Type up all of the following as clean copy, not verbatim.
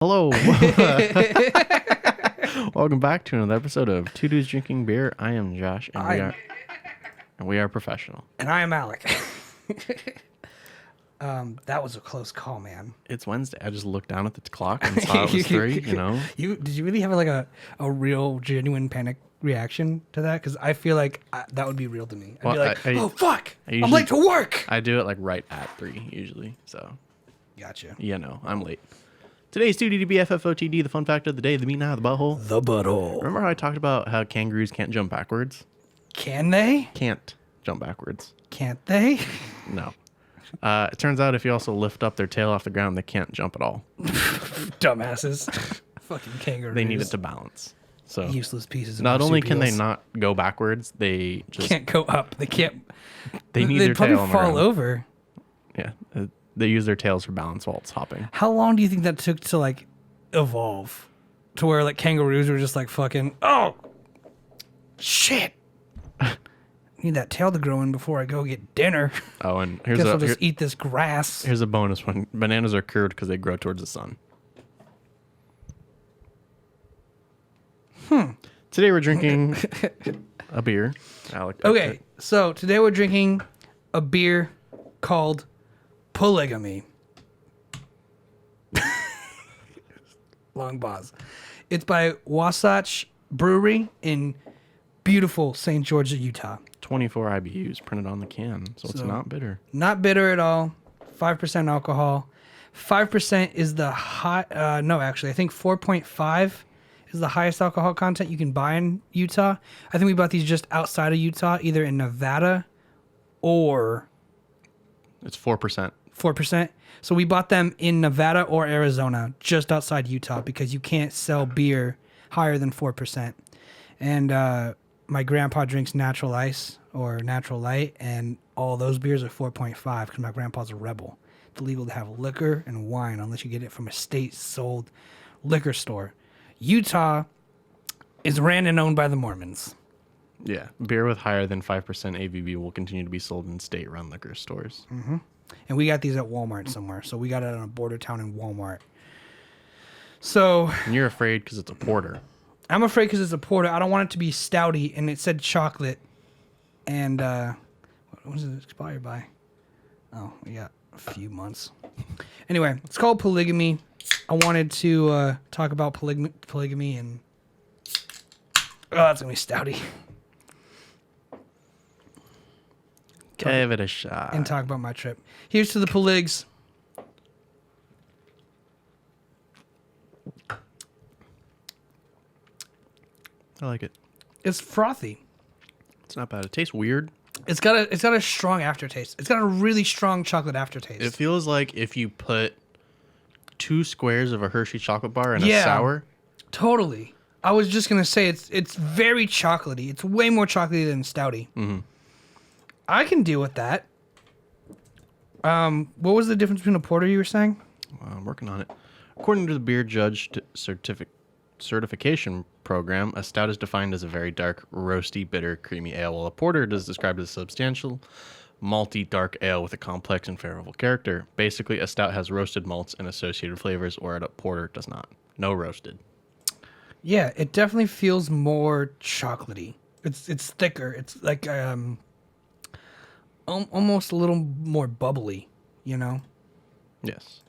Hello. Welcome back to another episode of Two Dudes Drinking Beer. I am Josh, and we are professional. And I am Alec. That was a close call, man. It's Wednesday. I just looked down at the clock and saw it was 3, you know? Did you really have like a real, genuine panic reaction to that? Because I feel like that would be real to me. I'd be like, oh, fuck. I'm late to work. I do it like right at 3 usually, so. Gotcha. Yeah, no, I'm late. Today's 2DDBFFOTD, the fun fact of the day, the meat now, the butthole. The butthole. Remember how I talked about how kangaroos can't jump backwards? Can they? Can't jump backwards. Can't they? No. It turns out if you also lift up their tail off the ground, they can't jump at all. Dumbasses. Fucking kangaroos. They need it to balance. So useless pieces of not only can they marsupials. not go backwards, they just Can't go up. They can't. they need They'd their probably tail on the fall ground. over. Yeah, they use their tails for balance while it's hopping. How long do you think that took to like evolve to where like kangaroos were just like fucking shit. Need that tail to grow in before I go get dinner. Oh, and Guess I'll just eat this grass. here's a bonus one. Bananas are cured because they grow towards the sun. Today we're drinking a beer. Alec. Okay, so today we're drinking a beer called Polygamy. Long pause. It's by Wasatch Brewery in beautiful St. George, Utah. 24 IBUs printed on the can, so it's not bitter. Not bitter at all. 5% alcohol. 5% is the high. No, actually, I think 4.5 is the highest alcohol content you can buy in Utah. I think we bought these just outside of Utah, either in Nevada or It's 4%. 4%. So we bought them in Nevada or Arizona, just outside Utah, because you can't sell beer higher than 4%. And my grandpa drinks natural ice or natural light, and all those beers are 4.5 because my grandpa's a rebel. It's illegal to have liquor and wine unless you get it from a state-sold liquor store. Utah is ran and owned by the Mormons. Yeah, beer with higher than 5% ABV will continue to be sold in state-run liquor stores. Mm-hmm. And we got these at Walmart somewhere. So we got it on a border town in Walmart. So And you're afraid because it's a porter. I'm afraid because it's a porter. I don't want it to be stouty, and it said chocolate. And when does it expire by? Oh, we got a few months. Anyway, it's called Polygamy. I wanted to talk about polygamy and... Oh, it's going to be stouty. Give it a shot. And talk about my trip. Here's to the Poligs. I like it. It's frothy. It's not bad. It tastes weird. It's got a strong aftertaste. It's got a really strong chocolate aftertaste. It feels like if you put 2 squares of a Hershey chocolate bar in a sour. Totally. I was just gonna say it's very chocolatey. It's way more chocolatey than stouty. Mm-hmm. I can deal with that. What was the difference between a porter you were saying? I'm working on it. According to the Beer Judge Certification Program, a stout is defined as a very dark, roasty, bitter, creamy ale, while a porter is described as a substantial, malty, dark ale with a complex and flavorful character. Basically, a stout has roasted malts and associated flavors, where a porter does not. No roasted. Yeah, it definitely feels more chocolatey. It's thicker. It's like almost a little more bubbly, you know? Yes.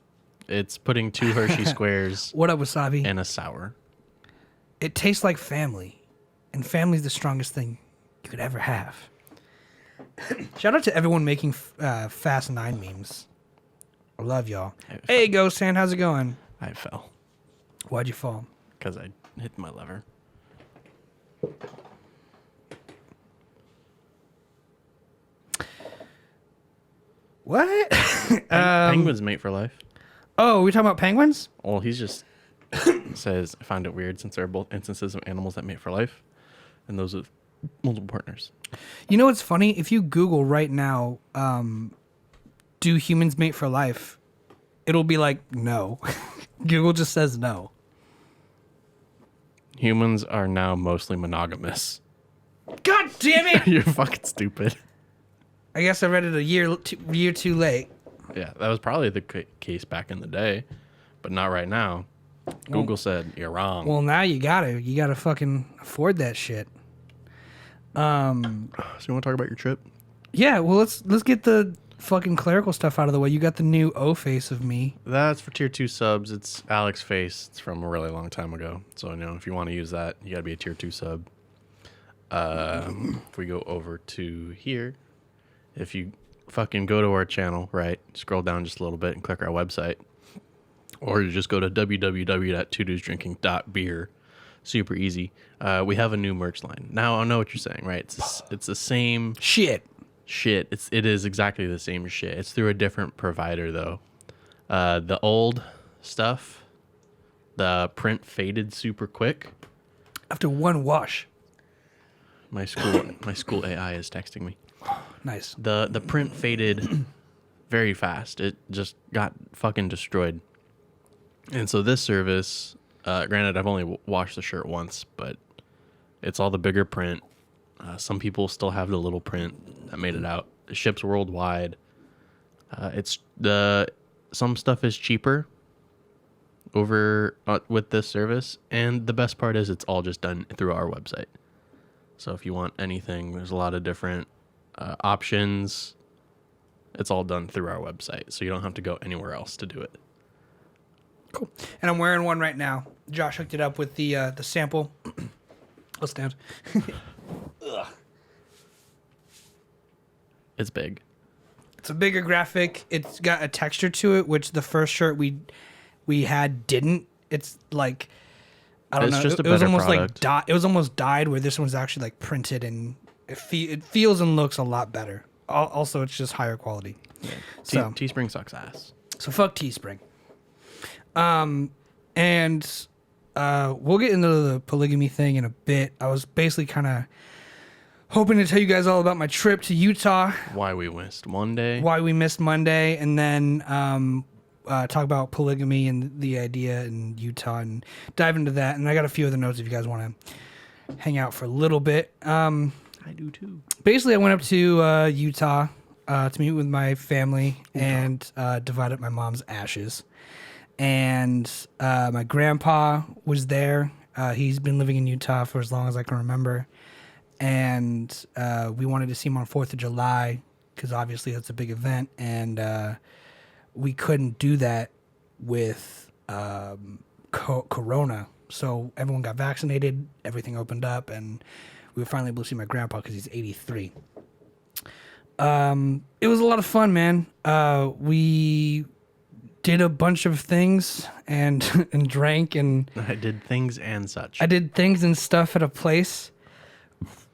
It's putting 2 Hershey squares What up, Wasabi? in a sour. It tastes like family, and family's the strongest thing you could ever have. Shout out to everyone making Fast 9 memes. I love y'all. Hey, Ghost Hand, how's it going? I fell. Why'd you fall? Because I hit my lever. What? Penguins mate for life. Oh, we talking about penguins? Well, he's just says, I find it weird since there are both instances of animals that mate for life and those with multiple partners. You know what's funny? If you Google right now, do humans mate for life? It'll be like, no. Google just says no. Humans are now mostly monogamous. God damn it! You're fucking stupid. I guess I read it a year too late. Yeah, that was probably the case back in the day, but not right now. Google said you're wrong. Well, now you gotta fucking afford that shit. So you want to talk about your trip? Yeah, well, let's get the fucking clerical stuff out of the way. You got the new O face of me. That's for tier 2 subs. It's Alec's face. It's from a really long time ago. So, if you want to use that, you got to be a tier 2 sub. If we go over to here, if you fucking go to our channel, right, scroll down just a little bit and click our website. Or you just go to www.twodudesdrinking.beer. Super easy. We have a new merch line. Now, I know what you're saying, right? It's the same... Shit. It is exactly the same shit. It's through a different provider though. The old stuff, the print faded super quick. After one wash. My school AI is texting me. Nice. The print faded very fast. It just got fucking destroyed. And so this service, granted I've only washed the shirt once, but it's all the bigger print. Some people still have the little print that made it out. It ships worldwide. Some stuff is cheaper over with this service, and the best part is it's all just done through our website. So if you want anything, there's a lot of different options. It's all done through our website, so you don't have to go anywhere else to do it. Cool. And I'm wearing one right now. Josh hooked it up with the sample. Let's stand. Ugh. It's big. It's a bigger graphic. It's got a texture to it, which the first shirt we had didn't. It's like I don't know. Just a it was better almost product. like it was almost dyed, where this one's actually like printed, and it feels and looks a lot better. Also, it's just higher quality. Yeah. So Teespring sucks ass. So fuck Teespring. And we'll get into the polygamy thing in a bit. I was basically kind of hoping to tell you guys all about my trip to Utah, Why we missed Monday. why we missed Monday, and then talk about polygamy and the idea in Utah and dive into that. And I got a few other notes if you guys want to hang out for a little bit. I do too. Basically, I went up to Utah to meet with my family and divide up my mom's ashes. And my grandpa was there. He's been living in Utah for as long as I can remember. And we wanted to see him on 4th of July because obviously that's a big event. And we couldn't do that with Corona. So everyone got vaccinated, everything opened up, and we were finally able to see my grandpa because he's 83. It was a lot of fun, man. We did a bunch of things and drank, and I did things and such. I did things and stuff at a place.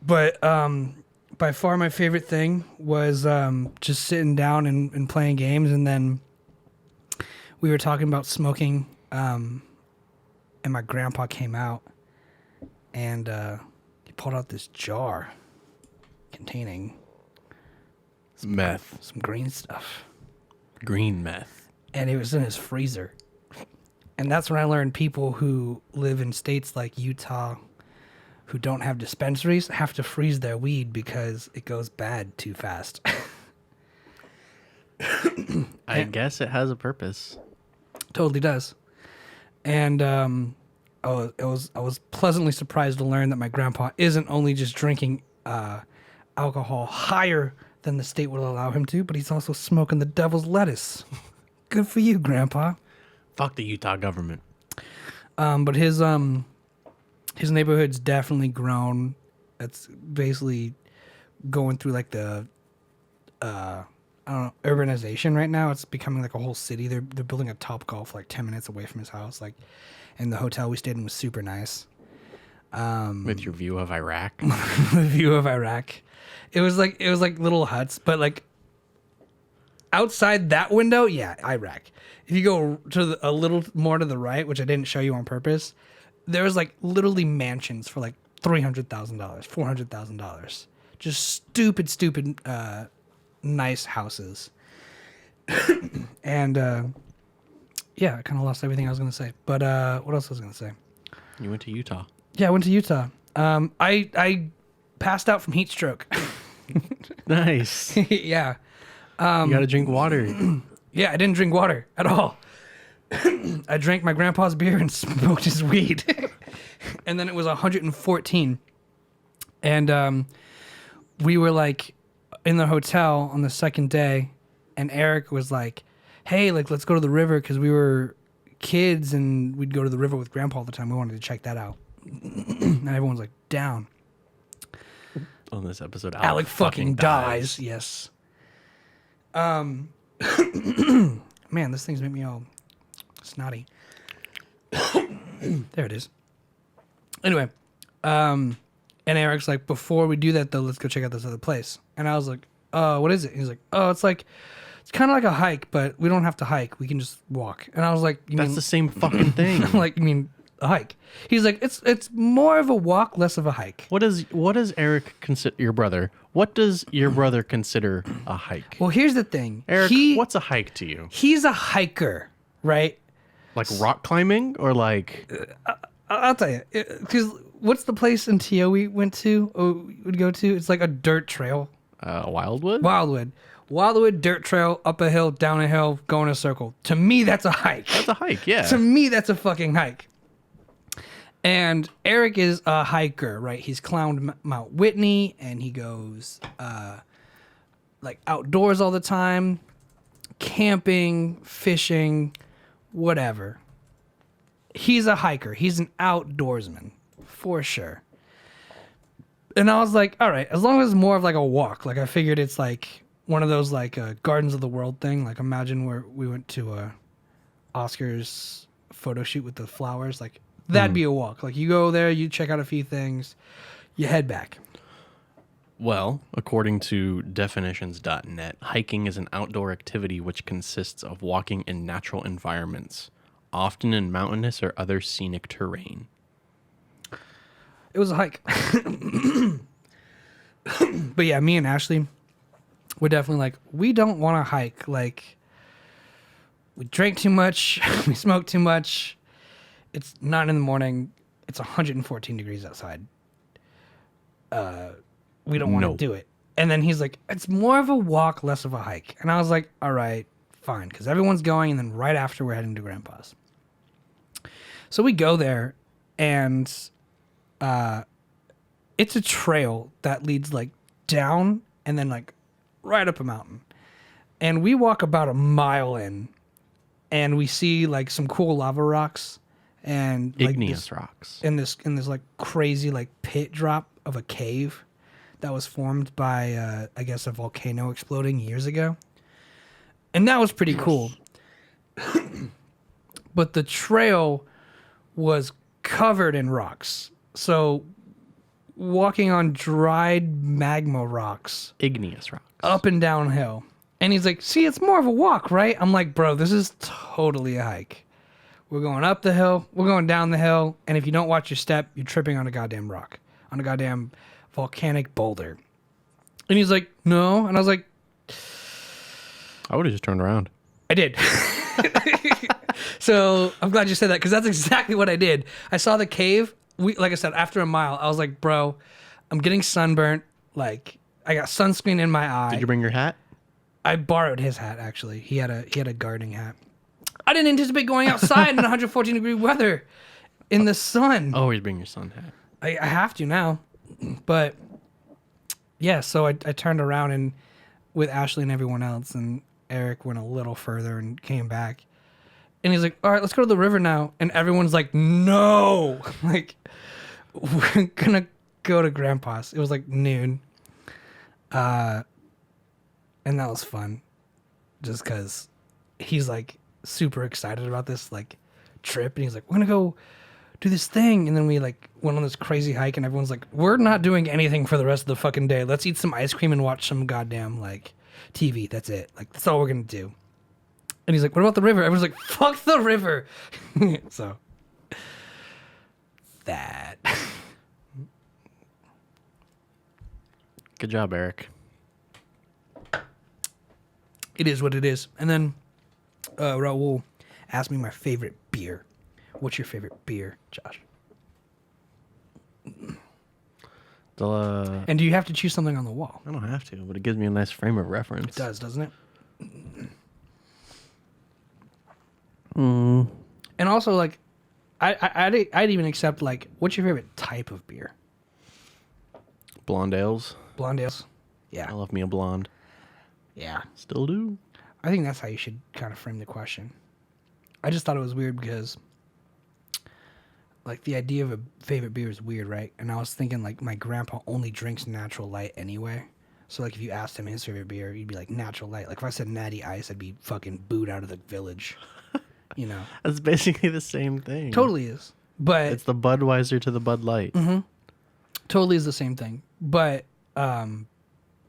But by far my favorite thing was just sitting down and playing games, and then we were talking about smoking, and my grandpa came out, and he pulled out this jar containing Meth. some green stuff. Green meth. And it was in his freezer. And that's when I learned people who live in states like Utah who don't have dispensaries have to freeze their weed because it goes bad too fast. I guess it has a purpose. Totally does. And I was pleasantly surprised to learn that my grandpa isn't only just drinking alcohol higher than the state would allow him to, but he's also smoking the devil's lettuce. Good for you, Grandpa. Fuck the Utah government. But his neighborhood's definitely grown. It's basically going through like the I don't know, urbanization right now. It's becoming like a whole city. They're building a Topgolf like 10 minutes away from his house. Like, and the hotel we stayed in was super nice. With your view of Iraq. The view of Iraq. It was like little huts, but like outside that window, yeah, Iraq. If you go to a little more to the right, which I didn't show you on purpose, there was like literally mansions for like $300,000, $400,000. Just stupid, nice houses. And yeah, I kind of lost everything I was gonna say. But what else was I gonna say? You went to Utah. Yeah, I went to Utah. I passed out from heat stroke. Nice. Yeah. You gotta drink water. Yeah, I didn't drink water at all. I drank my grandpa's beer and smoked his weed. And then it was 114. And we were like in the hotel on the second day, and Eric was like, hey, like, let's go to the river, because we were kids and we'd go to the river with grandpa all the time. We wanted to check that out. And everyone's like, down. On this episode, Alec fucking dies. Yes. Man, this thing's made me all snotty. There it is. Anyway, and Eric's like, before we do that though, let's go check out this other place. And I was like, what is it? He's like, oh, it's kind of like a hike, but we don't have to hike. We can just walk. And I was like, That's the same fucking thing. I'm like, you mean a hike? He's like, it's more of a walk, less of a hike. What does Eric consider, your brother? What does your brother consider a hike? Well, here's the thing. Eric, what's a hike to you? He's a hiker, right? Like rock climbing or like... I'll tell you. Because what's the place in TO we went to, or would go to? It's like a dirt trail. Wildwood? Wildwood dirt trail, up a hill, down a hill, go in a circle. To me, that's a hike. That's a hike, yeah. To me, that's a fucking hike. And Eric is a hiker, right? He's climbed Mount Whitney, and he goes like outdoors all the time, camping, fishing, whatever. He's a hiker. He's an outdoorsman, for sure. And I was like, all right, as long as it's more of like a walk. Like I figured it's like one of those like Gardens of the World thing. Like imagine where we went to a Oscars photo shoot with the flowers. Like that'd be a walk. Like you go there, you check out a few things, you head back. Well, according to definitions.net, hiking is an outdoor activity which consists of walking in natural environments, often in mountainous or other scenic terrain. It was a hike. But yeah, me and Ashley, we're definitely like, we don't want to hike. Like, we drank too much. We smoked too much. It's 9 in the morning. It's 114 degrees outside. We don't want to do it. And then he's like, it's more of a walk, less of a hike. And I was like, all right, fine. Because everyone's going. And then right after, we're heading to Grandpa's. So we go there, and it's a trail that leads like down and then like right up a mountain. And we walk about a mile in, and we see like some cool lava rocks and like igneous rocks in this like crazy like pit drop of a cave that was formed by I guess a volcano exploding years ago. And that was pretty cool. But the trail was covered in rocks. So walking on dried magma rocks. Igneous rocks. Up and downhill. And he's like, see, it's more of a walk, right? I'm like, bro, this is totally a hike. We're going up the hill. We're going down the hill. And if you don't watch your step, you're tripping on a goddamn rock. On a goddamn volcanic boulder. And he's like, no. And I was like, I would have just turned around. I did. So I'm glad you said that, because that's exactly what I did. I saw the cave. Like I said, after a mile, I was like, bro, I'm getting sunburnt. Like, I got sunscreen in my eye. Did you bring your hat? I borrowed his hat, actually. He had a gardening hat. I didn't anticipate going outside in 114 degree weather in the sun. Always bring your sun hat. I have to now. But yeah, so I turned around and with Ashley and everyone else, and Eric went a little further and came back. And he's like, all right, let's go to the river now. And everyone's like, no. Like, we're going to go to Grandpa's. It was like noon. And that was fun. Just because he's like super excited about this like trip. And he's like, we're going to go do this thing. And then we like went on this crazy hike. And everyone's like, we're not doing anything for the rest of the fucking day. Let's eat some ice cream and watch some goddamn like TV. That's it. Like, that's all we're going to do. And he's like, what about the river? Everyone's like, fuck the river. So, that. Good job, Eric. It is what it is. And then Raul asked me my favorite beer. What's your favorite beer, Josh? And do you have to choose something on the wall? I don't have to, but it gives me a nice frame of reference. It does, doesn't it? And also, like, I'd even accept, like, what's your favorite type of beer? Blonde ales. Blonde ales. I Yeah. love me a blonde. Yeah. Still do. I think that's how you should kind of frame the question. I just thought it was weird because, like, the idea of a favorite beer is weird, right? And I was thinking, like, my grandpa only drinks Natural Light anyway. So, like, if you asked him his favorite beer, he'd be like, Natural Light. Like, if I said Natty Ice, I'd be fucking booed out of the village. You know? That's basically the same thing. Totally is. But It's the Budweiser to the Bud Light. totally is the same thing. But,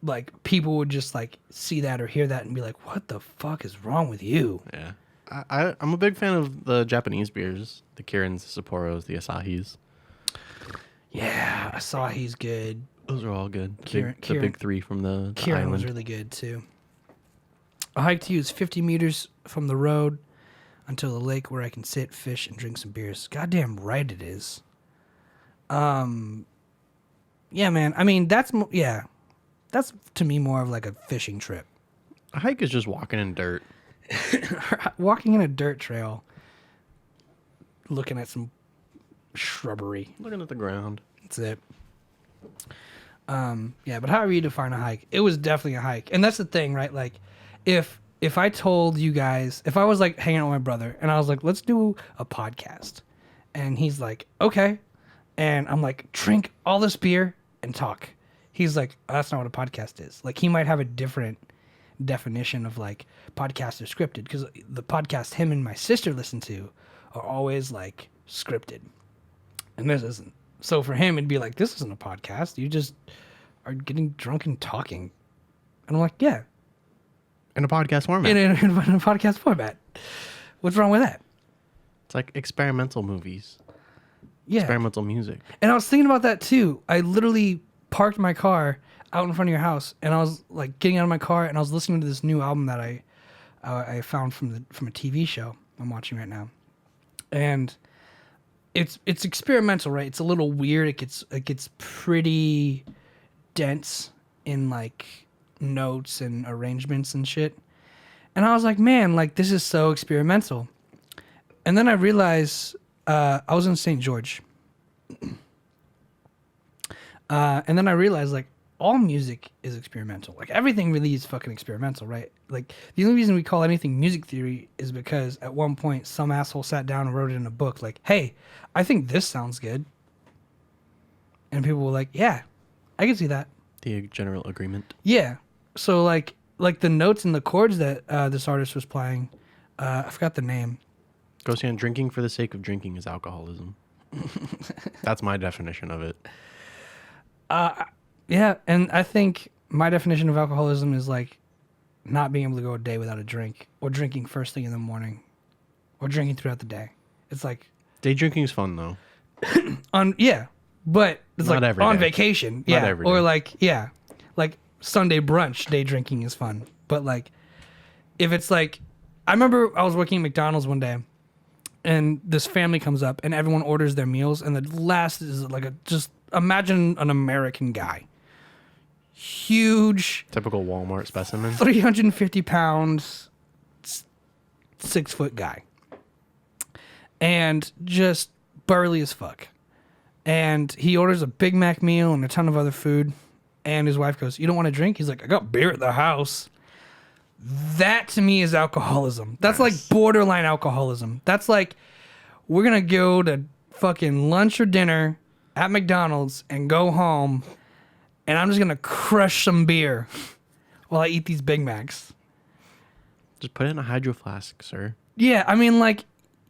like, people would just, like, see that or hear that and be like, what the fuck is wrong with you? Yeah. I'm a big fan of the Japanese beers. The Kirins, the Sapporos, the Asahis. Yeah, Asahi's good. Those are all good. Kirin- The big three from the Kirin island. was really good too. A hike to you is 50 meters from the road until the lake where I can sit, fish, and drink some beers. Goddamn right it is. Yeah, man. I mean, that's to me more of like a fishing trip. A hike is just walking in dirt. Walking in a dirt trail, looking at some shrubbery. Looking at the ground. That's it. Yeah, but however you define a hike, it was definitely a hike. And that's the thing, right? Like, if I told you guys, if I was like hanging out with my brother and I was like, let's do a podcast. And he's like, okay. And I'm like, drink all this beer and talk. He's like, oh, that's not what a podcast is. Like, he might have a different definition of like podcast or scripted, because the podcast him and my sister listen to are always like scripted. And this isn't. So for him, it'd be like, this isn't a podcast. You just are getting drunk and talking. And I'm like, yeah. In a podcast format. In a podcast format. What's wrong with that? It's like experimental movies. Yeah. Experimental music. And I was thinking about that too. I literally parked my car out in front of your house, and I was like getting out of my car, and I was listening to this new album that I found from a TV show I'm watching right now. And it's experimental, right? It's a little weird. It gets pretty dense in like notes and arrangements and shit. And I was like, man, like this is so experimental. And then I realized I was in St. George. And then I realized like all music is experimental. Like everything really is fucking experimental, right? Like the only reason we call anything music theory is because at one point some asshole sat down and wrote it in a book like, hey, I think this sounds good. And people were like, yeah, I can see that. The general agreement. Yeah. So like the notes and the chords that this artist was playing, I forgot the name. Goes on, drinking for the sake of drinking is alcoholism. That's my definition of it. Yeah, and I think my definition of alcoholism is like not being able to go a day without a drink, or drinking first thing in the morning, or drinking throughout the day. It's like Day drinking is fun though. but it's Not like every on day. vacation, Not yeah, every or day. like Sunday brunch day drinking is fun. But like if it's like, I remember I was working at McDonald's one day, and this family comes up and everyone orders their meals, and the last is like just imagine an American guy. Huge, Typical Walmart specimen. 350 pounds, 6 foot guy. And just burly as fuck. And he orders a Big Mac meal and a ton of other food. And his wife goes, you don't want to drink? He's like, I got beer at the house. That to me is alcoholism. That's like borderline alcoholism. That's like, we're going to go to fucking lunch or dinner at McDonald's and go home, and I'm just going to crush some beer while I eat these Big Macs. Just put it in a hydro flask, sir. Yeah, I mean, like,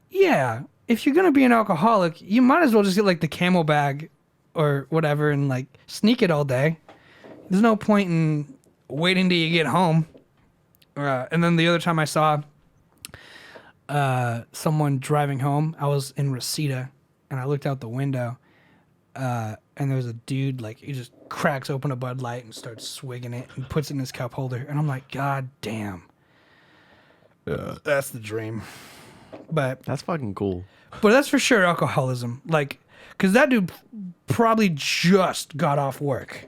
yeah, if you're going to be an alcoholic, you might as well just get, like, the Camel bag or whatever and, like, sneak it all day. There's no point in waiting till you get home. And then the other time I saw someone driving home, I was in Reseda, and I looked out the window, and there was a dude, like, he just cracks open a Bud Light and starts swigging it and puts it in his cup holder. And I'm like, God damn. That's the dream. But That's fucking cool. that's for sure alcoholism. Like, because that dude probably just got off work.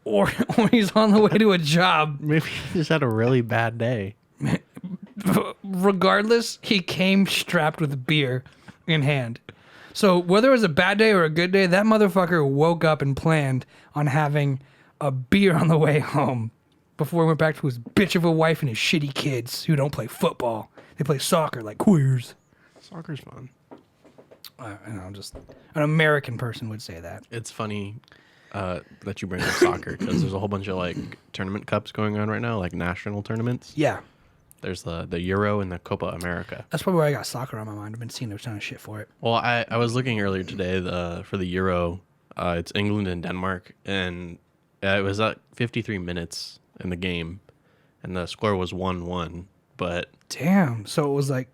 Or he's on the way to a job. Maybe he just had a really bad day. regardless, he came strapped with beer in hand. So whether it was a bad day or a good day, that motherfucker woke up and planned on having a beer on the way home before he went back to his bitch of a wife and his shitty kids who don't play football. They play soccer like queers. Soccer's fun. Just an American person would say that. It's funny that you bring up soccer because there's a whole bunch of like tournament cups going on right now, like national tournaments. Yeah. There's the Euro and the Copa America. That's probably why I got soccer on my mind. I've been seeing a ton of shit for it. Well, I was looking earlier today for the Euro. It's England and Denmark, and it was at 53 minutes in the game, and the score was 1-1. But damn, so it was like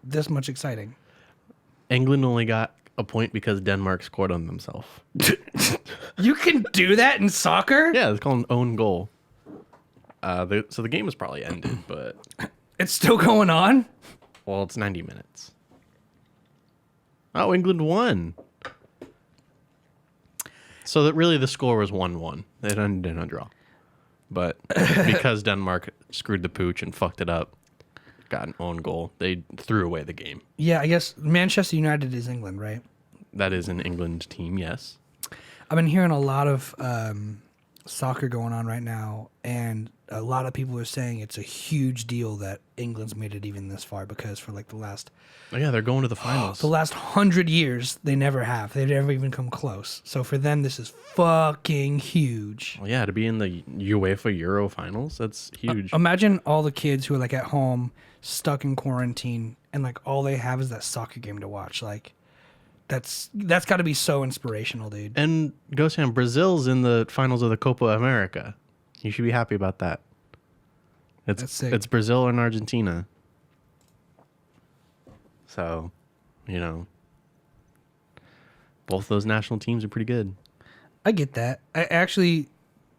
this much exciting. England only got a point because Denmark scored on themselves. You can do that in soccer? Yeah, it's called an own goal. So the game is probably ended, but it's still going on? Well, it's 90 minutes. Oh, England won. So that really the score was 1-1. It ended in a draw. But because Denmark screwed the pooch and fucked it up, got an own goal, they threw away the game. Yeah, I guess Manchester United is England, right? That is an England team, yes. I've been hearing a lot of soccer going on right now, and a lot of people are saying it's a huge deal that England's made it even this far because for like the last... Oh, yeah, they're going to the finals. The last 100 years, they never have. They've never even come close. So for them, this is fucking huge. Well, yeah, to be in the UEFA Euro finals, that's huge. Imagine all the kids who are like at home, stuck in quarantine, and like all they have is that soccer game to watch. Like, that's got to be so inspirational, dude. And go Sam, Brazil's in the finals of the Copa America. You should be happy about that. That's sick. It's Brazil and Argentina. So, you know, both those national teams are pretty good. I get that. I actually,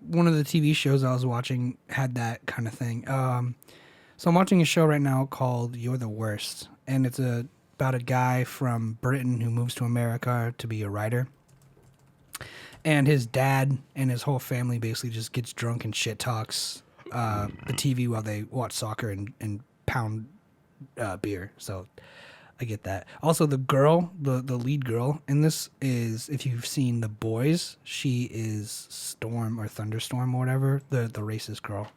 one of the TV shows I was watching had that kind of thing. So I'm watching a show right now called You're the Worst, and it's about a guy from Britain who moves to America to be a writer. And his dad and his whole family basically just gets drunk and shit talks the TV while they watch soccer and pound beer. So I get that. Also, the girl, the lead girl in this is, if you've seen The Boys, she is Storm or Thunderstorm or whatever, the racist girl.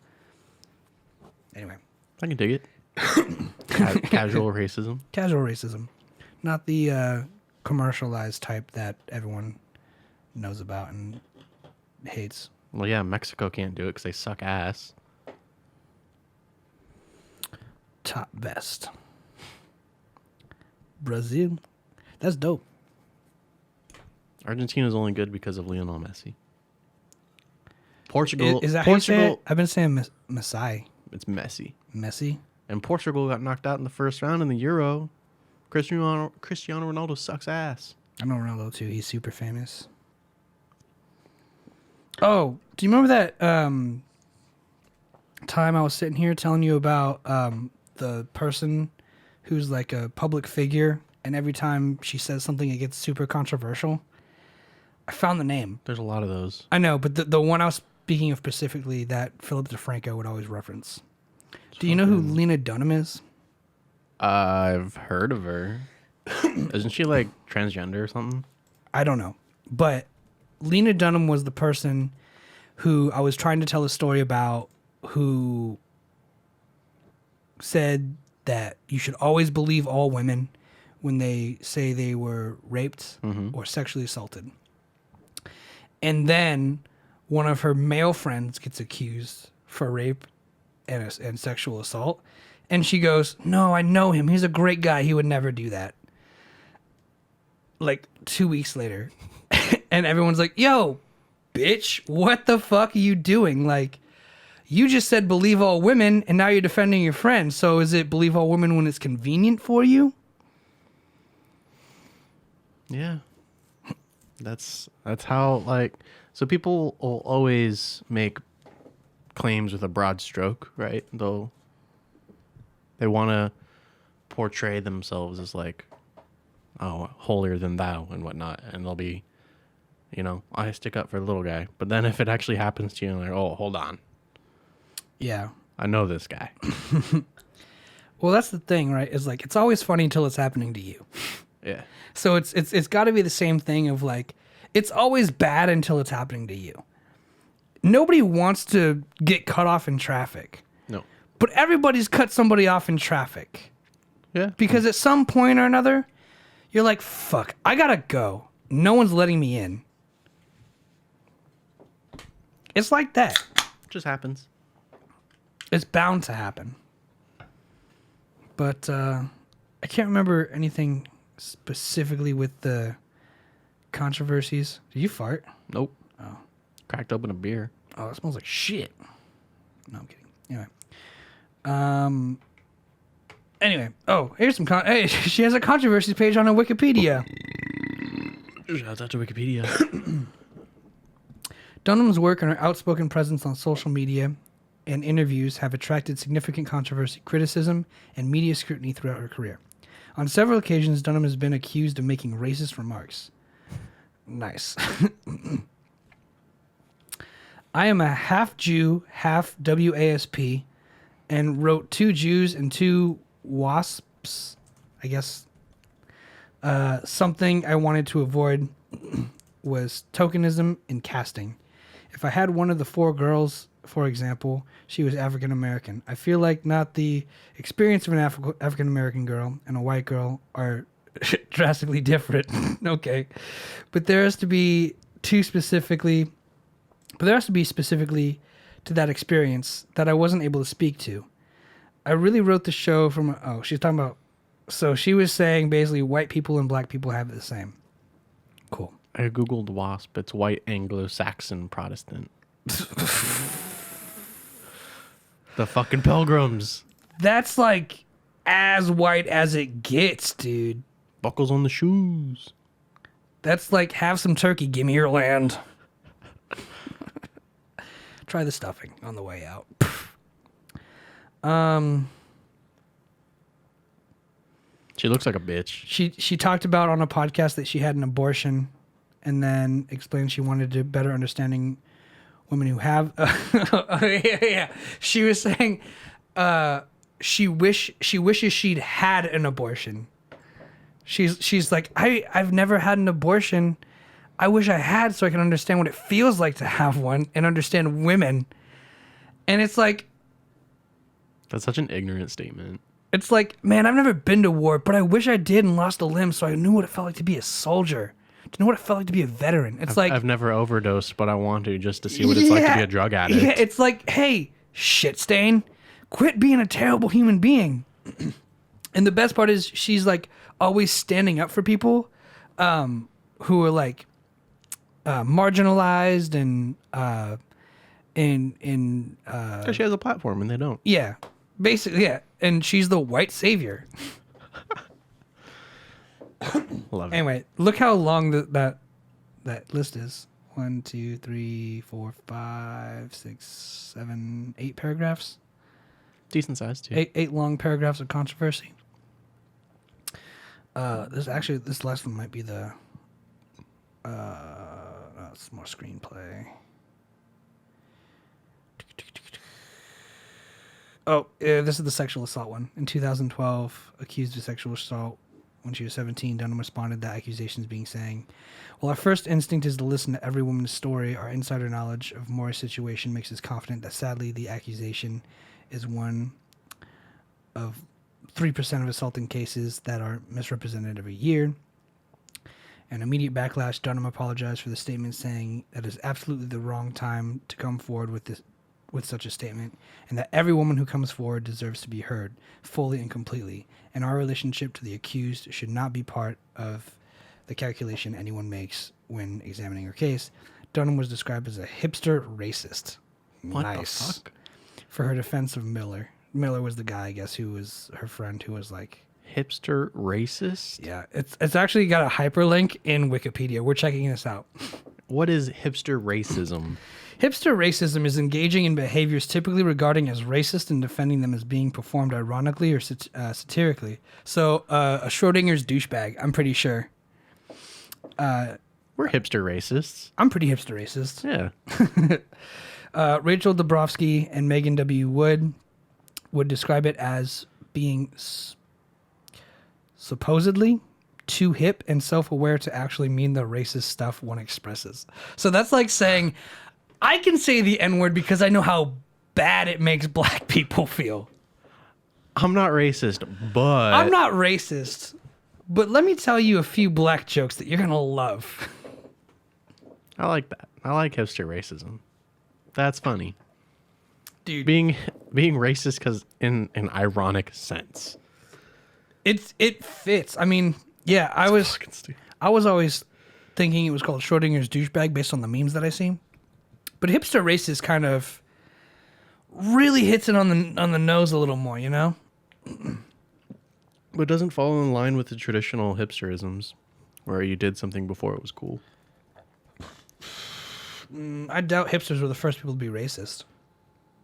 Anyway. I can dig it. Casual racism. Casual racism. Not the commercialized type that everyone knows about and hates. Well, yeah, Mexico can't do it because they suck ass. Top best. Brazil. That's dope. Argentina's only good because of Lionel Messi. Portugal. Is that Portugal? how you say it? I've been saying Messi. It's Messi. Messi? And Portugal got knocked out in the first round in the Euro. Cristiano Ronaldo sucks ass. I know Ronaldo too. He's super famous. Oh, do you remember that time I was sitting here telling you about the person who's like a public figure, and every time she says something, it gets super controversial? I found the name. There's a lot of those. I know, but the one I was speaking of specifically that Philip DeFranco would always reference. Do you know who Lena Dunham is? I've heard of her. Isn't she like transgender or something? I don't know. But Lena Dunham was the person who I was trying to tell a story about, who said that you should always believe all women when they say they were raped or sexually assaulted. And then one of her male friends gets accused for rape and sexual assault. And she goes, "No, I know him. He's a great guy. He would never do that." Like 2 weeks later. And everyone's like, "Yo, bitch, what the fuck are you doing? Like, you just said believe all women, and now you're defending your friend. So is it believe all women when it's convenient for you?" Yeah. That's how, like, so people will always make claims with a broad stroke, right? They want to portray themselves as like, oh, holier than thou and whatnot, and they'll be, you know, I stick up for the little guy. But then if it actually happens to you, like, oh, hold on, Yeah. I know this guy. Well, that's the thing, right? Is like it's always funny until it's happening to you. Yeah. So it's got to be the same thing of like it's always bad until it's happening to you. Nobody wants to get cut off in traffic, No. but everybody's cut somebody off in traffic Yeah. because at some point or another, you're like, "Fuck, I gotta go. No one's letting me in." It's like that. Just happens. It's bound to happen. But I can't remember anything specifically with the controversies. Did you fart? Nope. Oh. Cracked open a beer. Oh, it smells like shit. No, I'm kidding. Anyway. Oh, here's some hey, she has a controversies page on her Wikipedia. Shout out to Wikipedia. Dunham's work and her outspoken presence on social media and interviews have attracted significant controversy, criticism, and media scrutiny throughout her career. On several occasions, Dunham has been accused of making racist remarks. Nice. I am a half Jew, half WASP, and wrote 2 Jews and 2 wasps, I guess. Something I wanted to avoid was tokenism in casting. If I had one of the 4 girls, for example, she was African American. I feel like not the experience of an African American girl and a white girl are drastically different. Okay. But there has to be specifically to that experience that I wasn't able to speak to. I really wrote the show from she's talking about, so she was saying basically white people and black people have it the same. Cool. I googled WASP. It's white Anglo-Saxon Protestant. The fucking Pilgrims. That's like as white as it gets, dude. Buckles on the shoes. That's like have some turkey, give me your land. Try the stuffing on the way out. She looks like a bitch. She talked about on a podcast that she had an abortion, and then explained she wanted to better understanding women who have. Yeah. She was saying, she wishes she'd had an abortion. She's like, I've never had an abortion. I wish I had so I can understand what it feels like to have one and understand women. And it's like, that's such an ignorant statement. It's like, man, I've never been to war, but I wish I did and lost a limb so I knew what it felt like to be a soldier, to know what it felt like to be a veteran. It's I've never overdosed, but I want to just to see what it's like to be a drug addict. Yeah, it's like, hey, shit stain, quit being a terrible human being. And the best part is she's like always standing up for people who are like marginalized and because she has a platform and they don't. Yeah, basically, yeah. And she's the white savior. Love it. Anyway, look how long that list is. 1, 2, 3, 4, 5, 6, 7, 8 paragraphs. Decent size too. Eight long paragraphs of controversy. This last one might be the. It's more screenplay. Oh, this is the sexual assault one. In 2012, accused of sexual assault when she was 17, Dunham responded to accusations being saying, "Well, our first instinct is to listen to every woman's story. Our insider knowledge of Maura's situation makes us confident that sadly the accusation is one of 3% of assaulting cases that are misrepresented every year." An immediate backlash, Dunham apologized for the statement, saying that it is absolutely the wrong time to come forward with such a statement, and that every woman who comes forward deserves to be heard fully and completely, and our relationship to the accused should not be part of the calculation anyone makes when examining her case. Dunham was described as a hipster racist. What nice. the fuck? For her defense of Miller. Miller was the guy, I guess, who was her friend who was like... Hipster racist? Yeah, it's actually got a hyperlink in Wikipedia. We're checking this out. What is hipster racism? Hipster racism is engaging in behaviors typically regarding as racist and defending them as being performed ironically or satirically. So, a Schrodinger's douchebag, I'm pretty sure. We're hipster racists. I'm pretty hipster racist. Yeah. Rachel Dabrowski and Megan W. Wood would describe it as being supposedly too hip and self-aware to actually mean the racist stuff one expresses. So that's like saying, I can say the N-word because I know how bad it makes black people feel. I'm not racist, but I'm not racist, but let me tell you a few black jokes that you're going to love. I like that. I like hipster racism. That's funny. Dude, Being racist because in an ironic sense. it fits. I mean, yeah, I was always thinking it was called Schrodinger's douchebag based on the memes that I see. But hipster racist kind of really hits it on the nose a little more, you know? But it doesn't fall in line with the traditional hipsterisms where you did something before it was cool. I doubt hipsters were the first people to be racist.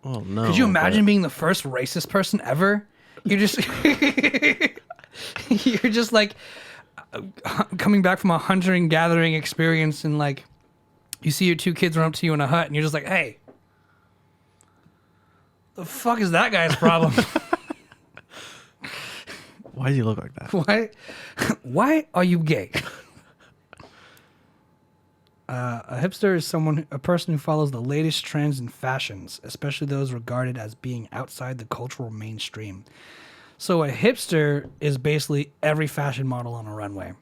Oh, no. Could you imagine being the first racist person ever? You're just you're just like coming back from a hunter gathering experience, and like you see your two kids run up to you in a hut and you're just like, hey, the fuck is that guy's problem? Why does he look like that? Why are you gay? A hipster is a person who follows the latest trends and fashions, especially those regarded as being outside the cultural mainstream. So a hipster is basically every fashion model on a runway.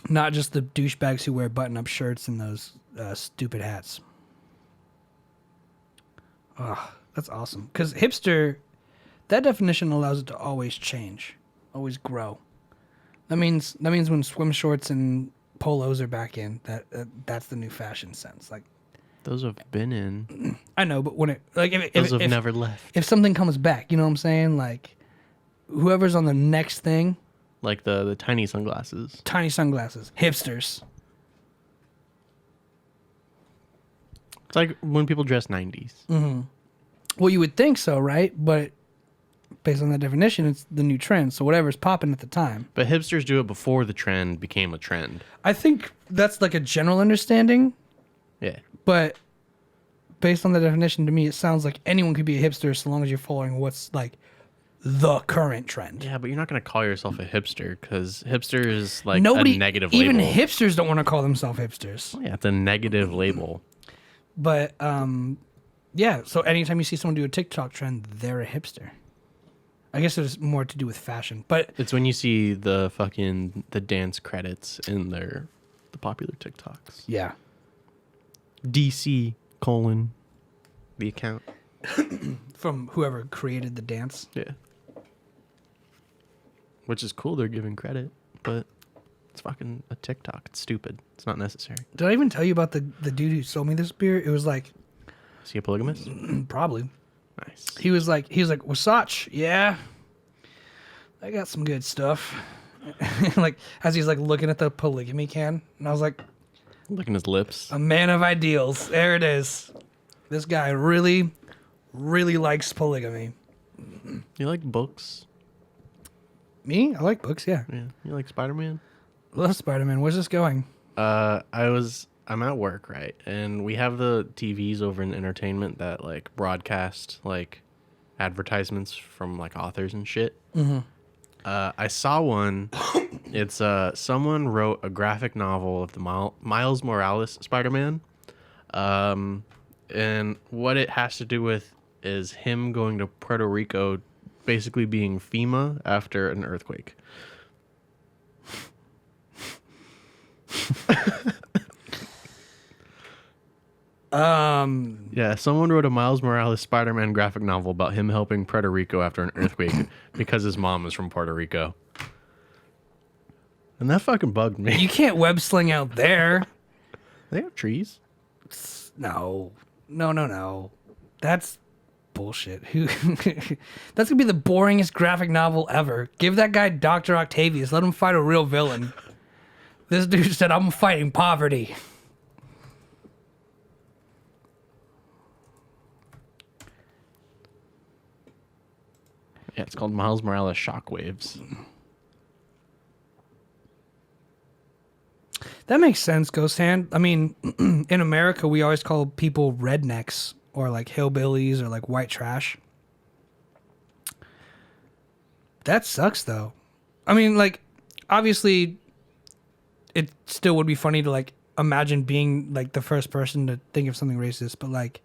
Not just the douchebags who wear button-up shirts and those stupid hats. Oh, that's awesome. Because hipster, that definition allows it to always change, always grow. That means when swim shorts and polos are back in, that's the new fashion sense. Like, Those have been in. I know, but when it like Those have never left. if something comes back, you know what I'm saying? Like, whoever's on the next thing, Like the tiny sunglasses. tiny sunglasses, hipsters. It's like when people dress 90s. Well, you would think so, right? But based on that definition, it's the new trend. So whatever's popping at the time. But hipsters do it before the trend became a trend. I think that's like a general understanding, Yeah. but based on the definition, to me, it sounds like anyone could be a hipster so long as you're following what's like the current trend. Yeah, but you're not going to call yourself a hipster because hipster is like Nobody, a negative even label. hipsters don't want to call themselves hipsters. Yeah, it's a negative label. But yeah. So anytime you see someone do a TikTok trend, they're a hipster. I guess it's more to do with fashion, but It's when you see the dance credits in the popular TikToks. yeah. DC : the account. From whoever created the dance. Yeah. Which is cool. They're giving credit, but it's fucking a TikTok. It's stupid. It's not necessary. Did I even tell you about the dude who sold me this beer? It was like Is he a polygamist? probably. Nice. He was like Wasatch, yeah. I got some good stuff. Like as he's like looking at the polygamy can, and I was like, Licking his lips. a man of ideals. There it is. This guy really, really likes polygamy. You like books? Me? I like books, yeah. Yeah. You like Spider-Man? Love Spider-Man. Where's this going? I'm at work, right? And we have the TVs over in entertainment that like broadcast like advertisements from like authors and shit. Mm-hmm. I saw one. It's someone wrote a graphic novel of the Miles Morales Spider-Man. And what it has to do with is him going to Puerto Rico, basically being FEMA after an earthquake. Yeah, someone wrote a Miles Morales Spider-Man graphic novel about him helping Puerto Rico after an earthquake because his mom is from Puerto Rico. And that fucking bugged me. You can't web sling out there. They have trees. No. That's bullshit. Who? That's gonna be the boringest graphic novel ever. Give that guy Dr. Octavius. Let him fight a real villain. This dude said, "I'm fighting poverty." Yeah, it's called Miles Morales Shockwaves. That makes sense, Ghost Hand. I mean, in America, we always call people rednecks or like hillbillies or like white trash. That sucks though. I mean, like, obviously, it still would be funny to like imagine being like the first person to think of something racist, but like,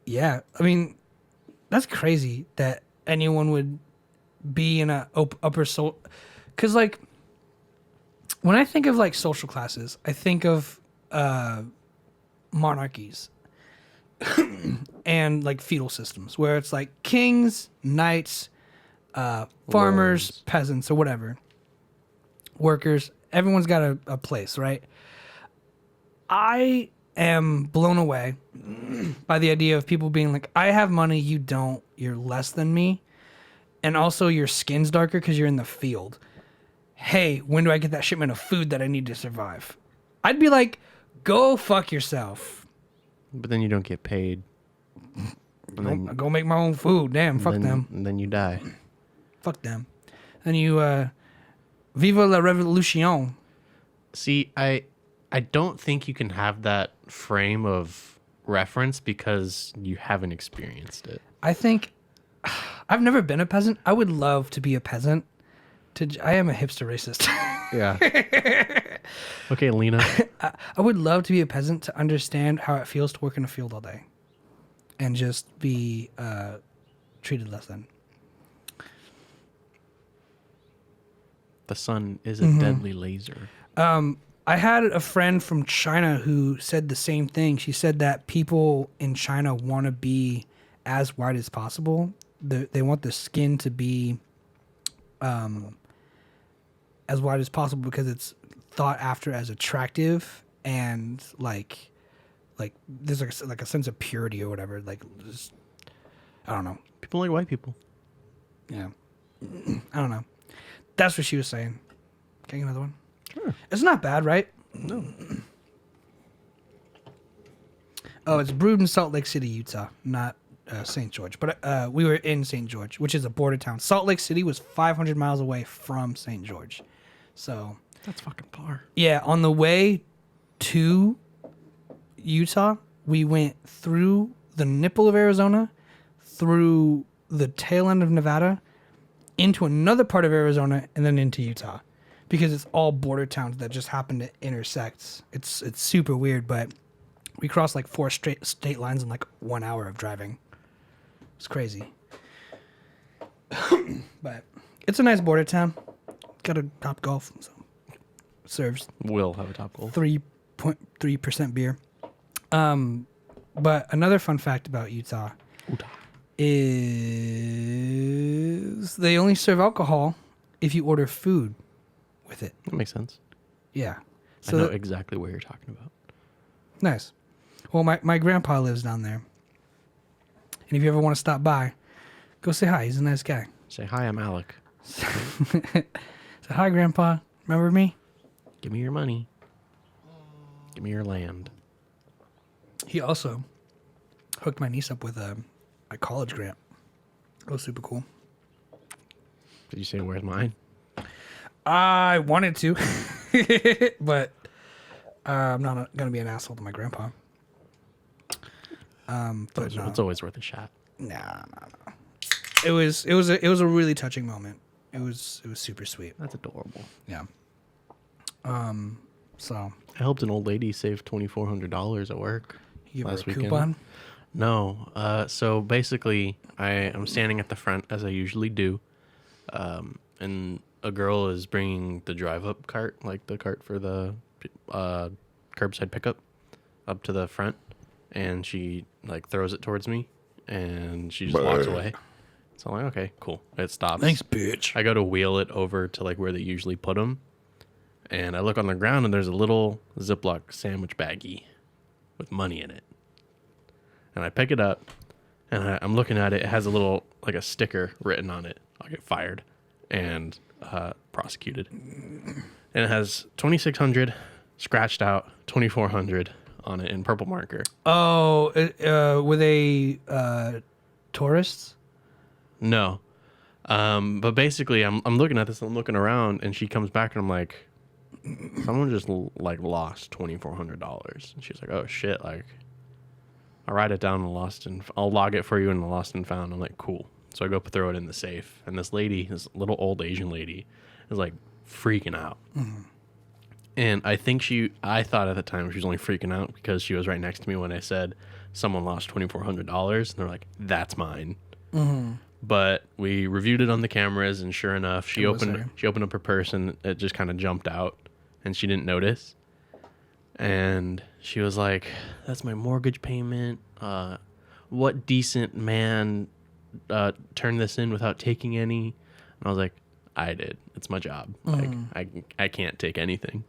yeah, I mean, that's crazy that anyone would be in a upper soul, because like when I think of like social classes, I think of monarchies and like feudal systems where it's like kings, knights, farmers, Lords. peasants, or whatever, workers. Everyone's got a place, right? I am blown away by the idea of people being like, I have money, you don't, you're less than me. And also your skin's darker because you're in the field. Hey, when do I get that shipment of food that I need to survive? I'd be like, go fuck yourself. But then you don't get paid. And Go make my own food. Damn, fuck then, them. And then you die. Fuck them. And you, viva la revolution. See, I don't think you can have that frame of reference because you haven't experienced it. I think, I've never been a peasant. I would love to be a peasant. I am a hipster racist. Yeah. Okay, Lena. I would love to be a peasant to understand how it feels to work in a field all day and just be treated less than. The sun is a deadly laser. I had a friend from China who said the same thing. She said that people in China want to be as white as possible. They want the skin to be as white as possible because it's thought after as attractive and like there's like a sense of purity or whatever. Like, just, I don't know. People like white people. Yeah, I don't know. That's what she was saying. Can I get another one? Sure. It's not bad, right? No. Oh, it's brewed in Salt Lake City, Utah, not St. George. But we were in St. George, which is a border town. Salt Lake City was 500 miles away from St. George. So, That's fucking far. yeah, on the way to Utah, we went through the nipple of Arizona, through the tail end of Nevada, into another part of Arizona, and then into Utah. Because it's all border towns that just happen to intersect. It's super weird, but we crossed like 4 straight state lines in like 1 hour of driving. It's crazy. But it's a nice border town. Got a Top Golf, so serves Will have a top goal. 3.3% beer. But another fun fact about Utah is they only serve alcohol if you order food with it. That makes sense. Yeah. I know exactly where you're talking about. Nice. Well, my grandpa lives down there. And if you ever want to stop by, go say hi. He's a nice guy. Say, hi, I'm Alec. Say, hi, Grandpa. Remember me? Give me your money. Give me your land. He also hooked my niece up with a college grant. It was super cool. Did you say, where's mine? I wanted to, but I'm not going to be an asshole to my grandpa. But no. It's always worth a shot. Nah. It was a really touching moment. It was super sweet. That's adorable. Yeah. So I helped an old lady save $2,400 at work you give her last a weekend. coupon? No. So basically, I'm standing at the front as I usually do, and a girl is bringing the drive-up cart, like the cart for the curbside pickup, up to the front, and she like throws it towards me, and she just walks away. So I'm like, okay, cool. It stops. Thanks, bitch. I go to wheel it over to like where they usually put them, and I look on the ground, and there's a little Ziploc sandwich baggie with money in it. And I pick it up, and I'm looking at it. It has a little, like a sticker written on it. I'll get fired and prosecuted. And it has 2,600 scratched out, 2,400 on it in purple marker. Oh, were they tourists? No. But basically, I'm looking at this, I'm looking around, and she comes back, and I'm like, someone just like lost $2,400. And she's like, oh shit, like, I'll write it down and I'll log it for you in the lost and found. I'm like, cool. So I go throw it in the safe, and this little old Asian lady, is like freaking out. And I thought at the time she was only freaking out because she was right next to me when I said someone lost $2,400, and they're like, "That's mine." But we reviewed it on the cameras, and sure enough, she opened up her purse, and it just kind of jumped out, and she didn't notice. And she was like, "That's my mortgage payment. What decent man turned this in without taking any?" And I was like, "I did. It's my job. Like, I can't take anything."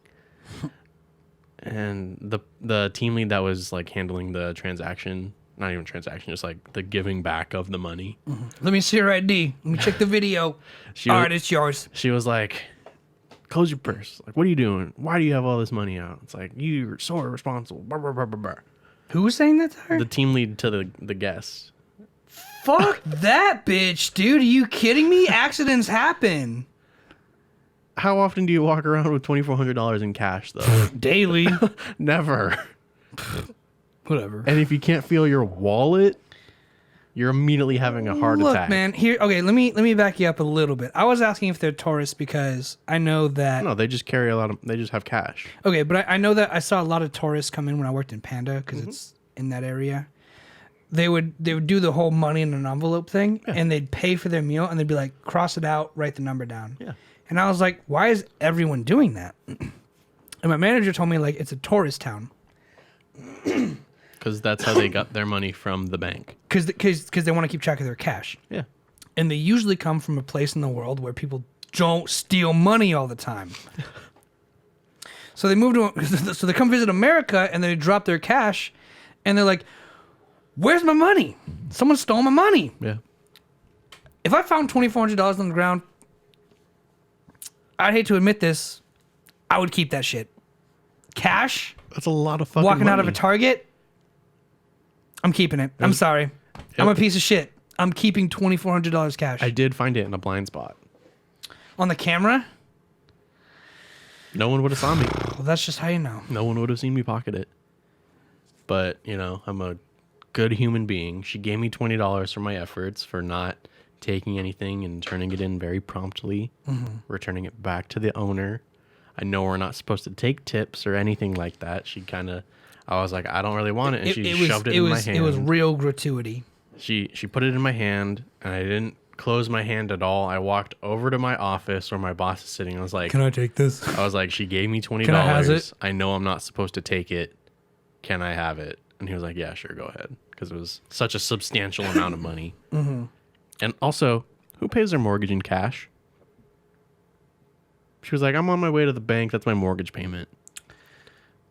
And the team lead that was like handling the transaction, not even transaction, just like the giving back of the money. Let me see your ID. Let me check the video. All right, it's yours. She was like, "Close your purse. Like, what are you doing? Why do you have all this money out?" It's like, "You're so irresponsible." Blah, blah, blah, blah, blah. Who was saying that to her? The team lead to the guests. Fuck that bitch, dude. Are you kidding me? Accidents happen. How often do you walk around with $2,400 in cash, though? Daily. Never. Whatever. And if you can't feel your wallet, you're immediately having a heart attack. Look, man. Here. Okay. Let me back you up a little bit. I was asking if they're tourists because I know that. No, they just carry they just have cash. Okay, but I know that I saw a lot of tourists come in when I worked in Panda because it's in that area. They would do the whole money in an envelope thing, and they'd pay for their meal, and they'd be like, "Cross it out, write the number down." Yeah. And I was like, "Why is everyone doing that?" And my manager told me like it's a tourist town. Because that's how they got their money from the bank. Because they want to keep track of their cash. Yeah. And they usually come from a place in the world where people don't steal money all the time. So they so they come visit America and they drop their cash, and they're like, "Where's my money? Someone stole my money." Yeah. If I found $2,400 on the ground, I'd hate to admit this, I would keep that shit. Cash? That's a lot of fucking Walking money. out of a Target? I'm keeping it. I'm sorry. I'm a piece of shit. I'm keeping $2,400 cash. I did find it in a blind spot. On the camera? No one would have saw me. Well, that's just how you know. No one would have seen me pocket it. But, I'm a good human being. She gave me $20 for my efforts for not taking anything and turning it in very promptly, returning it back to the owner. I know we're not supposed to take tips or anything like that. I was like, "I don't really want it," and she shoved it in my hand. It was real gratuity. She put it in my hand, and I didn't close my hand at all. I walked over to my office where my boss is sitting. I was like, "Can I take this?" I was like, "She gave me $20. Can I have it? I know I'm not supposed to take it. Can I have it?" And he was like, "Yeah, sure, go ahead," because it was such a substantial amount of money. And also, who pays their mortgage in cash? She was like, "I'm on my way to the bank. That's my mortgage payment."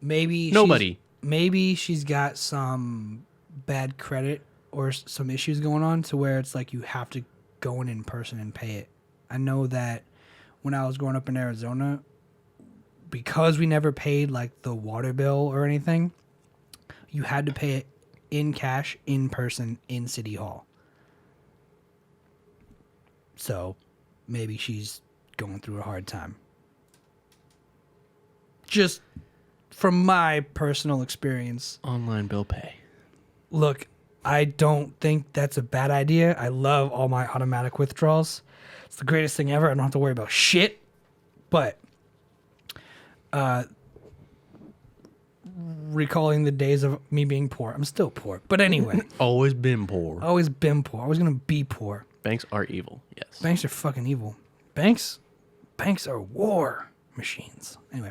Nobody. Maybe she's got some bad credit or some issues going on to where it's like you have to go in person and pay it. I know that when I was growing up in Arizona, because we never paid like the water bill or anything, you had to pay it in cash, in person, in City Hall. So maybe she's going through a hard time. Just from my personal experience. Online bill pay. Look, I don't think that's a bad idea. I love all my automatic withdrawals. It's the greatest thing ever. I don't have to worry about shit. But recalling the days of me being poor. I'm still poor. But anyway. Always been poor. Always been poor. Always going to be poor. Banks are evil. Yes. Banks are fucking evil. Banks are war machines. Anyway.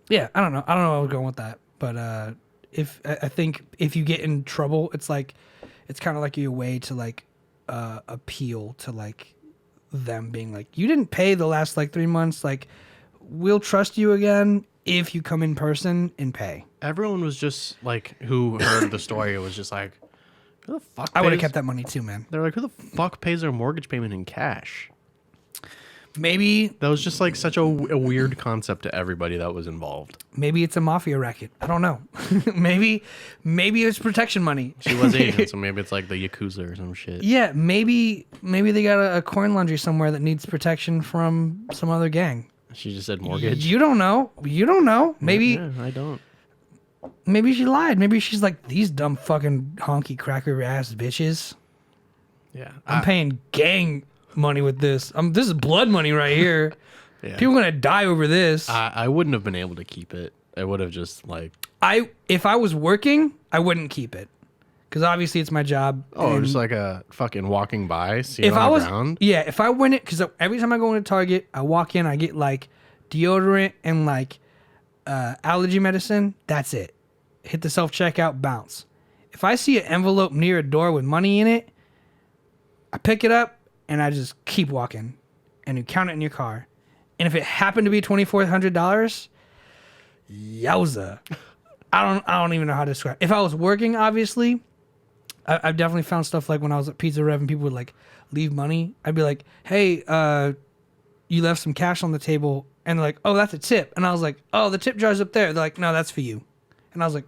Yeah, I don't know where I was going with that, but I think if you get in trouble, it's kind of like your way to like appeal to like them being like, you didn't pay the last like 3 months, like we'll trust you again if you come in person and pay. Everyone was just like, who heard the story, was just like, who the fuck I would have kept that money too, man. They're like, who the fuck pays their mortgage payment in cash? Maybe that was just like such a weird concept to everybody that was involved. Maybe it's a mafia racket. I don't know. maybe it's protection money. She was Asian, so maybe it's like the Yakuza or some shit. Yeah, maybe they got a coin laundry somewhere that needs protection from some other gang. She just said mortgage. You don't know. Maybe Yeah, I don't. Maybe she lied. Maybe she's like, these dumb fucking honky cracker ass bitches. Yeah. I'm paying gang money with this. This is blood money right here. Yeah. People gonna die over this. I wouldn't have been able to keep it. I would have just like. If I was working, I wouldn't keep it. Because obviously it's my job. Oh, and just like a fucking walking by, see it if I on the was, ground. yeah, if I went it, because every time I go into Target, I walk in, I get like deodorant and like allergy medicine. That's it. Hit the self checkout, bounce. If I see an envelope near a door with money in it, I pick it up and I just keep walking, and you count it in your car. And if it happened to be $2,400, yowza. I don't even know how to describe it. If I was working, obviously, I've definitely found stuff like when I was at Pizza Rev and people would like leave money. I'd be like, hey, you left some cash on the table. And they're like, oh, that's a tip. And I was like, oh, the tip jar's up there. They're like, no, that's for you. And I was like,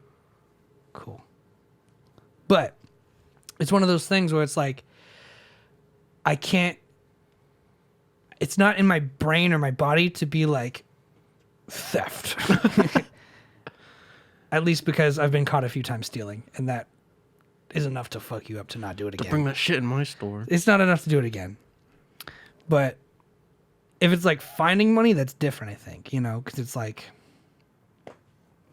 cool. But it's one of those things where it's like, I can't, it's not in my brain or my body to be like theft. At least because I've been caught a few times stealing, and that is enough to fuck you up to not do it again. Bring that shit in my store. It's not enough to do it again. But if it's like finding money, that's different, I think, you know, because it's like,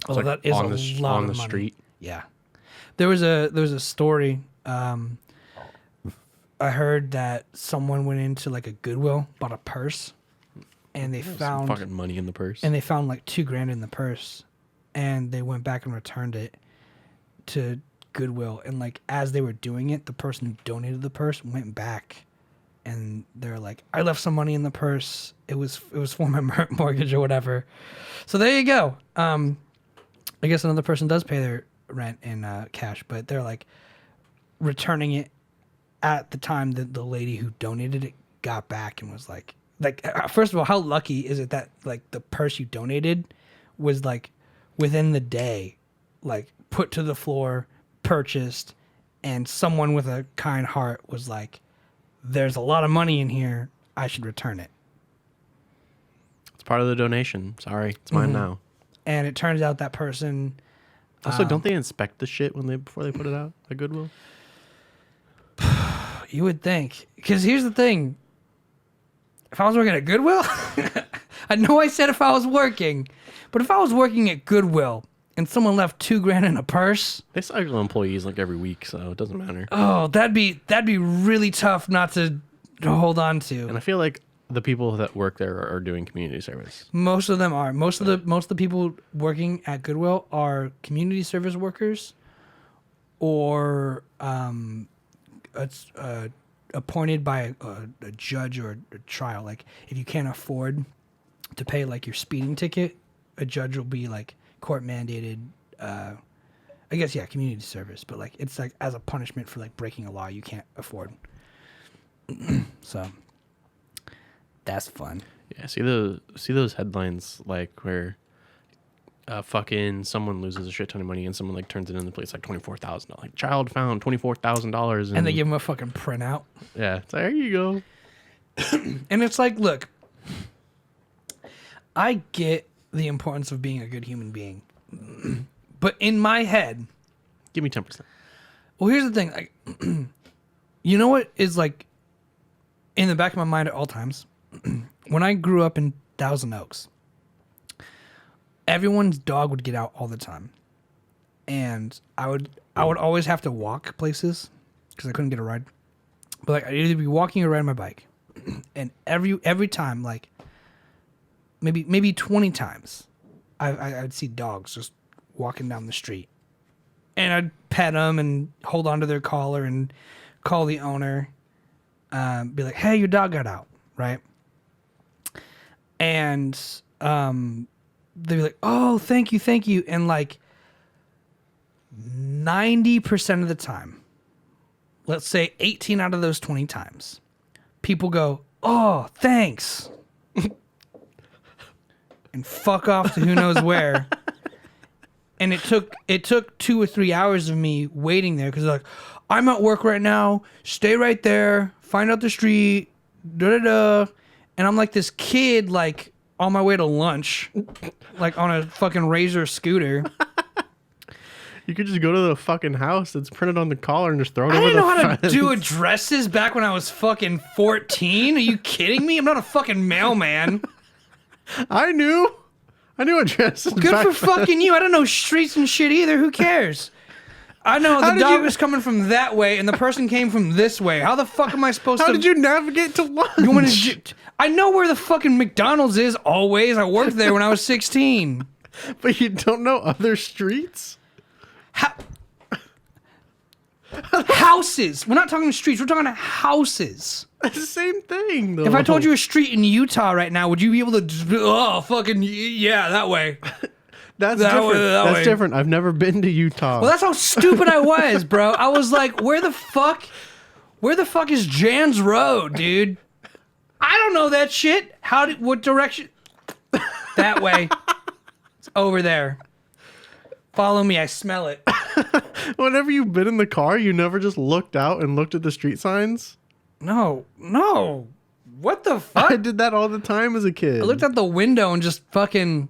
oh, like that is on a the lot on of the money. street. Yeah. There was a story. I heard that someone went into like a Goodwill, bought a purse, and they Some found fucking money in the purse. and they found like $2,000 in the purse, and they went back and returned it to Goodwill. And like as they were doing it, the person who donated the purse went back, and they're like, "I left some money in the purse. It was for my mortgage or whatever." So there you go. I guess another person does pay their rent in cash, but they're like returning it at the time that the lady who donated it got back and was like, first of all, how lucky is it that like the purse you donated was like within the day, like put to the floor, purchased, and someone with a kind heart was like, there's a lot of money in here, I should return it. It's part of the donation. Sorry, it's mine now. And it turns out that person, Also, don't they inspect the shit before they put it out at Goodwill? you would think, because here's the thing, if I was working at Goodwill, I know I said if I was working, but if I was working at Goodwill and someone left $2,000 in a purse, They cycle employees like every week, so it doesn't matter. oh, that'd be really tough not to hold on to. And I feel like the people that work there are doing community service. Most of them are. Most of the people working at Goodwill are community service workers, or it's appointed by a judge or a trial. Like if you can't afford to pay like your speeding ticket, a judge will be like court mandated. I guess yeah, community service, but like it's like as a punishment for like breaking a law you can't afford. So that's fun. Yeah, see those headlines like where fucking someone loses a shit ton of money and someone like turns it in the place like $24,000. Like child found $24,000 And they give them a fucking printout. yeah, it's like, there you go. And it's like, look, I get the importance of being a good human being, but in my head, Give me 10%. well, here's the thing, like, you know what is like in the back of my mind at all times? When I grew up in Thousand Oaks, everyone's dog would get out all the time, and I would always have to walk places because I couldn't get a ride. But like I'd either be walking or riding my bike, and every time, like maybe 20 times, I'd see dogs just walking down the street, and I'd pet them and hold onto their collar and call the owner, be like, "Hey, your dog got out," right? And they'd be like, "Oh, thank you," and like 90% of the time, let's say 18 out of those 20 times, people go, "Oh, thanks," and fuck off to who knows where. And it took 2 or 3 hours of me waiting there because they're like, "I'm at work right now. Stay right there. Find out the street. Da da da." And I'm like this kid, like on my way to lunch, like on a fucking Razor scooter. You could just go to the fucking house that's printed on the collar and just throw it I over didn't know the how to fence. do addresses back when I was fucking 14. Are you kidding me? I'm not a fucking mailman. I knew addresses. Good back for then. fucking you. I don't know streets and shit either. Who cares? I know How the did dog you- was coming from that way and the person came from this way. How the fuck am I supposed How to... did you navigate to lunch? You wanna I know where the fucking McDonald's is always. I worked there when I was 16. But you don't know other streets? Houses. We're not talking streets. We're talking houses. It's the same thing, though. If I told you a street in Utah right now, would you be able to just be, oh, fucking, yeah, that way. That's that different. way, that That's way. different. I've never been to Utah. Well, that's how stupid I was, bro. I was like, where the fuck is Jan's Road, dude? I don't know that shit. What direction? That way. It's over there. Follow me. I smell it. Whenever you've been in the car, you never just looked out and looked at the street signs? No. What the fuck? I did that all the time as a kid. I looked out the window and just fucking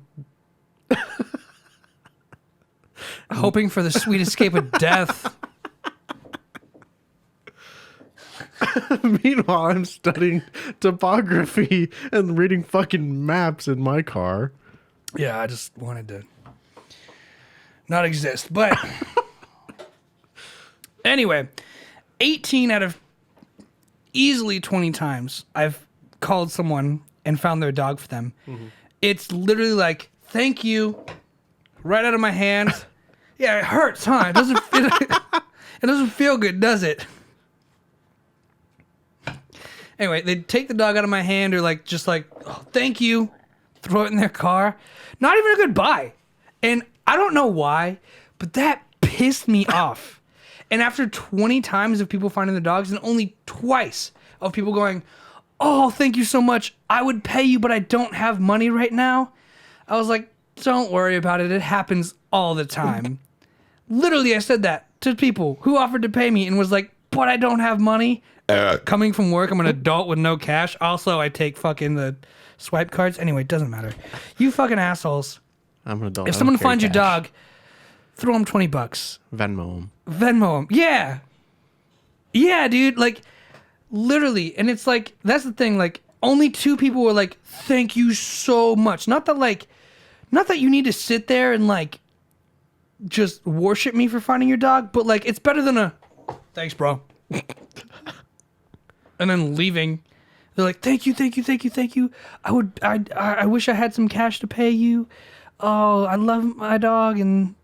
hoping for the sweet escape of death. Meanwhile, I'm studying topography and reading fucking maps in my car. Yeah, I just wanted to not exist. But anyway, 18 out of easily 20 times I've called someone and found their dog for them. Mm-hmm. It's literally like, thank you, right out of my hands. Yeah, it hurts, huh? It doesn't feel good, does it? Anyway, they take the dog out of my hand or like, just like, oh, thank you, throw it in their car. Not even a goodbye. And I don't know why, but that pissed me off. And after 20 times of people finding the dogs and only twice of people going, oh, thank you so much. I would pay you, but I don't have money right now. I was like, don't worry about it. It happens all the time. Literally, I said that to people who offered to pay me and was like, but I don't have money. Coming from work, I'm an adult with no cash. Also, I take fucking the swipe cards. Anyway, it doesn't matter. You fucking assholes. I'm an adult. If someone finds your dog, throw them $20. Venmo them. Venmo them. Yeah. Yeah, dude. Like, literally. And it's like, that's the thing. Like, only 2 people were like, thank you so much. Not that you need to sit there and like, just worship me for finding your dog, but like, it's better than a, thanks, bro. And then leaving. They're like, thank you. I wish I had some cash to pay you. Oh, I love my dog and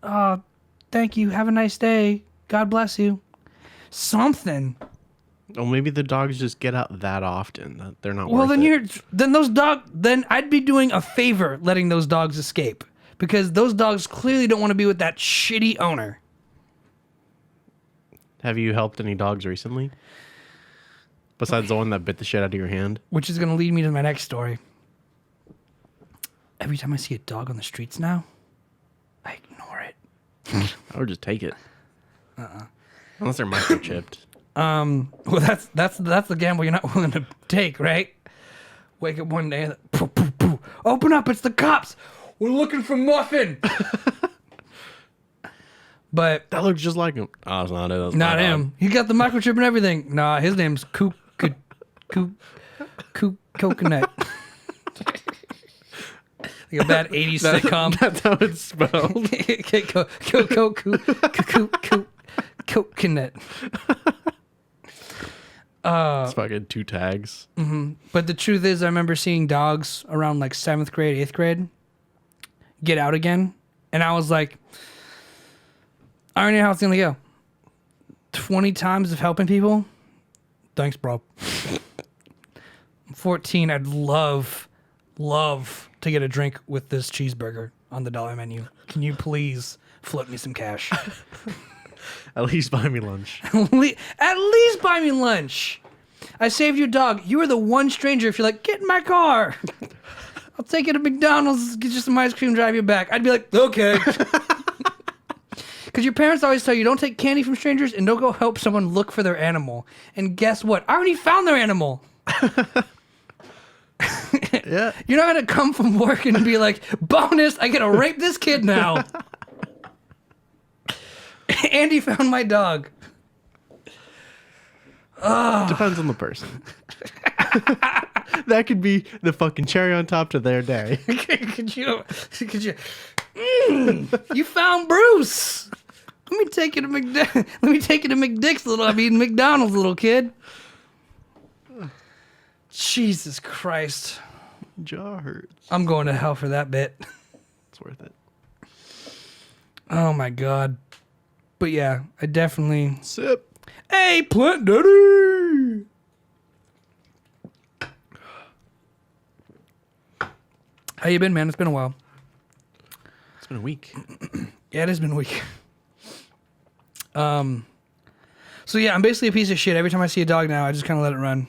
thank you. Have a nice day. God bless you. Something. Oh, maybe the dogs just get out that often that they're not. Well, worth it. then I'd be doing a favor letting those dogs escape because those dogs clearly don't want to be with that shitty owner. Have you helped any dogs recently? Besides the one that bit the shit out of your hand? Which is going to lead me to my next story. Every time I see a dog on the streets now, I ignore it. I would just take it. Unless they're microchipped. Well, that's the gamble you're not willing to take, right? Wake up one day, poo, poo, poo. Open up, it's the cops. We're looking for Muffin. But That looks just like him. Oh, it's not it. That's not my dog. him. He got the microchip and everything. Nah, his name's Coconut. Like a bad 80s sitcom. That's how it's spelled. Coconut. It's fucking 2 tags. But the truth is, I remember seeing dogs around like 7th grade, 8th grade get out again. And I was like, I already know how it's going to go. 20 times of helping people. Thanks, bro. I'm 14. I'd love to get a drink with this cheeseburger on the dollar menu. Can you please flip me some cash? At least buy me lunch. At least buy me lunch. I saved your dog. You were the one stranger. If you're like, get in my car. I'll take you to McDonald's, get you some ice cream, drive you back. I'd be like, okay. Because your parents always tell you, don't take candy from strangers and don't go help someone look for their animal. And guess what? I already found their animal. Yeah. You're not going to come from work and be like, bonus, I get to rape this kid now. Andy found my dog. Depends on the person. That could be the fucking cherry on top to their day. Could you? You found Bruce. Let me take you to McDick's McDonald's, little kid. Jesus Christ. Jaw hurts. I'm going to hell for that bit. It's worth it. Oh my God. But yeah, I definitely. Sip. Hey, Plant Daddy. How you been, man? It's been a while. It's been a week. Yeah, it has been a week. So yeah, I'm basically a piece of shit. Every time I see a dog now, I just kind of let it run.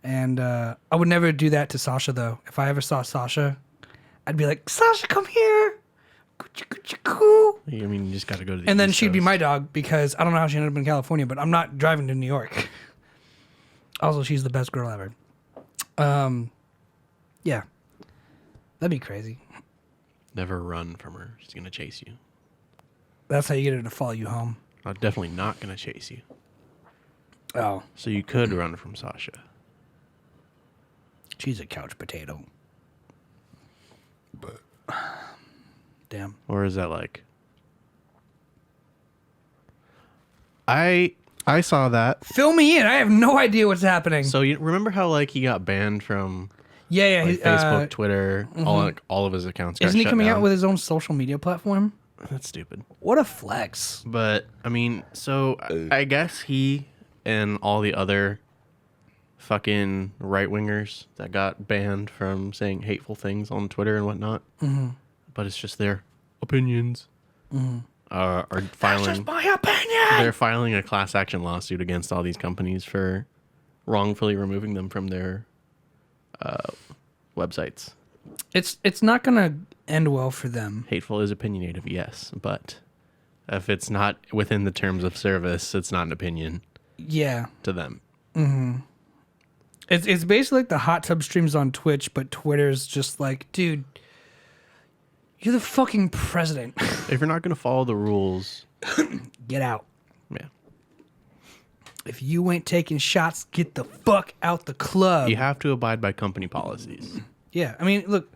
And I would never do that to Sasha, though. If I ever saw Sasha, I'd be like, Sasha, come here. Cool. I mean, you just got to go to the And then East she'd be Coast. my dog because I don't know how she ended up in California, but I'm not driving to New York. Also, she's the best girl ever. Yeah. That'd be crazy. Never run from her. She's going to chase you. That's how you get her to follow you home. I'm definitely not going to chase you. Oh. So you could run from Sasha. She's a couch potato. Damn. Or is that like... I saw that. Fill me in. I have no idea what's happening. So you remember how like he got banned from yeah. like, Facebook, Twitter, all of his accounts got Isn't he shut coming down. out with his own social media platform? That's stupid. What a flex. But I mean, so I guess he and all the other fucking right wingers that got banned from saying hateful things on Twitter and whatnot. Mm-hmm. But it's just their opinions. Mm-hmm. Are filing. That's just my opinion. They're filing a class action lawsuit against all these companies for wrongfully removing them from their websites. It's not gonna end well for them. Hateful is opinionative, yes, but if it's not within the terms of service, it's not an opinion Yeah. to them. It's basically like the hot tub streams on Twitch, but Twitter's just like, dude, you're the fucking president. If you're not going to follow the rules, Get out. yeah, If you ain't taking shots, get the fuck out the club. you have to abide by company policies. Yeah, I mean, look,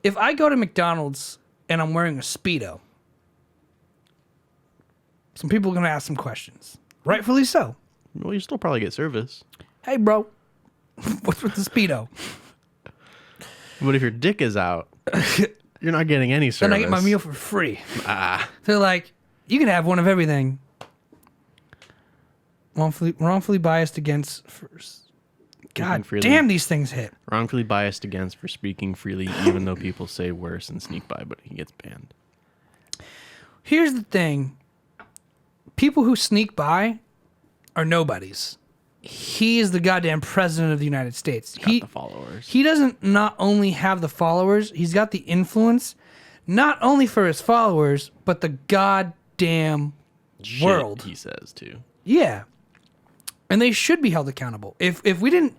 if I go to McDonald's and I'm wearing a Speedo, some people are going to ask some questions. Rightfully so. Well, you still probably get service. Hey, bro, what's with the Speedo? But if your dick is out, you're not getting any service. Then I get my meal for free. Ah, They're like, you can have one of everything. Wrongfully biased against first. God freely. damn, these things hit. wrongfully biased against for speaking freely, even though people say worse and sneak by, but he gets banned. Here's the thing. People who sneak by are nobodies. He is the goddamn president of the United States. Got the followers. He doesn't not only have the followers, he's got the influence, not only for his followers, but the goddamn Shit, world. he says too. Yeah. And they should be held accountable. If we didn't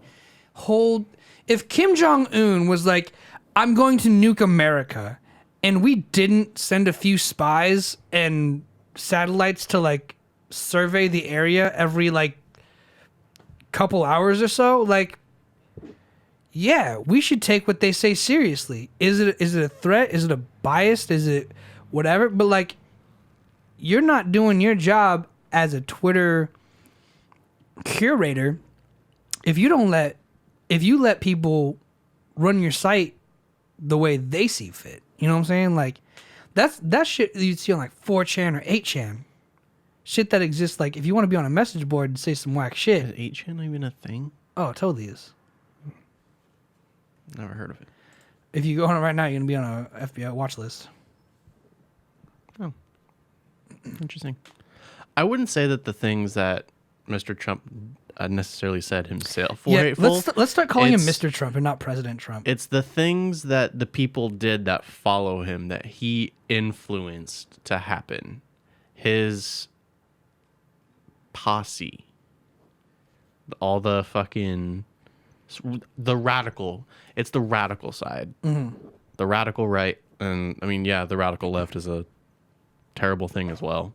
if Kim Jong-un was like, I'm going to nuke America, and we didn't send a few spies and satellites to like survey the area every like couple hours or so, like, yeah, we should take what they say seriously. Is it a threat? Is it a bias? Is it whatever? But like, you're not doing your job as a Twitter curator if you let people run your site the way they see fit. You know what I'm saying? Like, that's shit you'd see on like 4chan or 8chan. Shit that exists, like, if you want to be on a message board and say some whack shit. Is 8chan even a thing? Oh, it totally is. Never heard of it. If you go on it right now, you're going to be on a FBI watch list. Oh, interesting. I wouldn't say that the things that Mr. Trump necessarily said himself were hateful. Let's start calling him It's- Mr. Trump and not President Trump. It's the things that the people did that follow him that he influenced to happen. His posse. All the fucking... The radical. It's the radical side. Mm-hmm. The radical right. And, I mean, yeah, the radical left is a terrible thing as well.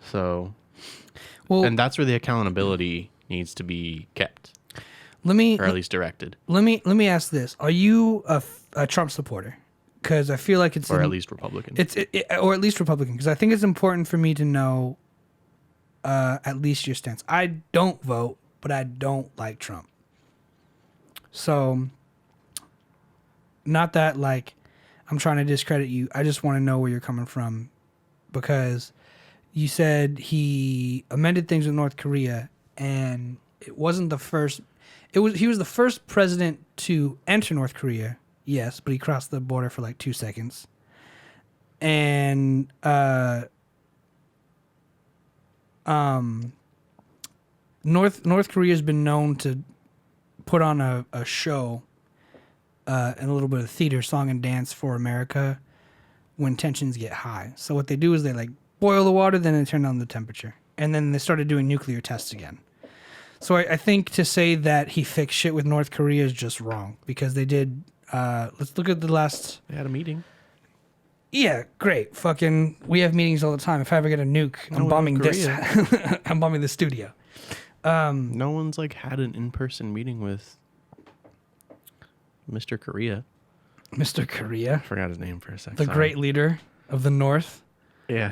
So, Well, and that's where the accountability needs to be kept, let me or at least directed, let me ask this: are you a Trump supporter? Because I feel like it's or at least Republican. or at least Republican. Because I think it's important for me to know at least your stance. I don't vote, but I don't like Trump. So, not that like I'm trying to discredit you. I just want to know where you're coming from, because you said he amended things with North Korea, and it wasn't the first. He was the first president to enter North Korea. Yes, but he crossed the border for like 2 seconds. And North Korea's been known to put on a show and a little bit of theater, song and dance for America when tensions get high. So what they do is they like boil the water, then they turn down the temperature, and then they started doing nuclear tests again. So I think to say that he fixed shit with North Korea is just wrong, because they did. Let's look at the last. They had a meeting. Yeah, great. Fucking, we have meetings all the time. If I ever get a nuke, I'm bombing this. I'm bombing the studio. No one's like had an in-person meeting with Mr. Korea. Mr. Korea, I forgot his name for a second. the great leader of the North. Yeah.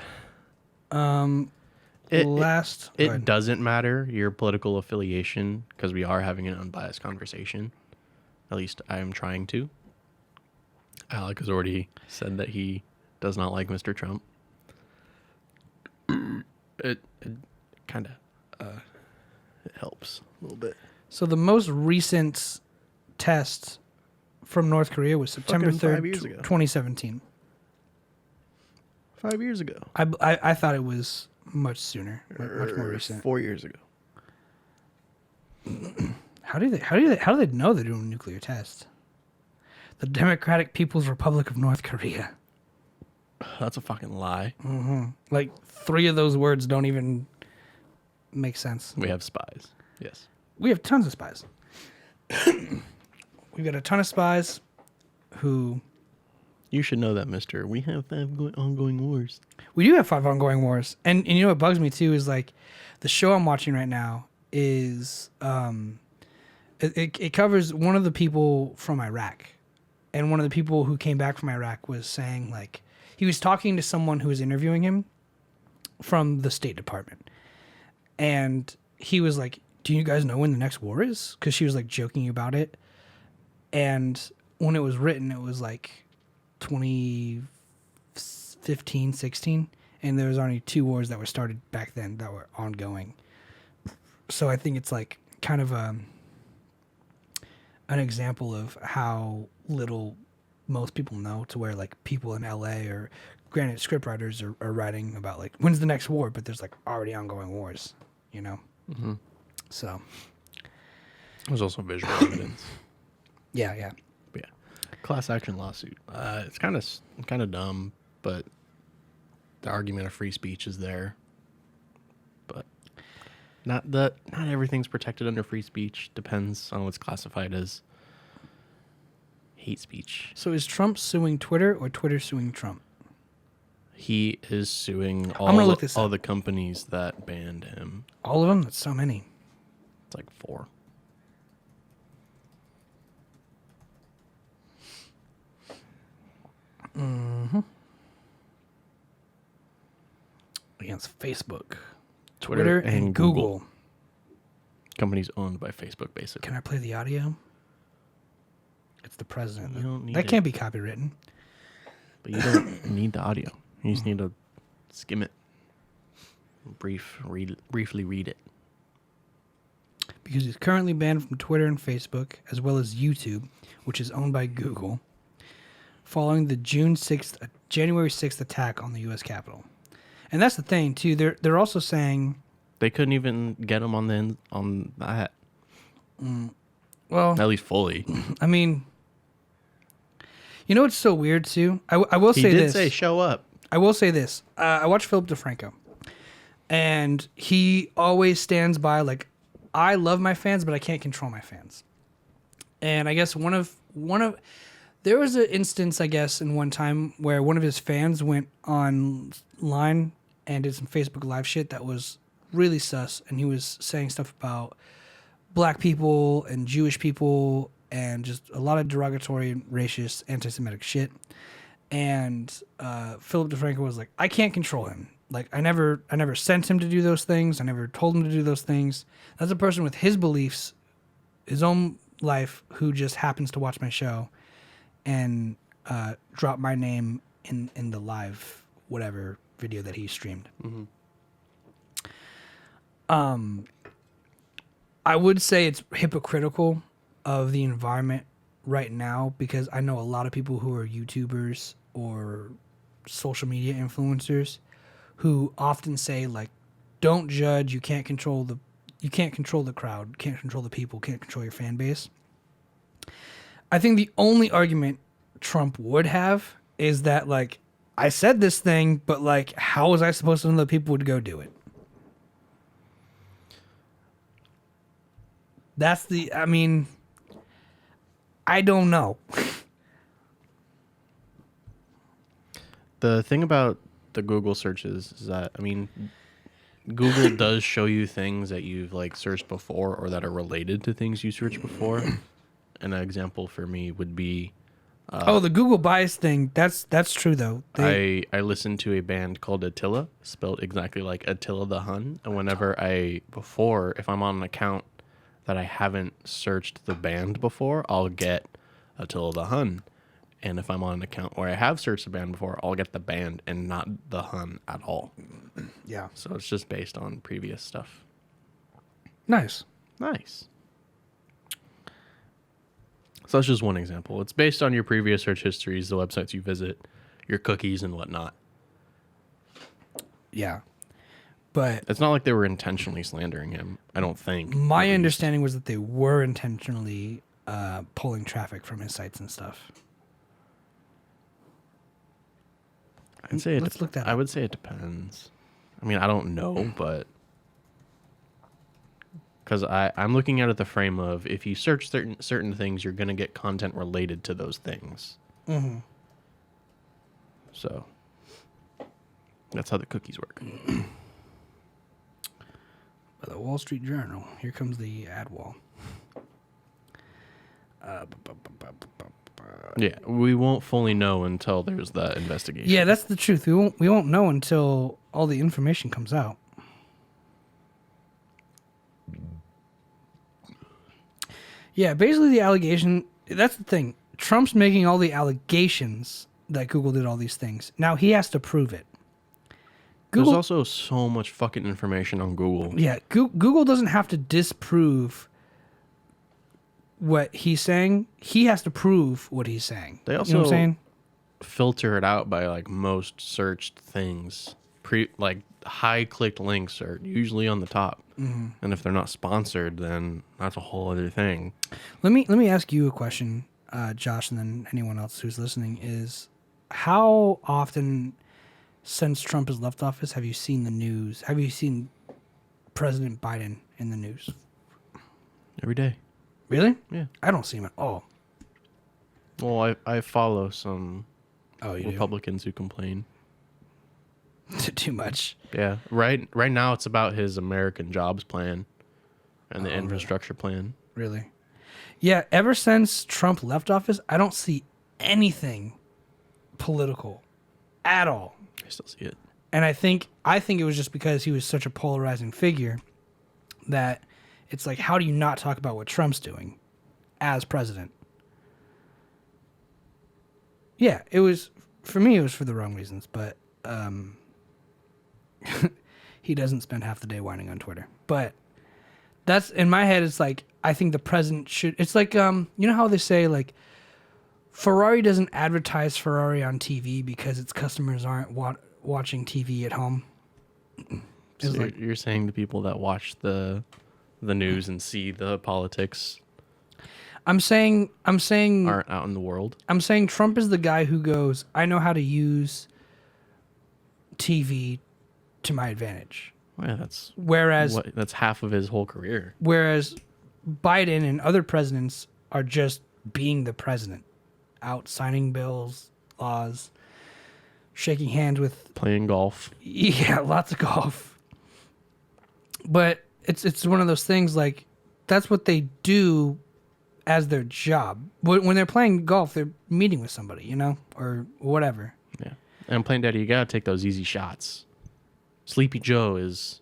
Last. It doesn't matter your political affiliation, because we are having an unbiased conversation. At least I am trying to. Alec has already said that he does not like Mr. Trump. It kind of it helps a little bit. So the most recent test from North Korea was September Fucking 5 3rd, years ago. 2017. 5 years ago. I thought it was much sooner, much more recent. 4 years ago. How do they know they're doing a nuclear test? The Democratic People's Republic of North Korea. That's a fucking lie. Like 3 of those words don't even make sense. We have spies. Yes. We have tons of spies. We've got a ton of spies who... You should know that, mister. We have 5 ongoing wars. We do have 5 ongoing wars. And you know what bugs me too is like the show I'm watching right now is... It covers one of the people from Iraq. And one of the people who came back from Iraq was saying, like, he was talking to someone who was interviewing him from the State Department. And he was like, do you guys know when the next war is? Because she was, like, joking about it. And when it was written, it was, like, 2015, 16. And there was only 2 wars that were started back then that were ongoing. So I think it's, like, kind of an example of how little most people know, to where like people in LA or granted scriptwriters are writing about like when's the next war, but there's like already ongoing wars, you know? Mm-hmm. So There's also visual evidence. yeah. But yeah. Class action lawsuit. It's kind of dumb, but the argument of free speech is there. But not everything's protected under free speech. Depends on what's classified as hate speech. So is Trump suing Twitter or Twitter suing Trump? He is suing gonna look this all up. the companies that banned him. All of them? That's so many. It's like 4. Against Facebook, Twitter and Google. Companies owned by Facebook, basically. Can I play the audio? It's the president. You don't need that it. can't be copywritten. But you don't need the audio. You just need to skim it. Briefly read it. Because he's currently banned from Twitter and Facebook, as well as YouTube, which is owned by Google, following the January 6th attack on the U.S. Capitol. And that's the thing, too. They're also saying... They couldn't even get him on that. Well... At least fully. I mean... You know what's so weird, too? I will say this. He did say, show up. I will say this. I watched Philip DeFranco. And he always stands by, like, I love my fans, but I can't control my fans. And I guess one of There was an instance, I guess, in one time where one of his fans went online and did some Facebook Live shit that was really sus, and he was saying stuff about black people and Jewish people and just a lot of derogatory, racist, anti-Semitic shit. And Philip DeFranco was like, I can't control him. Like, I never sent him to do those things. I never told him to do those things. That's a person with his beliefs, his own life, who just happens to watch my show and drop my name in the live whatever video that he streamed. I would say it's hypocritical of the environment right now, because I know a lot of people who are YouTubers or social media influencers who often say, like, don't judge, you can't control the crowd, can't control the people, can't control your fan base. I think the only argument Trump would have is that, like, I said this thing, but, like, how was I supposed to know that people would go do it? I don't know. The thing about the Google searches is that, I mean, Google does show you things that you've, like, searched before or that are related to things you searched before. And an example for me would be... the Google bias thing, that's true, though. I listened to a band called Attila, spelled exactly like Attila the Hun. And whenever if I'm on an account that I haven't searched the band before, I'll get Attila the Hun. And if I'm on an account where I have searched the band before, I'll get the band and not the Hun at all. Yeah. So it's just based on previous stuff. Nice. So that's just one example. It's based on your previous search histories, the websites you visit, your cookies and whatnot. Yeah. But it's not like they were intentionally slandering him, I don't think. My understanding was that they were intentionally pulling traffic from his sites and stuff. Let's look that up. I would say it depends. I mean, I don't know, but... Because I'm looking at it the frame of, if you search certain things, you're going to get content related to those things. Mm-hmm. So, that's how the cookies work. By the Wall Street Journal. Here comes the ad wall. Yeah, we won't fully know until there's that investigation. Yeah, that's the truth. We won't know until all the information comes out. Yeah, basically the allegation, that's the thing. Trump's making all the allegations that Google did all these things. Now he has to prove it. There's also so much fucking information on Google. Yeah, Google doesn't have to disprove what he's saying. He has to prove what he's saying. They also you know what I'm saying? Filter it out by, like, most searched things. Like, high clicked links are usually on the top. Mm-hmm. And if they're not sponsored, then that's a whole other thing. Let me ask you a question, Josh, and then anyone else who's listening, is how often since Trump has left office have you seen the news? Have you seen President Biden in the news? Every day. Really? Yeah. I don't see him at all. Well, I follow some you Republicans who complain. Too much. Yeah. Right now it's about his American Jobs Plan and the infrastructure plan. Really? Yeah, ever since Trump left office, I don't see anything political at all. I still see it. And I think it was just because he was such a polarizing figure that it's like, how do you not talk about what Trump's doing as president? Yeah, for me, it was for the wrong reasons, but he doesn't spend half the day whining on Twitter. But that's, in my head, it's like, I think the president should, it's like, you know how they say, like, Ferrari doesn't advertise Ferrari on TV because its customers aren't watching TV at home. So you're saying the people that watch the news and see the politics I'm saying aren't out in the world. I'm saying Trump is the guy who goes, I know how to use TV to my advantage. Well, yeah, that's half of his whole career. Whereas Biden and other presidents are just being the president. out signing bills, laws, shaking hands with, Playing golf. yeah, lots of golf. But it's one of those things like that's what they do as their job. When they're playing golf, they're meeting with somebody, you know, or whatever. Yeah. And playing daddy, you gotta take those easy shots. Sleepy Joe is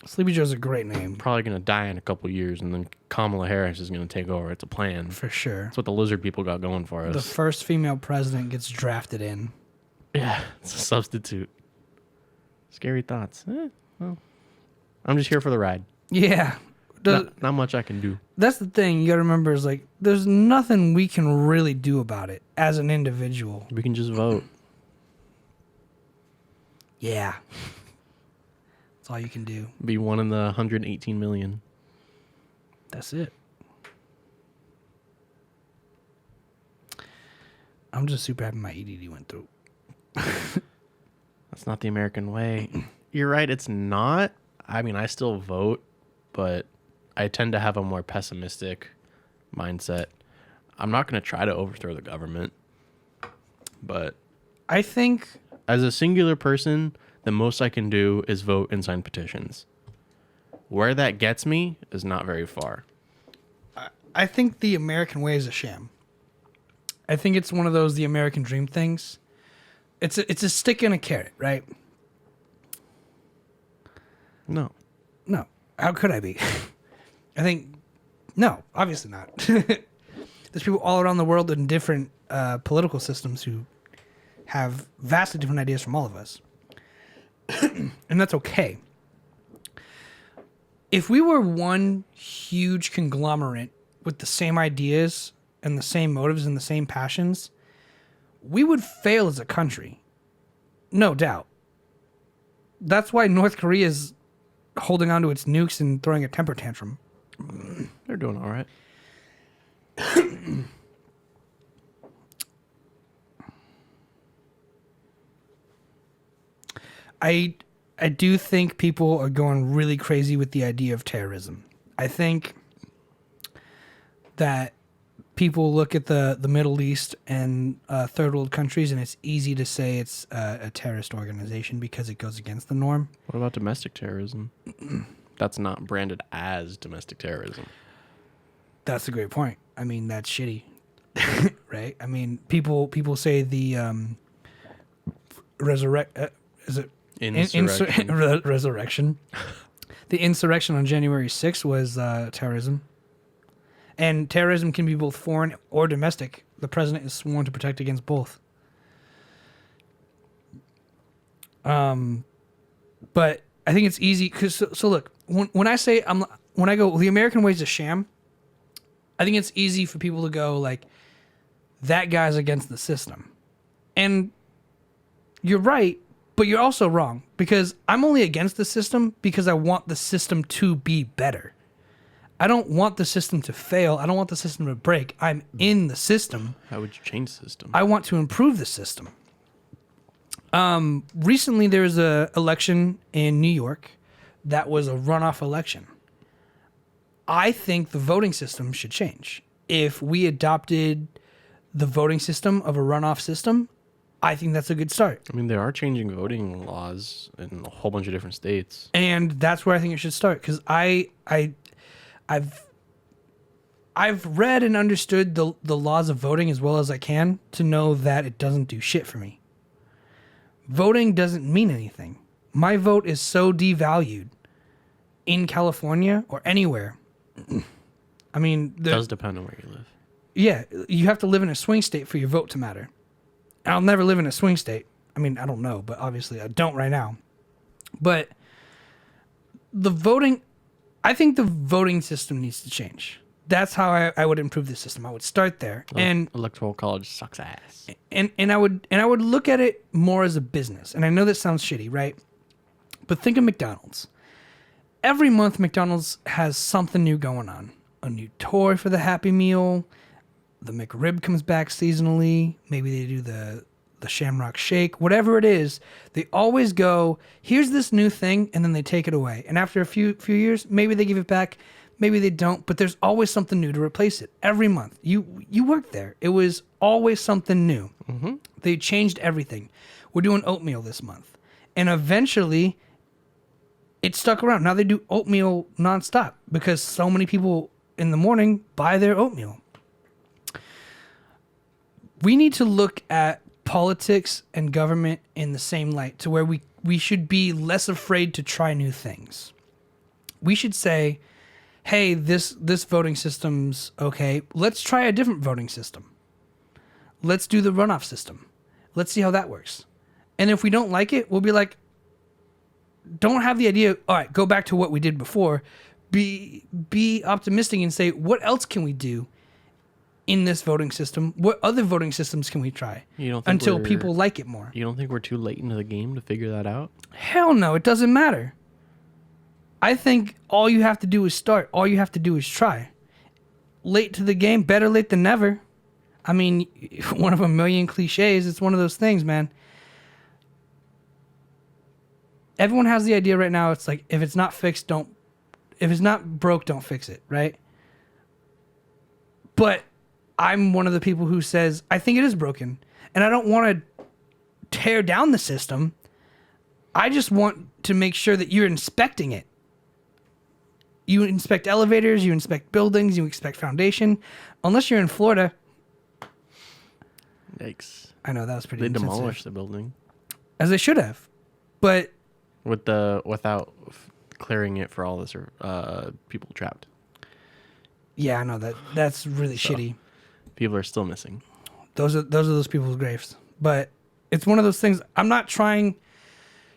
Sleepy Joe's a great name. probably gonna die in a couple years, and then Kamala Harris is gonna take over. It's a plan. For sure. That's what the lizard people got going for us. The first female president gets drafted in. Yeah, it's a substitute. Scary thoughts. Well, I'm just here for the ride. Yeah. Not much I can do. That's the thing you gotta remember is like there's nothing we can really do about it as an individual. We can just vote. Yeah. That's all you can do. Be one in the 118 million. That's it. I'm just super happy my EDD went through. That's not the American way. You're right, it's not. I mean, I still vote, but I tend to have a more pessimistic mindset. I'm not going to try to overthrow the government, but I think as a singular person, the most I can do is vote and sign petitions. Where that gets me is not very far. I think the American way is a sham. I think it's one of those the American dream things. It's a stick and a carrot, right? No. No. How could I be? I think no, obviously not. There's people all around the world in different political systems who have vastly different ideas from all of us. And that's okay. If we were one huge conglomerate with the same ideas and the same motives and the same passions, we would fail as a country. No doubt. That's why North Korea is holding on to its nukes and throwing a temper tantrum. They're doing all right. I do think people are going really crazy with the idea of terrorism. I think that people look at the Middle East and third world countries, and it's easy to say it's a terrorist organization because it goes against the norm. What about domestic terrorism? That's not branded as domestic terrorism. That's a great point. I mean, that's shitty, right? I mean, people say the is it Insurrection. resurrection? The insurrection on January 6th was terrorism. And terrorism can be both foreign or domestic. The president is sworn to protect against both. But I think it's easy because so look, when I say when I go the American way is a sham, I think it's easy for people to go like that guy's against the system. And you're right, but you're also wrong because I'm only against the system because I want the system to be better. I don't want the system to fail. I don't want the system to break. I'm in the system. How would you change the system? I want to improve the system. Recently, there was an election in New York that was a runoff election. I think the voting system should change. If we adopted the voting system of a runoff system, I think that's a good start. I mean, they are changing voting laws in a whole bunch of different states. And that's where I think it should start because I've read and understood the laws of voting as well as I can to know that it doesn't do shit for me. Voting doesn't mean anything. My vote is so devalued in California or anywhere. I mean, It does depend on where you live. yeah, you have to live in a swing state for your vote to matter. I'll never live in a swing state. I mean, I don't know, but obviously I don't right now. But the voting, I think the voting system needs to change. That's how I would improve the system. I would start there, and Electoral college sucks ass. and I would look at it more as a business. And I know this sounds shitty, right? But think of McDonald's. Every month, McDonald's has something new going on. A new toy for the Happy Meal. The McRib comes back seasonally. Maybe they do the Shamrock Shake. Whatever it is, they always go, here's this new thing, and then they take it away. And after a few years, maybe they give it back. maybe they don't, but there's always something new to replace it every month. You worked there. It was always something new. Mm-hmm. They changed everything. We're doing oatmeal this month. And eventually it stuck around. Now they do oatmeal nonstop because so many people in the morning buy their oatmeal. We need to look at politics and government in the same light to where we should be less afraid to try new things. We should say, hey, this voting system's okay. Let's try a different voting system. Let's do the runoff system. Let's see how that works. And if we don't like it, we'll be like, don't have the idea, all right, go back to what we did before. Be optimistic and say, what else can we do in this voting system? What other voting systems can we try until people like it more? You don't think we're too late into the game to figure that out? Hell no, it doesn't matter. I think all you have to do is start. All you have to do is try. Late to the game, better late than never. I mean, one of a million cliches. It's one of those things, man. Everyone has the idea right now. It's like, if it's not fixed, if it's not broke, don't fix it, right? But I'm one of the people who says, I think it is broken. And I don't want to tear down the system. I just want to make sure that you're inspecting it. You inspect elevators, you inspect buildings, you inspect foundation. Unless you're in Florida. Yikes. I know, that was pretty They insensitive. demolished the building. As they should have. But without clearing it for all this people trapped. yeah, I know that's really shitty. People are still missing. Those are those people's graves. But it's one of those things. I'm not trying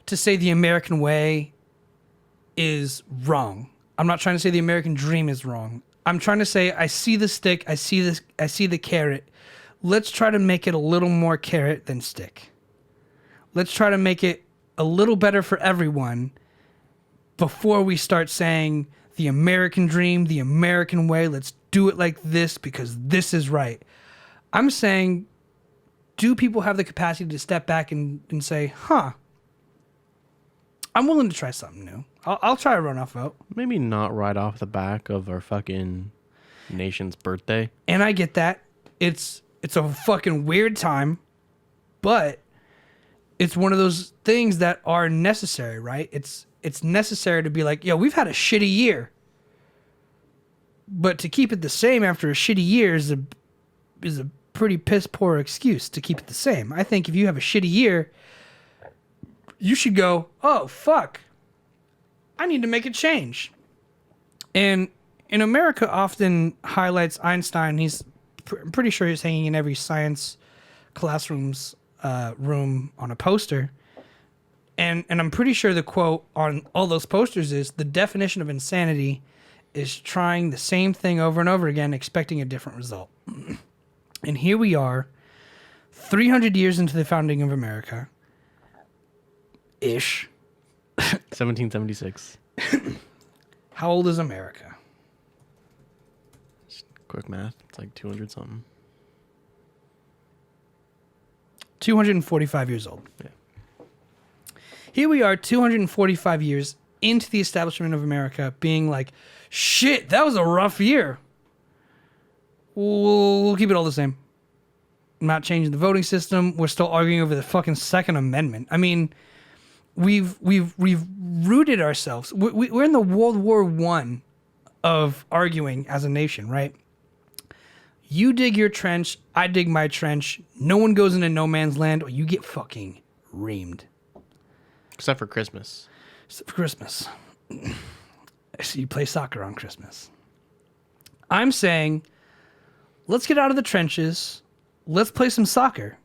to say the American way is wrong. I'm not trying to say the American dream is wrong. I'm trying to say I see the stick, I see the carrot. Let's try to make it a little more carrot than stick. Let's try to make it a little better for everyone before we start saying the American dream, the American way, let's do it like this because this is right. I'm saying, do people have the capacity to step back and say, I'm willing to try something new. I'll try a runoff vote. Maybe not right off the back of our fucking nation's birthday. And I get that. It's a fucking weird time, but it's one of those things that are necessary, right? It's necessary to be like, yo, we've had a shitty year. But to keep it the same after a shitty year is a pretty piss poor excuse to keep it the same. I think if you have a shitty year, you should go, oh, fuck. I need to make a change. And in America often highlights Einstein. He's pretty sure he's hanging in every science classroom's room on a poster. And I'm pretty sure the quote on all those posters is, the definition of insanity is trying the same thing over and over again, expecting a different result. And here we are, 300 years into the founding of America. Ish. 1776. How old is America? Just quick math. It's like 200 something. 245 years old. Yeah. Here we are, 245 years into the establishment of America, being like, shit, that was a rough year. We'll keep it all the same. I'm not changing the voting system. We're still arguing over the fucking Second Amendment. I mean, we've rooted ourselves. We're in the World War I of arguing as a nation, right? You dig your trench, I dig my trench. No one goes into no man's land, or you get fucking reamed. Except for Christmas. Except for Christmas. So you play soccer on Christmas. I'm saying, let's get out of the trenches. Let's play some soccer.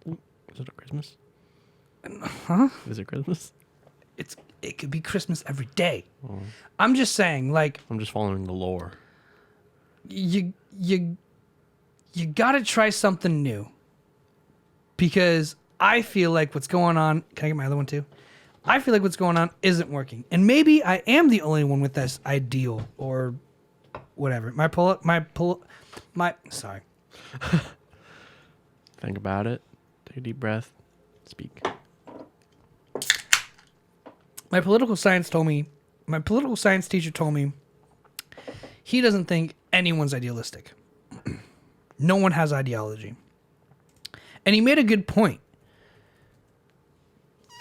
Is it Christmas? Huh? Is it Christmas? It could be Christmas every day. Oh. I'm just saying, like, I'm just following the lore. you gotta try something new. Because I feel like what's going on, can I get my other one too? I feel like what's going on isn't working. And maybe I am the only one with this ideal or whatever. Sorry. Think about it. Take a deep breath. Speak. My political science teacher told me he doesn't think anyone's idealistic. No one has ideology. And he made a good point.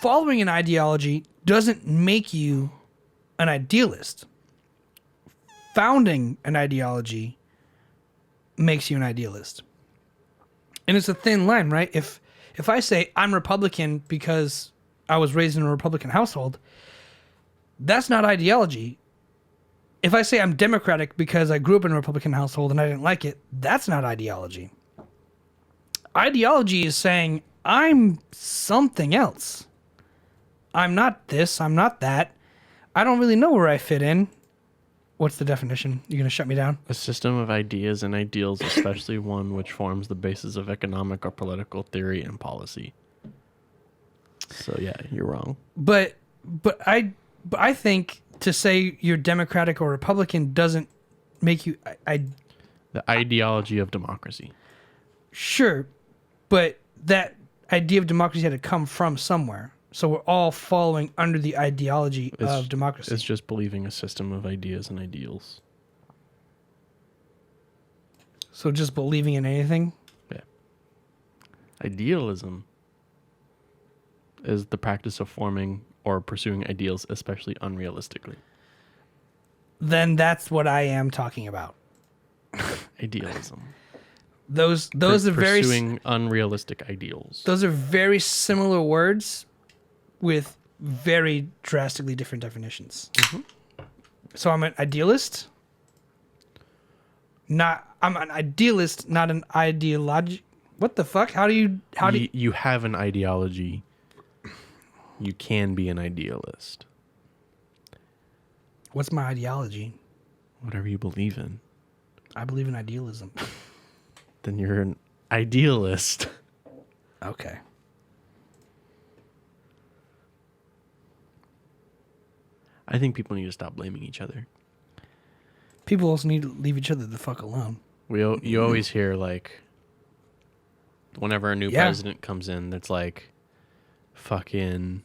Following an ideology doesn't make you an idealist. Founding an ideology makes you an idealist. And it's a thin line, right? If I say I'm Republican because I was raised in a Republican household, that's not ideology. If I say I'm Democratic because I grew up in a Republican household and I didn't like it, that's not ideology. Ideology is saying I'm something else. I'm not this, I'm not that. I don't really know where I fit in. What's the definition? You going to shut me down? A system of ideas and ideals, especially one which forms the basis of economic or political theory and policy. So yeah, you're wrong. But I think to say you're Democratic or Republican doesn't make you The ideology of democracy. Sure, but that idea of democracy had to come from somewhere. So we're all following under the ideology of democracy. It's just believing a system of ideas and ideals. So just believing in anything? Yeah. Idealism is the practice of forming or pursuing ideals, especially unrealistically. Then that's what I am talking about. Idealism. Those are very pursuing unrealistic ideals. Those are very similar words with very drastically different definitions. Mm-hmm. So I'm an idealist. I'm an idealist, not an ideology. What the fuck? How do you you have an ideology? You can be an idealist. What's my ideology? Whatever you believe in. I believe in idealism. Then you're an idealist. Okay. I think people need to stop blaming each other. People also need to leave each other the fuck alone. You always hear, like, whenever a new president comes in, that's like, fucking,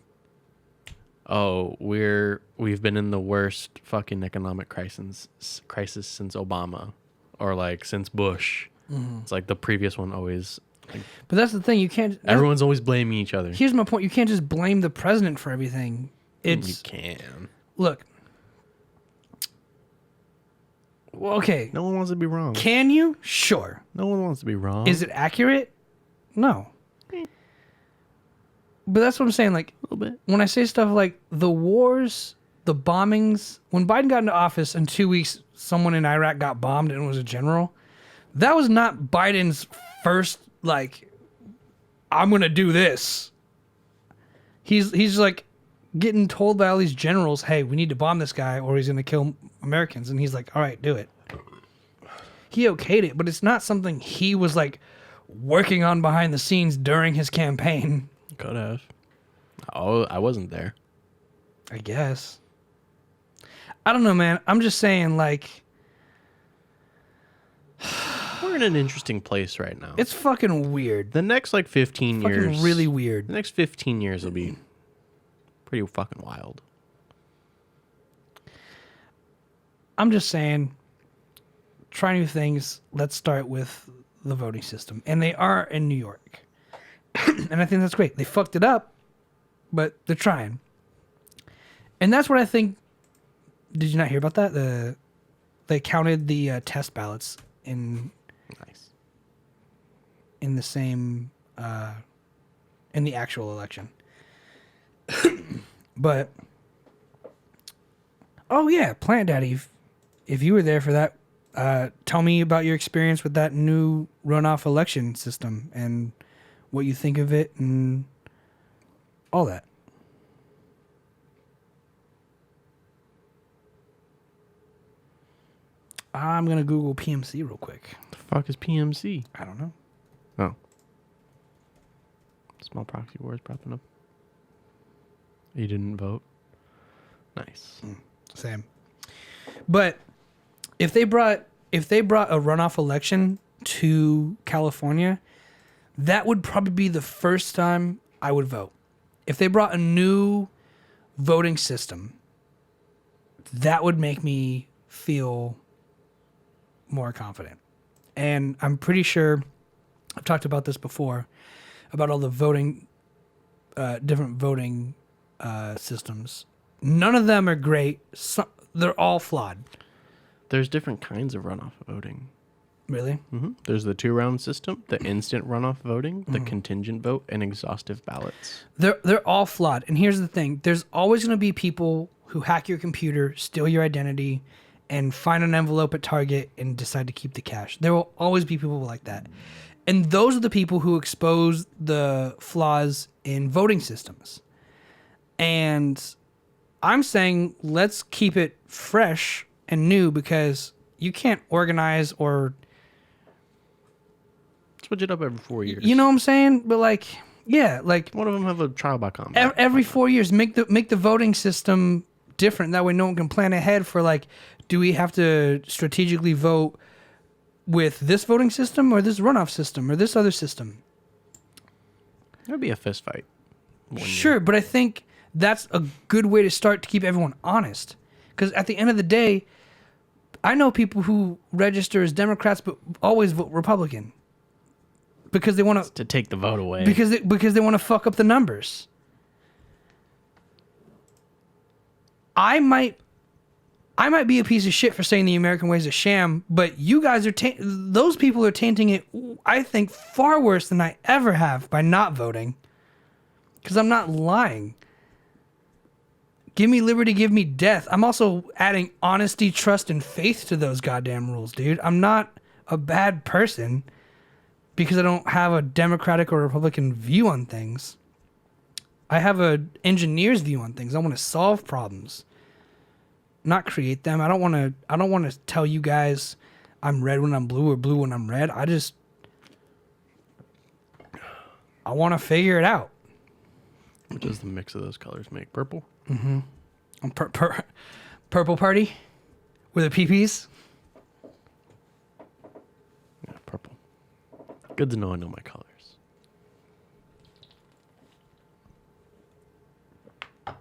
oh, we've been in the worst fucking economic crisis since Obama, or like since Bush. Mm-hmm. It's like the previous one always. Like, but that's the thing. You can't. Everyone's always blaming each other. Here's my point. You can't just blame the president for everything. You can. Look. Well, okay. No one wants to be wrong. Can you? Sure. No one wants to be wrong. Is it accurate? No. But that's what I'm saying. Like, a little bit. When I say stuff like the wars, the bombings, when Biden got into office, in 2 weeks, someone in Iraq got bombed and it was a general. That was not Biden's first, like, I'm going to do this. He's like getting told by all these generals, hey, we need to bomb this guy or he's going to kill Americans. And he's like, all right, do it. He okayed it, but it's not something he was like working on behind the scenes during his campaign. Could have. Oh, I wasn't there. I guess. I don't know, man. I'm just saying, like, we're in an interesting place right now. It's fucking weird. The next, like, 15 years. Fucking really weird. The next 15 years will be pretty fucking wild. I'm just saying, try new things. Let's start with the voting system. And they are in New York. And I think that's great. They fucked it up, but they're trying. And that's what I think. Did you not hear about that? They counted the test ballots in the same in the actual election. But oh yeah, Plant Daddy, if you were there for that, tell me about your experience with that new runoff election system and what you think of it and all that. I'm going to Google PMC real quick. The fuck is PMC? I don't know. Oh. Small proxy wars popping up. You didn't vote? Nice. Same. But if they brought a runoff election to California, that would probably be the first time I would vote. If they brought a new voting system, that would make me feel more confident. And I'm pretty sure I've talked about this before about all the voting, different voting systems. None of them are great. They're all flawed. There's different kinds of runoff voting. Really? There's the 2-round system, the instant runoff voting, the contingent vote, and exhaustive ballots. They're all flawed. And here's the thing. There's always going to be people who hack your computer, steal your identity, and find an envelope at Target and decide to keep the cash. There will always be people like that. And those are the people who expose the flaws in voting systems. And I'm saying let's keep it fresh and new, because you can't organize or... Switch it up every 4 years. You know what I'm saying? But like, yeah, like... One of them have a trial by combat. Every 4 years, make the voting system different. That way no one can plan ahead for like, do we have to strategically vote with this voting system or this runoff system or this other system? That'd be a fist fight. Sure, but I think that's a good way to start to keep everyone honest. Because at the end of the day, I know people who register as Democrats but always vote Republican because they want to take the vote away. Because they want to fuck up the numbers. I might be a piece of shit for saying the American way is a sham, but you guys are those people are tainting it, I think, far worse than I ever have by not voting. Because I'm not lying. Give me liberty, give me death. I'm also adding honesty, trust, and faith to those goddamn rules, dude. I'm not a bad person because I don't have a Democratic or Republican view on things. I have a engineer's view on things. I want to solve problems, not create them. I don't want to tell you guys I'm red when I'm blue or blue when I'm red. I want to figure it out. What does the mix of those colors make? Purple? Mm-hmm. Purple party with the PPs. Yeah, purple. Good to know I know my colors. I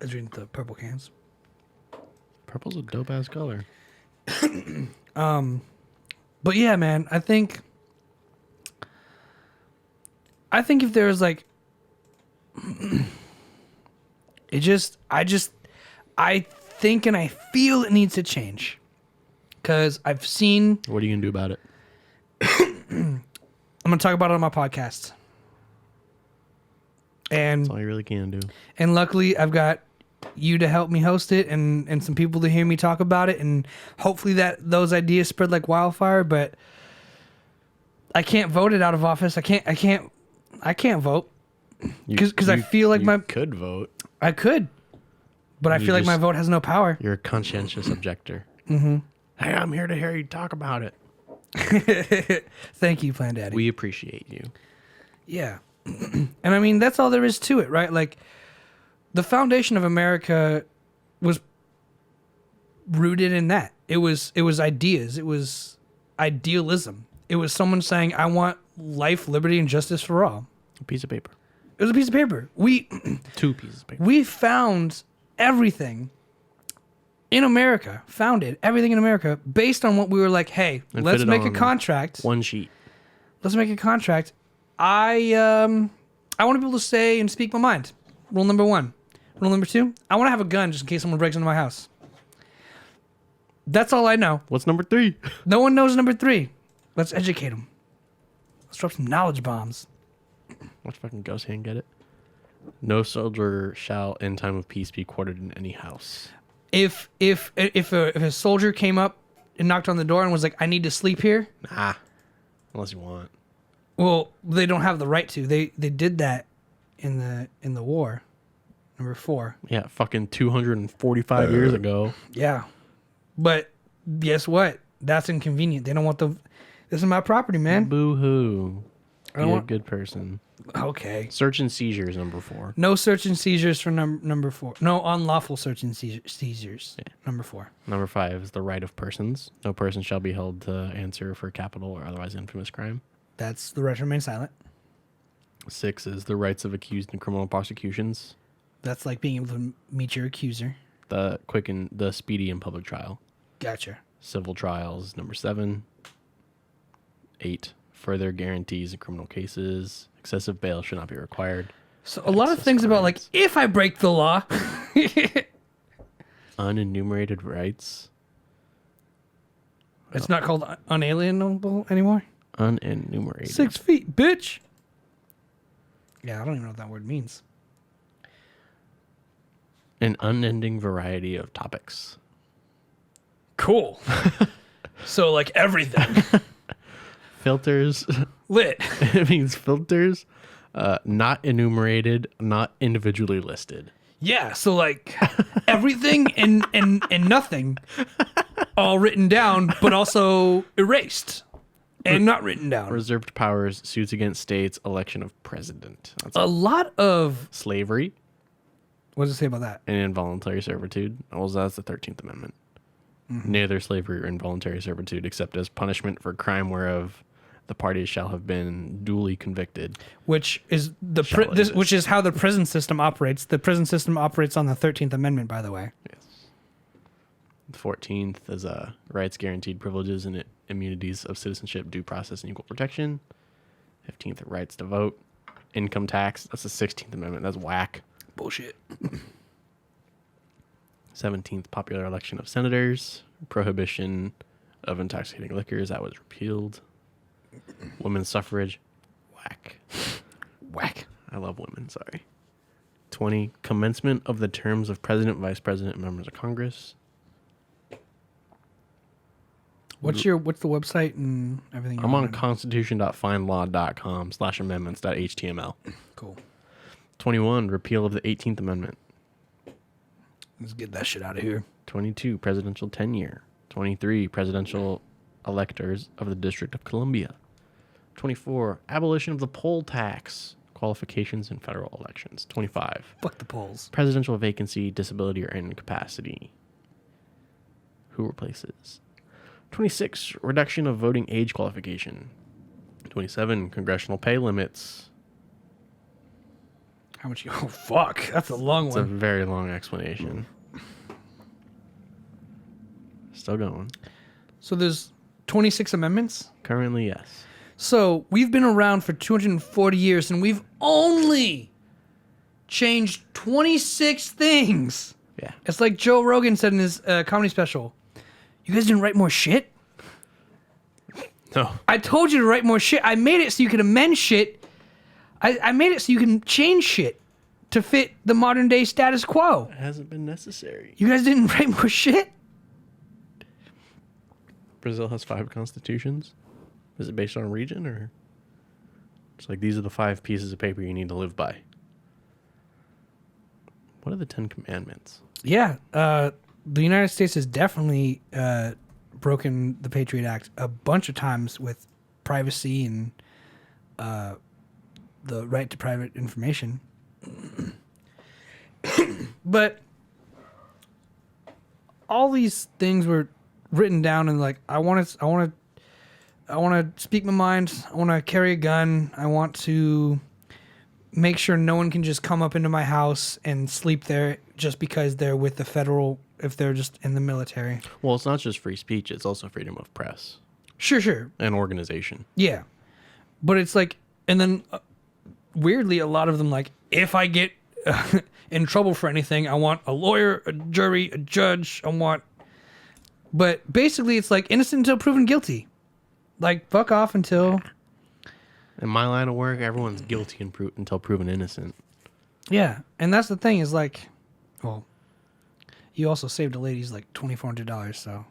was reading the purple cans. Purple's a dope ass color. But yeah, man, I think if there was like I think and I feel it needs to change. Because I've seen... What are you going to do about it? I'm going to talk about it on my podcast. And that's all you really can do. And luckily, I've got you to help me host it and some people to hear me talk about it. And hopefully those ideas spread like wildfire. But I can't vote it out of office. I can't vote. Because I feel like you could vote. I could, but I feel like my vote has no power. You're a conscientious objector. Mm-hmm. Hey, I'm here to hear you talk about it. Thank you, Plan Daddy. We appreciate you. Yeah. And I mean, that's all there is to it, right? Like, the foundation of America was rooted in that. It was ideas. It was idealism. It was someone saying, I want life, liberty, and justice for all. A piece of paper. It was a piece of paper. 2 pieces of paper. We found everything in America, founded everything in America based on what we were like, hey, And let's make a contract. One sheet. Let's make a contract. I want to be able to say and speak my mind. Rule number 1. Rule number 2, I want to have a gun just in case someone breaks into my house. That's all I know. What's number 3? No one knows number 3. Let's educate them. Let's drop some knowledge bombs. Let's fucking ghost hand get it. No soldier shall, in time of peace, be quartered in any house. If a soldier came up and knocked on the door and was like, I need to sleep here. Nah. Unless you want. Well, they don't have the right to. They did that in the war. Number 4. Yeah, fucking 245 years ago. Yeah. But guess what? That's inconvenient. They don't want this is my property, man. Boo-hoo. Be a good person. Okay. Search and seizures, number 4. No search and seizures for number 4. No unlawful search and seizures. Yeah. Number 4. Number 5 is the right of persons. No person shall be held to answer for capital or otherwise infamous crime. That's the right to remain silent. 6 is the rights of accused in criminal prosecutions. That's like being able to meet your accuser. The quick and the speedy and public trial. Gotcha. Civil trials, number 7. 8. Further guarantees in criminal cases. Excessive bail should not be required. So a lot of Access things about like fines. if I break the law. Unenumerated rights. It's not called unalienable anymore. Unenumerated. 6 feet, bitch. Yeah, I don't even know what that word means. An unending variety of topics. Cool. So like everything. Filters. Lit. It means filters, not enumerated, not individually listed. Yeah, so like everything and nothing, all written down, but also erased and not written down. Reserved powers, suits against states, election of president. That's A lot of slavery what does it say about that? and involuntary servitude. Well, that's the 13th Amendment. Neither slavery or involuntary servitude, except as punishment for crime whereof the parties shall have been duly convicted. Which is Shall which is how the prison system operates. The prison system operates on the 13th Amendment, by the way. Yes. The 14th is rights, guaranteed privileges, and immunities of citizenship, due process, and equal protection. 15th, rights to vote. Income tax. That's the 16th Amendment. That's whack. Bullshit. 17th, popular election of senators. Prohibition of intoxicating liquors. That was repealed. Women's suffrage. Whack. Whack. I love women, sorry. 20, commencement of the terms of president, vice president, and members of Congress. What's the website and everything? I'm on constitution.findlaw.com/amendments.html. Cool. 21, repeal of the 18th Amendment. Let's get that shit out of here. 22, presidential tenure. 23, presidential electors of the District of Columbia. 24, abolition of the poll tax. Qualifications in federal elections. 25, Fuck the polls. presidential vacancy, disability, or incapacity. Who replaces? 26, reduction of voting age qualification. 27, congressional pay limits. How much? Oh fuck, that's a long It's a one. very long explanation. Still going. So there's 26 amendments. Currently, yes. So we've been around for 240 years, and we've only changed 26 things. Yeah. It's like Joe Rogan said in his comedy special. You guys didn't write more shit? No. I told you to write more shit. I made it so you could amend shit. I made it so you can change shit to fit the modern day status quo. It hasn't been necessary. You guys didn't write more shit? Brazil has 5 constitutions. Is it based on region or? It's like these are the 5 pieces of paper you need to live by. What are the 10 commandments? Yeah. The United States has definitely broken the Patriot Act a bunch of times with privacy and the right to private information. But all these things were written down and like I want to speak my mind. I want to carry a gun. I want to make sure no one can just come up into my house and sleep there just because they're with the federal, if they're just in the military. Well, it's not just free speech, it's also freedom of press Sure. and organization. Yeah. But it's like, and then weirdly, a lot of them like, if I get in trouble for anything, I want a lawyer, a jury, a judge. But basically it's like innocent until proven guilty. Like fuck off until. In my line of work, everyone's guilty until proven innocent. Yeah. And that's the thing is like, well, you also saved a lady's like $2,400. So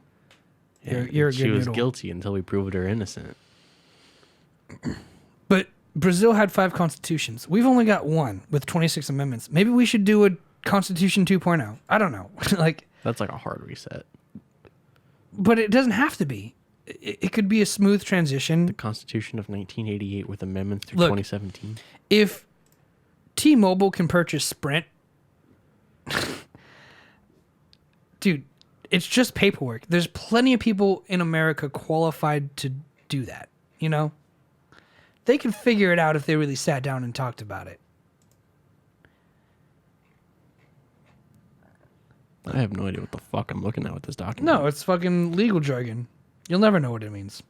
you're a She good was noodle. guilty until we proved her innocent. But Brazil had 5 constitutions. We've only got one with 26 amendments. Maybe we should do a Constitution 2.0. I don't know. Like, That's like a hard reset. but it doesn't have to be. It could be a smooth transition. Constitution of 1988 with amendments through Look. 2017. If T-Mobile can purchase Sprint, dude, it's just paperwork. There's plenty of people in America qualified to do that, you know? They could figure it out if they really sat down and talked about it. I have no idea what the fuck I'm looking at with this document. No, it's fucking legal jargon. You'll never know what it means.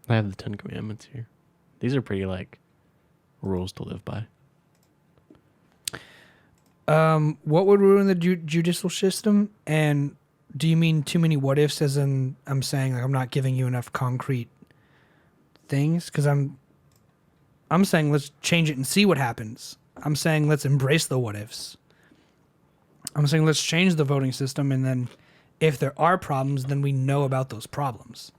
I have the 10 Commandments here. These are pretty, like, rules to live by. What would ruin the judicial system? And do you mean too many what ifs? As in, I'm saying like I'm not giving you enough concrete things because I'm saying let's change it and see what happens. I'm saying let's embrace the what ifs. I'm saying let's change the voting system, and then if there are problems, then we know about those problems.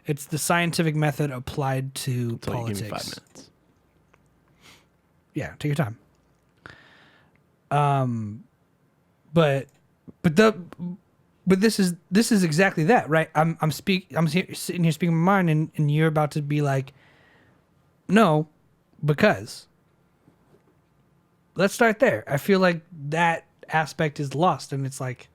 It's the scientific method applied to politics. Give me 5 minutes. Yeah, take your time. But this is exactly that, right? I'm sitting here speaking my mind, and you're about to be like, no, because. Let's start there. I feel like that aspect is lost, and it's like,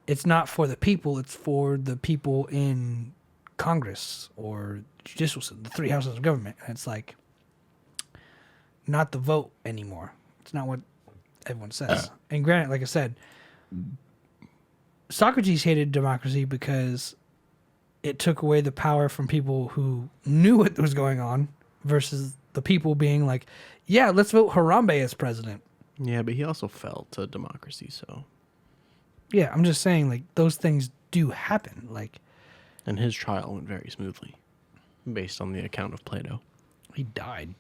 it's not for the people; it's for the people in Congress or judicial system, the 3 houses of government. And it's like, not the vote anymore. It's not what everyone says. And granted, like I said, Socrates hated democracy because it took away the power from people who knew what was going on versus the people being like, yeah, let's vote Harambe as president. Yeah, but he also fell to democracy, so. Yeah, I'm just saying, like, those things do happen. Like, and his trial went very smoothly, based on the account of Plato. He died.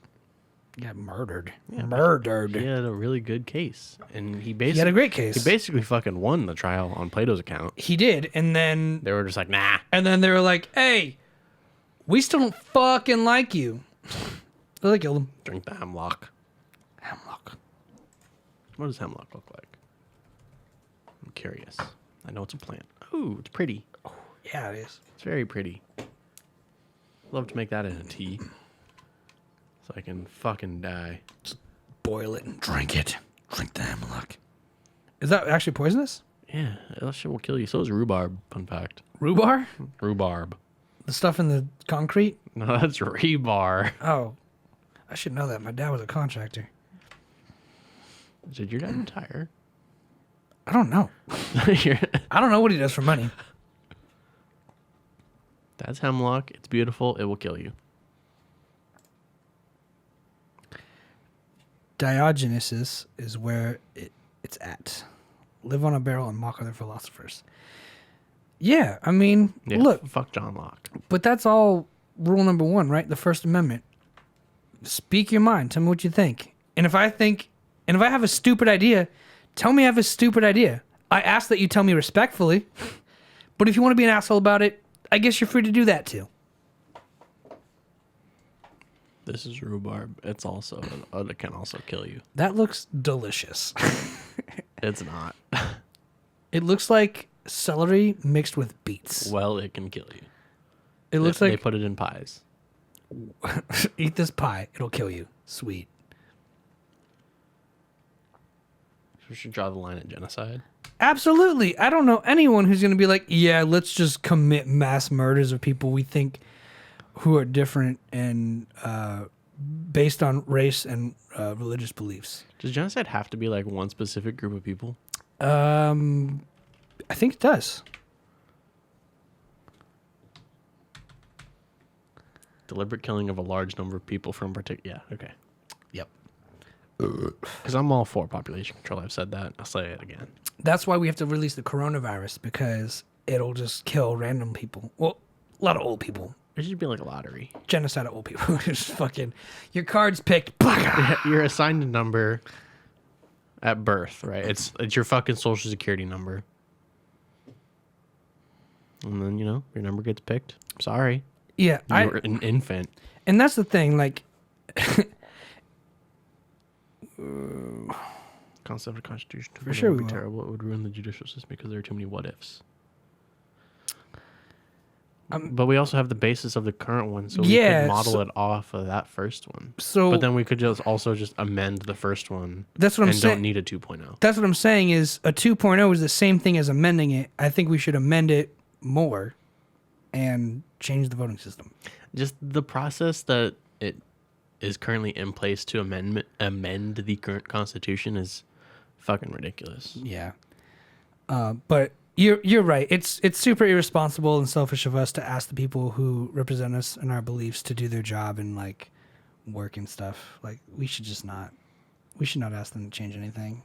He got murdered. Yeah, murdered. He had a really good case, and he He had a great case. He basically fucking won the trial on Plato's account. He did, and then They were just like, nah. and then they were like, "Hey, we still don't fucking like you." So they killed him. Drink the hemlock. Hemlock. What does hemlock look like? I'm curious. I know it's a plant. Ooh, it's pretty. Yeah, it is. It's very pretty. Love to make that in a tea. So I can fucking die. Just boil it and drink it. Drink the hemlock. Is that actually poisonous? Yeah, that shit will kill you. So is rhubarb, fun fact. Rhubarb? Rhubarb. The stuff in the concrete? No, that's rebar. Oh. I should know that. My dad was a contractor. Did your dad retire? I don't know. I don't know what he does for money. That's hemlock. It's beautiful. It will kill you. Diogenesis is where it's at. Live on a barrel and mock other philosophers. Yeah, I mean, Yeah, look. Fuck John Locke. But that's all rule number 1, right? The First Amendment. Speak your mind. Tell me what you think. And if I have a stupid idea, tell me I have a stupid idea. I ask that you tell me respectfully. But if you want to be an asshole about it, I guess you're free to do that too. This is rhubarb. It's also, it can also kill you. That looks delicious. It's not. It looks like celery mixed with beets. Well, it can kill you. It looks They like put it in pies. eat this pie. It'll kill you. Sweet. We should draw the line at genocide. Absolutely. I don't know anyone who's going to be like, yeah, let's just commit mass murders of people we think who are different and based on race and religious beliefs. Does genocide have to be like one specific group of people? I think it does. Deliberate killing of a large number of people from particular. Yeah, okay. Yep. Because I'm all for population control. I've said that. I'll say it again. That's why we have to release the coronavirus, because it'll just kill random people. Well, a lot of old people. It should be like a lottery. Genocide of old people. Just fucking, your card's picked. You're assigned a number at birth, right? It's your fucking social security number. And then, your number gets picked. Sorry. Yeah. You're an infant. And that's the thing, like... Concept of constitution. For sure would we be will. terrible. It would ruin the judicial system because there are too many what ifs. But we also have the basis of the current one, so we could model it off of that first one. So, but then we could just amend the first one. That's what I'm saying. And don't need a 2.0. That's what I'm saying is a 2.0 is the same thing as amending it. I think we should amend it more and change the voting system. Just the process that it is currently in place to amend the current constitution is fucking ridiculous. Yeah. But you're right. It's super irresponsible and selfish of us to ask the people who represent us and our beliefs to do their job and like work and stuff. Like we should not ask them to change anything.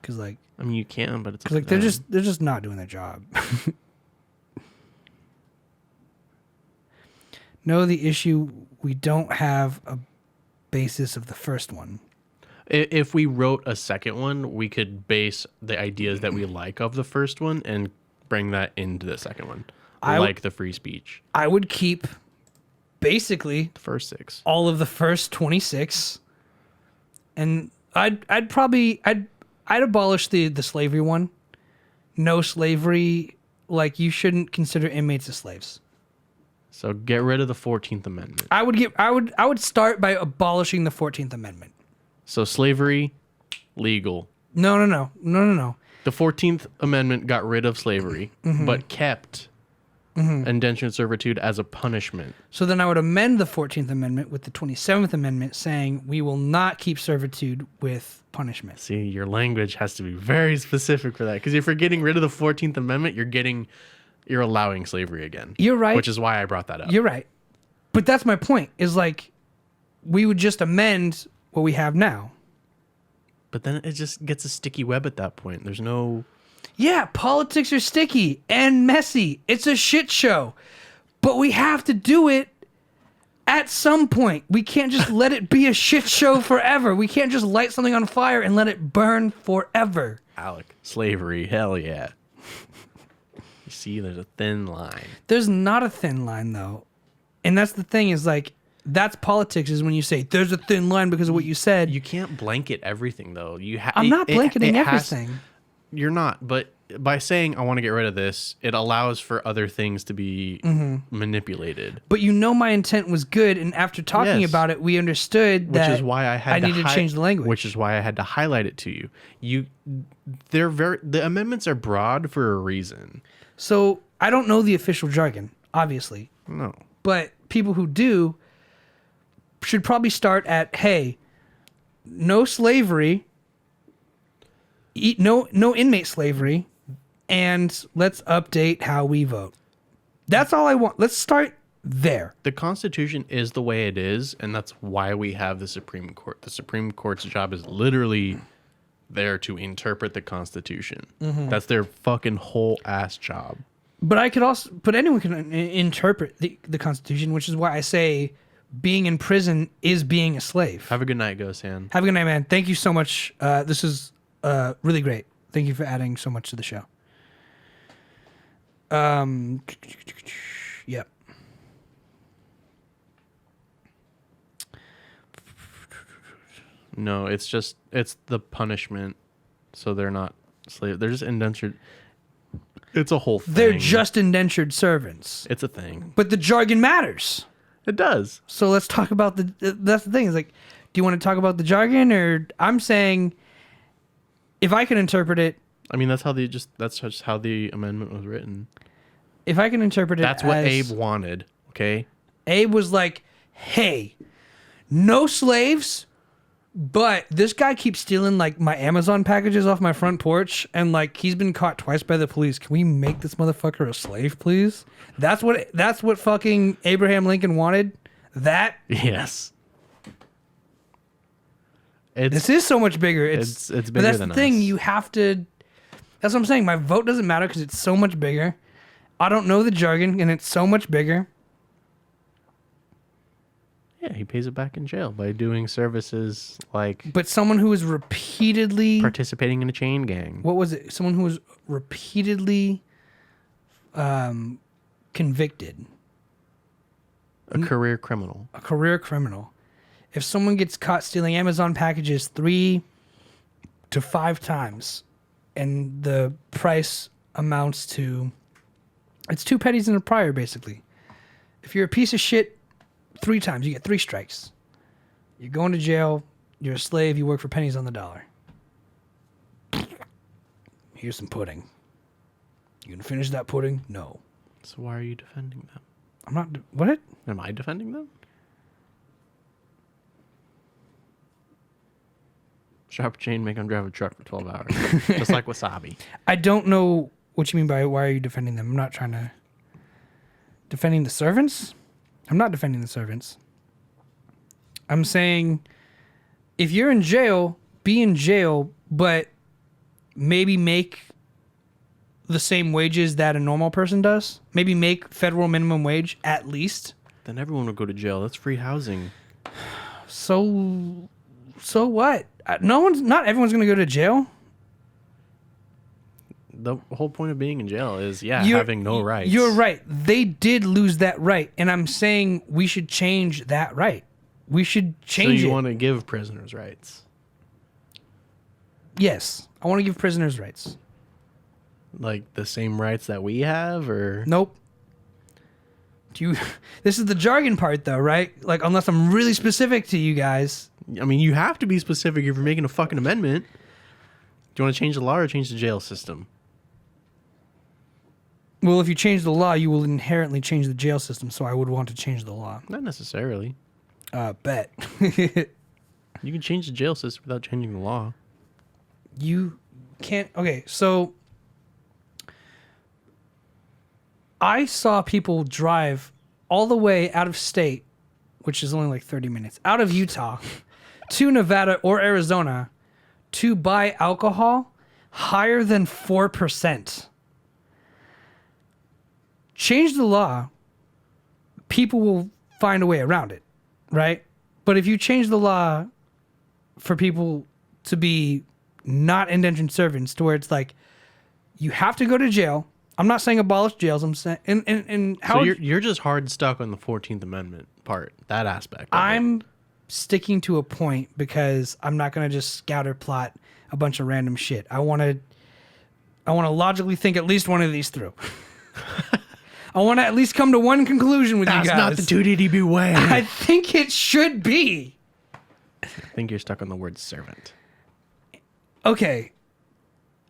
Cause like I mean, you can, but it's like they're just not doing their job. No, the issue, we don't have a basis of the first one. If we wrote a second one, we could base the ideas that we like of the first one and bring that into the second one, like the free speech. I would keep basically The first 6. all of the first 26, and I'd abolish the slavery one. No slavery, like you shouldn't consider inmates as slaves. So get rid of the 14th Amendment. I would start by abolishing the 14th Amendment. So slavery, legal. No. The 14th Amendment got rid of slavery, but kept indentured servitude as a punishment. So then I would amend the 14th Amendment with the 27th Amendment saying we will not keep servitude with punishment. See, your language has to be very specific for that. Because if you're getting rid of the 14th Amendment, you're allowing slavery again. You're right. Which is why I brought that up. You're right. But that's my point, is like we would just amend what we have now. But then it just gets a sticky web at that point. There's no... Yeah, politics are sticky and messy. It's a shit show. But we have to do it at some point. We can't just let it be a shit show forever. We can't just light something on fire and let it burn forever. Alec, slavery, hell yeah. You see, there's a thin line. There's not a thin line, though. And that's the thing, is like, that's politics, is when you say there's a thin line because of what you said. You can't blanket everything, though. I'm not blanketing everything. You're not, but by saying I want to get rid of this, it allows for other things to be manipulated. But my intent was good, and after talking about it, we understood that which is why I needed to change the language. Which is why I had to highlight it to you. The amendments are broad for a reason. So I don't know the official jargon, obviously. No. But people who do should probably start at, hey, no slavery, no inmate slavery, and let's update how we vote. That's all I want. Let's start there. The Constitution is the way it is, and that's why we have the Supreme Court. The Supreme Court's job is literally there to interpret the Constitution. That's their fucking whole ass job. But anyone can interpret the Constitution, which is why I say being in prison is being a slave. Have a good night, Gosan. Have a good night, man. Thank you so much. This is really great. Thank you for adding so much to the show. Yep. No, it's the punishment. So they're not slaves. They're just indentured. It's a whole thing. They're just indentured servants. It's a thing. But the jargon matters. It does. So let's talk about that's the thing. Is like, do you want to talk about the jargon, or I'm saying, if I can interpret it. I mean, that's just how the amendment was written. If I can interpret it, that's what Abe wanted. Okay. Abe was like, "Hey, no slaves, but this guy keeps stealing like my Amazon packages off my front porch, and like he's been caught twice by the police. Can we make this motherfucker a slave, please?" That's what fucking Abraham Lincoln wanted. That yes. This is so much bigger. It's bigger but that's than the thing. us. You have to. That's what I'm saying. My vote doesn't matter because it's so much bigger. I don't know the jargon, and it's so much bigger. Yeah, he pays it back in jail by doing services like. But someone who is repeatedly participating in a chain gang. What was it? Someone who was repeatedly convicted. A career criminal. A career criminal. If someone gets caught stealing Amazon packages 3 to 5 times, and the price amounts to, it's 2 pennies and a prior, basically. If you're a piece of shit 3 times, you get 3 strikes. You're going to jail. You're a slave. You work for pennies on the dollar. Here's some pudding. You gonna finish that pudding? No. So why are you defending them? I'm not. What? Am I defending them? Strap a chain, make them drive a truck for 12 hours. Just like Wasabi. I don't know what you mean by why are you defending them. I'm not trying to... Defending the servants? I'm not defending the servants. I'm saying if you're in jail, be in jail, but maybe make the same wages that a normal person does. Maybe make federal minimum wage at least. Then everyone would go to jail. That's free housing. So what? Not everyone's going to go to jail. The whole point of being in jail is, having no rights. You're right. They did lose that right. And I'm saying we should change that right. We should change it. So you want to give prisoners rights? Yes. I want to give prisoners rights. Like the same rights that we have, or? Nope. This is the jargon part, though, right? Like, unless I'm really specific to you guys. I mean, you have to be specific if you're making a fucking amendment. Do you want to change the law or change the jail system? Well, if you change the law, you will inherently change the jail system, so I would want to change the law. Not necessarily. Bet. You can change the jail system without changing the law. You can't... Okay, so... I saw people drive all the way out of state, which is only like 30 minutes, out of Utah to Nevada or Arizona to buy alcohol higher than 4%. Change the law, people will find a way around it, right? But if you change the law for people to be not indentured servants, to where it's like you have to go to jail. I'm not saying abolish jails. I'm saying and how so you're just hard stuck on the 14th Amendment part, that aspect. I'm sticking to a point because I'm not going to just scatter plot a bunch of random shit. I want to logically think at least one of these through. I want to at least come to one conclusion with you guys. That's not the 2DDB way. I think it should be. I think you're stuck on the word servant. Okay.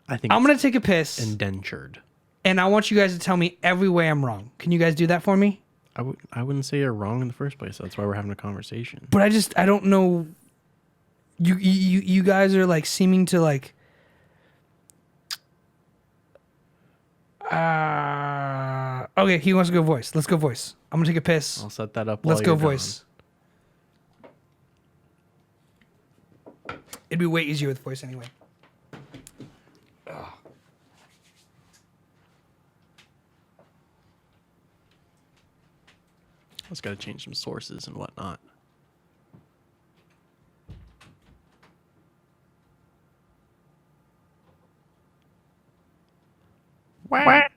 I think I'm going to take a piss. Indentured. And I want you guys to tell me every way I'm wrong. Can you guys do that for me? I wouldn't say you're wrong in the first place. That's why we're having a conversation. But I don't know. You guys are like seeming to like... Okay, he wants to go voice. Let's go voice. I'm gonna take a piss. I'll set that up. Let's go voice. It'd be way easier with voice anyway. I just gotta change some sources and whatnot. What?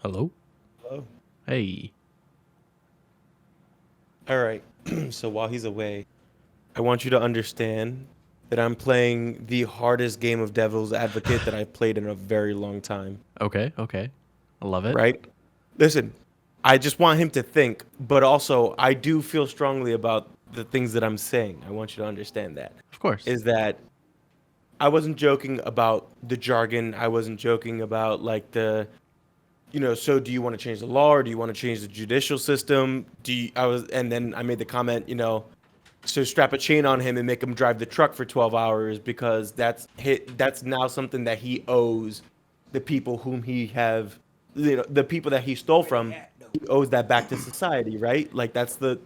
Hello? Hello. Hey. All right. So while he's away, I want you to understand that I'm playing the hardest game of devil's advocate that I've played in a very long time. Okay. I love it. Right? Listen, I just want him to think, but also I do feel strongly about the things that I'm saying. I want you to understand that. Of course. Is that I wasn't joking about the jargon. I wasn't joking about like the, so do you want to change the law or do you want to change the judicial system? And then I made the comment, so strap a chain on him and make him drive the truck for 12 hours because that's now something that he owes the people whom he the people that he stole from. He owes that back to society, right? Like that's the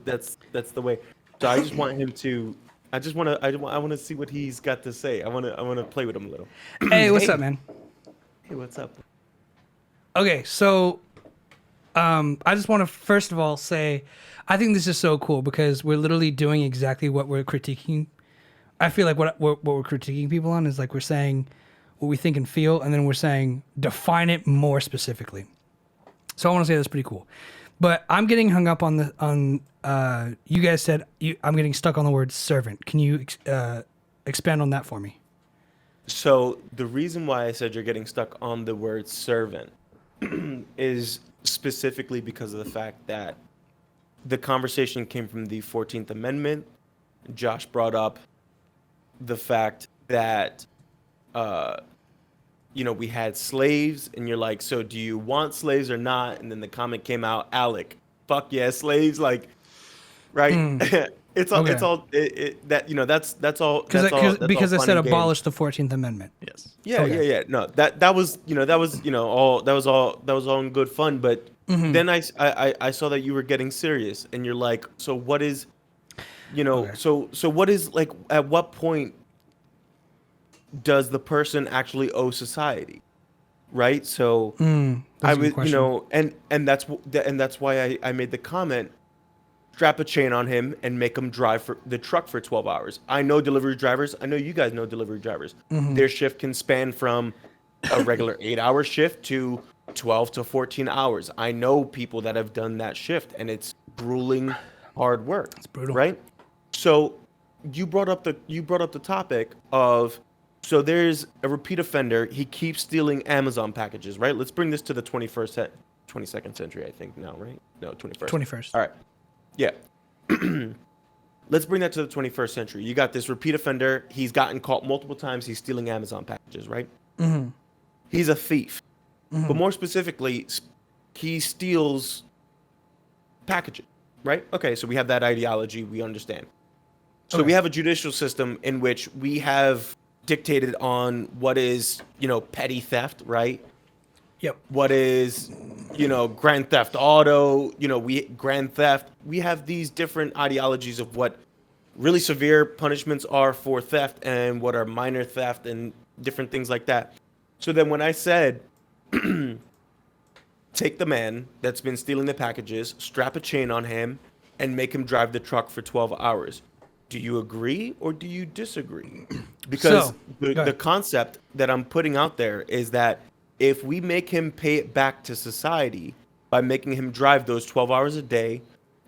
way. So I just want him to. I want to see what he's got to say. I want to play with him a little. Hey, what's up, man? Hey, what's up? Okay, so I just want to first of all say I think this is so cool because we're literally doing exactly what we're critiquing. I feel like what we're critiquing people on is like we're saying what we think and feel, and then we're saying define it more specifically. So I want to say that's pretty cool. But I'm getting hung up on you guys said I'm getting stuck on the word servant. Can you expand on that for me? So the reason why I said you're getting stuck on the word servant is specifically because of the fact that the conversation came from the 14th Amendment. Josh brought up the fact that, we had slaves, and you're like, so do you want slaves or not? And then the comment came out, Alec, fuck yeah, slaves, like, right? It's all, Okay. it's all, that, that's all, Because I fun said and games. abolish the 14th Amendment. Yes. Yeah, Okay. yeah, yeah. No, that was, all in good fun. But then I saw that you were getting serious, and you're like, so what is, Okay. so what is, like, at what point does the person actually owe society, right? So I That's a good would, question. and that's why I made the comment. Strap a chain on him and make him drive for the truck for 12 hours. I know delivery drivers. I know you guys know delivery drivers. Their shift can span from a regular 8-hour shift to 12 to 14 hours. I know people that have done that shift, and it's grueling, hard work. It's brutal. Right? So you brought up the topic of, so there's a repeat offender. He keeps stealing Amazon packages, right? Let's bring this to the 22nd century, I think now, right? No, 21st. 21st. All right. Yeah. Let's bring that to the 21st century. You got this repeat offender. He's gotten caught multiple times. He's stealing Amazon packages, right? He's a thief. But more specifically, he steals packages, right? Okay, so we have that ideology. We understand. So we have a judicial system in which we have dictated on what is, petty theft, right? Yep. What is, grand theft auto, grand theft. We have these different ideologies of what really severe punishments are for theft and what are minor theft and different things like that. So then when I said, take the man that's been stealing the packages, strap a chain on him, and make him drive the truck for 12 hours. Do you agree or do you disagree? Because So, the concept that I'm putting out there is that if we make him pay it back to society by making him drive those 12 hours a day,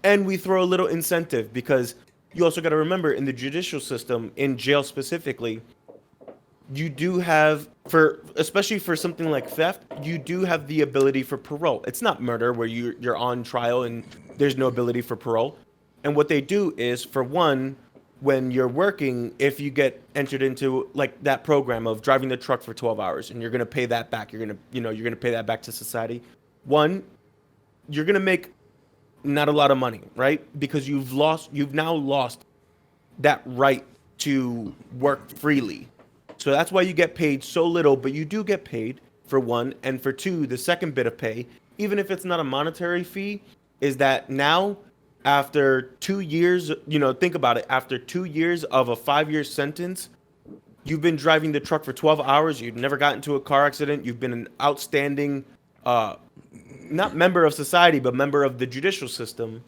and we throw a little incentive, because you also got to remember, in the judicial system, in jail specifically, you do have, especially for something like theft, you do have the ability for parole. It's not murder where you're on trial and there's no ability for parole. And what they do is, for one, when you're working, if you get entered into like that program of driving the truck for 12 hours and you're going to pay that back, you're going to pay that back to society. One, you're going to make not a lot of money, right? Because you've now lost that right to work freely. So that's why you get paid so little, but you do get paid, for one. And for two, the second bit of pay, even if it's not a monetary fee, is that now, after 2 years, think about it, after 2 years of a 5-year sentence, you've been driving the truck for 12 hours, you've never gotten into a car accident, you've been an outstanding, not member of society, but member of the judicial system,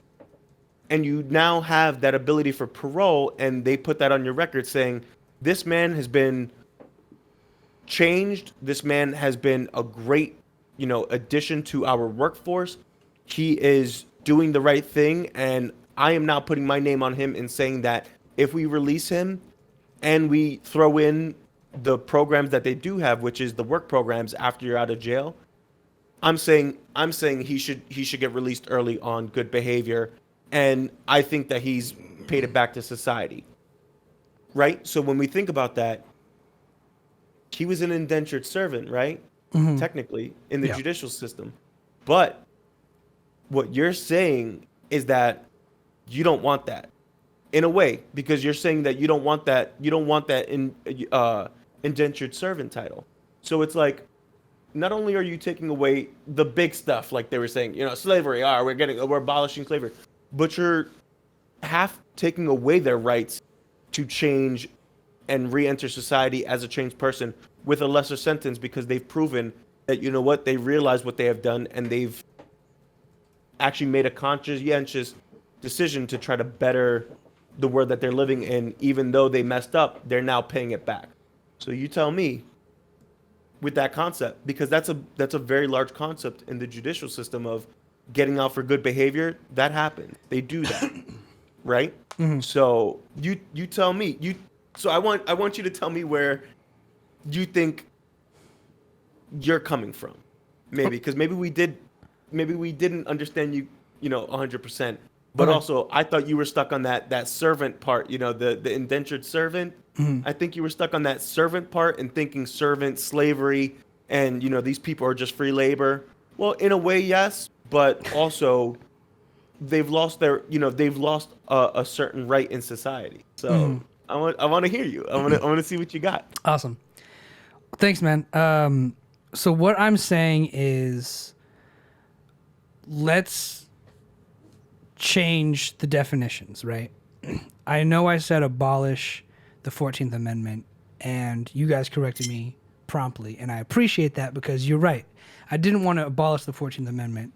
and you now have that ability for parole, and they put that on your record saying, this man has been changed, this man has been a great, addition to our workforce, he is doing the right thing, and I am now putting my name on him and saying that if we release him and we throw in the programs that they do have, which is the work programs after you're out of jail, I'm saying he should get released early on good behavior, and I think that he's paid it back to society. Right? So when we think about that, he was an indentured servant, right? Technically, in the judicial system. But what you're saying is that you don't want that, in a way, because you're saying that you don't want that indentured servant title. So it's like, not only are you taking away the big stuff, like they were saying, slavery, we're abolishing slavery, but you're half taking away their rights to change and re-enter society as a changed person with a lesser sentence, because they've proven that, they realize what they have done, and they've actually made a conscientious decision to try to better the world that they're living in. Even though they messed up, they're now paying it back. So you tell me, with that concept, because that's a very large concept in the judicial system of getting out for good behavior, that happens. They do that, right? So you tell me. So I want you to tell me where you think you're coming from, maybe, because maybe we didn't understand you, 100%. But also, I thought you were stuck on that servant part, the indentured servant. I think you were stuck on that servant part and thinking servant, slavery, and, these people are just free labor. Well, in a way, yes, but also they've lost a certain right in society. So I want to hear you. I want to see what you got. Awesome. Thanks, man. So what I'm saying is, let's change the definitions, right? I know I said abolish the 14th Amendment, and you guys corrected me promptly, and I appreciate that because you're right. I didn't want to abolish the 14th Amendment,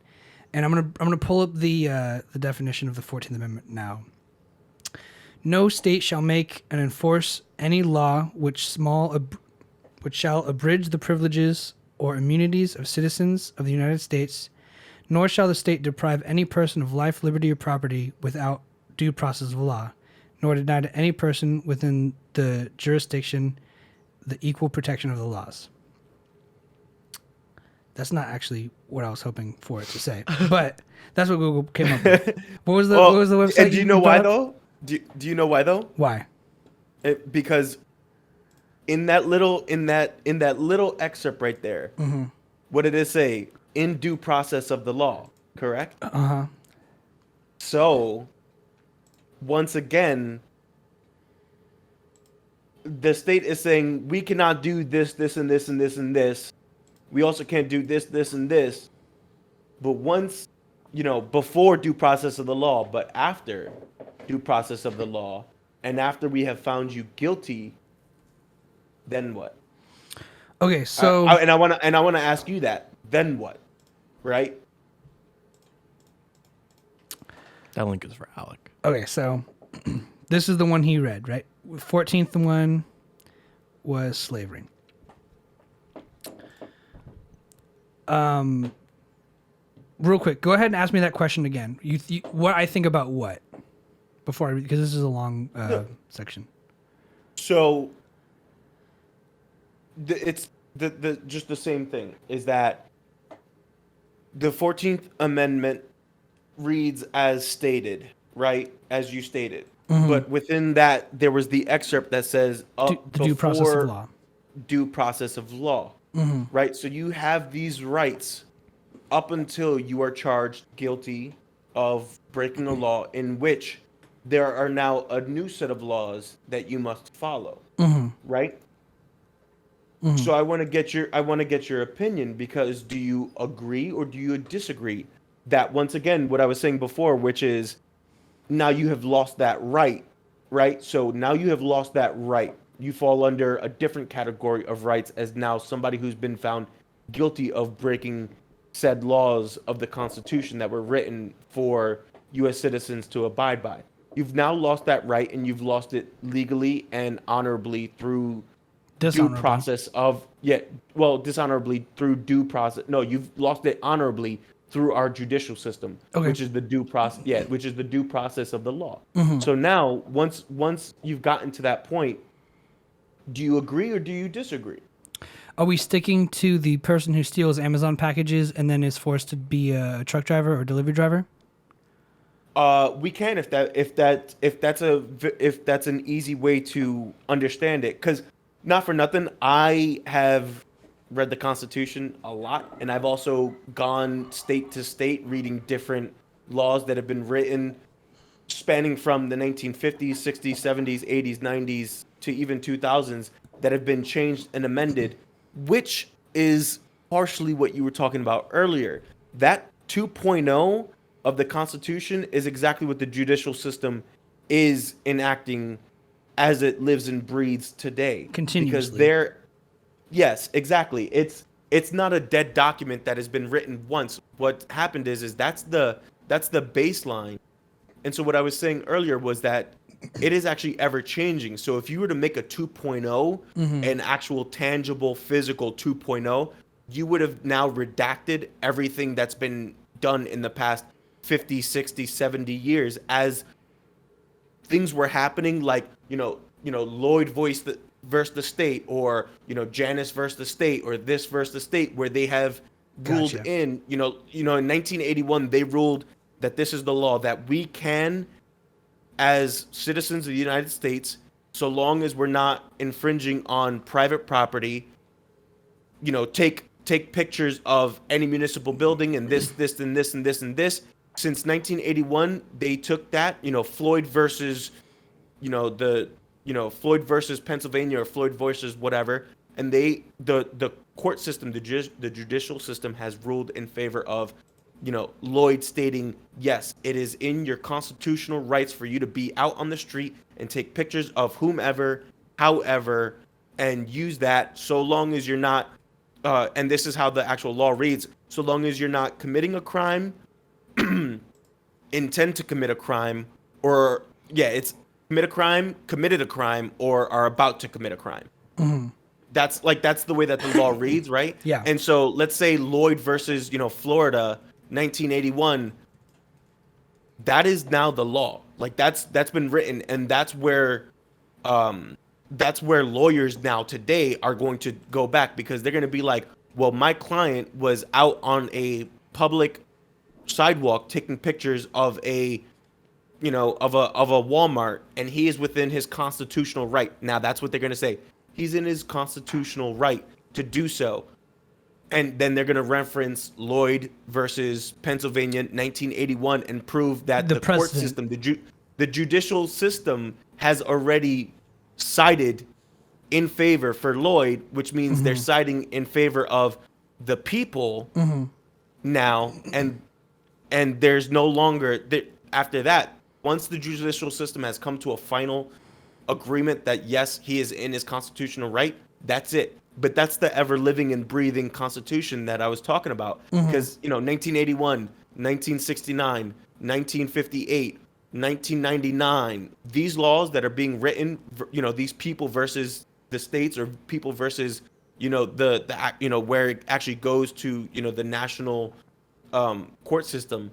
and I'm gonna pull up the definition of the 14th Amendment now. No state shall make and enforce any law which shall abridge the privileges or immunities of citizens of the United States, nor shall the state deprive any person of life, liberty, or property without due process of law, nor deny to any person within the jurisdiction the equal protection of the laws. That's not actually what I was hoping for it to say, but that's what Google came up with. What was the website? And do you know why though? Do you know why though? Why? Because in that little excerpt right there, what did it say? In due process of the law, correct? So, once again, the state is saying we cannot do this, this, and this, and this, and this. We also can't do this, this, and this. But once, before due process of the law, but after due process of the law, and after we have found you guilty, then what? Okay, so I want to ask you that. Then what? Right? That link is for Alec. Okay, so this is the one he read, right? 14th one was slavery. Real quick, go ahead and ask me that question again. You what I think about what? Before I read, because this is a long section. So it's the just the same thing, is that the 14th Amendment reads as stated, right? As you stated. But within that, there was the excerpt that says the due process of law. Due process of law, right? So you have these rights up until you are charged guilty of breaking a law, in which there are now a new set of laws that you must follow, right? So I want to get your opinion, because do you agree or do you disagree that, once again, what I was saying before, which is now you have lost that right? So now you have lost that right. You fall under a different category of rights as now somebody who's been found guilty of breaking said laws of the Constitution that were written for U.S. citizens to abide by. You've now lost that right, and you've lost it legally and honorably through due process of dishonorably through due process. No, you've lost it honorably through our judicial system, which is the due process. Yeah, which is the due process of the law. So now, once you've gotten to that point, do you agree or do you disagree? Are we sticking to the person who steals Amazon packages and then is forced to be a truck driver or delivery driver? We can, if that's an easy way to understand it. Because not for nothing, I have read the Constitution a lot, and I've also gone state to state reading different laws that have been written, spanning from the 1950s, 60s, 70s, 80s, 90s to even 2000s, that have been changed and amended, which is partially what you were talking about earlier. That 2.0 of the Constitution is exactly what the judicial system is enacting as it lives and breathes today. Continuously. Because yes, exactly. It's not a dead document that has been written once. What happened is that's the baseline. And so what I was saying earlier was that it is actually ever changing. So if you were to make a 2.0, an actual tangible physical 2.0, you would have now redacted everything that's been done in the past 50, 60, 70 years as things were happening, like, Lloyd versus the state, or, Janus versus the state, or this versus the state, where they have ruled in 1981, they ruled that this is the law, that we can, as citizens of the United States, so long as we're not infringing on private property, take pictures of any municipal building and this, and this, and this, and this, since 1981, they took that, Floyd versus, Floyd versus Pennsylvania or Floyd versus whatever, and the court system, the judicial system has ruled in favor of, Lloyd stating, yes, it is in your constitutional rights for you to be out on the street and take pictures of whomever, however, and use that so long as you're not, and this is how the actual law reads, so long as you're not committing a crime, intend to commit a crime, or, it's committed a crime, or are about to commit a crime. That's the way that the law reads, right? Yeah. And so let's say Lloyd versus, Florida, 1981, that is now the law. Like that's been written, and that's where lawyers now today are going to go back, because they're going to be like, well, my client was out on a public sidewalk taking pictures of a Walmart, and he is within his constitutional right. Now that's what they're going to say. He's in his constitutional right to do so. And then they're going to reference Lloyd versus Pennsylvania 1981 and prove that the court system, the judicial system has already sided in favor for Lloyd, which means they're siding in favor of the people now. And there's no longer, after that, once the judicial system has come to a final agreement that, yes, he is in his constitutional right, that's it. But that's the ever living and breathing Constitution that I was talking about. Because, 1981, 1969, 1958, 1999, these laws that are being written, these people versus the states, or people versus, where it actually goes to, the national court system.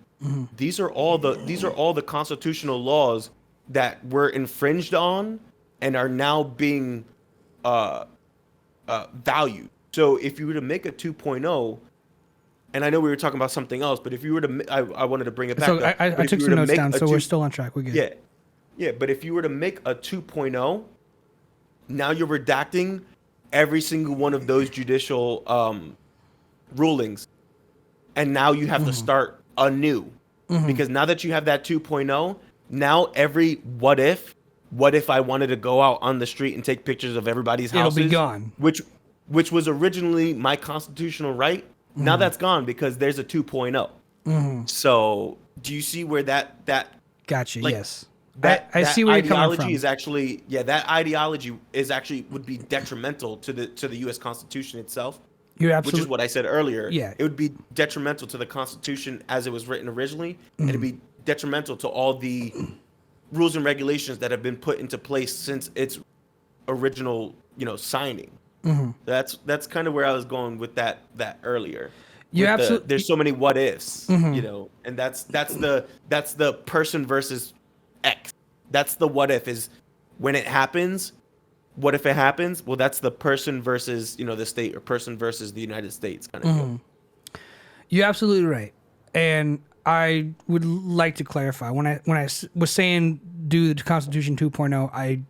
These are all the constitutional laws that were infringed on and are now being valued. So if you were to make a 2.0, and I know we were talking about something else, but if you were to, I wanted to bring it back. So I took some notes down, so we're still on track. We're good. Yeah. But if you were to make a 2.0, now you're redacting every single one of those judicial rulings, and now you have to start anew, because now that you have that 2.0, now every what if I wanted to go out on the street and take pictures of everybody's houses, it'll be gone. Which was originally my constitutional right. Now that's gone because there's a 2.0. So do you see where that gotcha? Yes. I see where you're coming from. That ideology would be detrimental to the U.S. Constitution itself. You're absolutely, which is what I said earlier. Yeah. It would be detrimental to the Constitution as it was written originally, and it'd be detrimental to all the rules and regulations that have been put into place since its original, signing. That's kind of where I was going with that earlier. You absolutely. There's so many what ifs, and that's the person versus X. That's the what if, is when it happens. What if it happens? Well, that's the person versus, the state, or person versus the United States kind of deal. You're absolutely right. And I would like to clarify, when I was saying do the Constitution 2.0,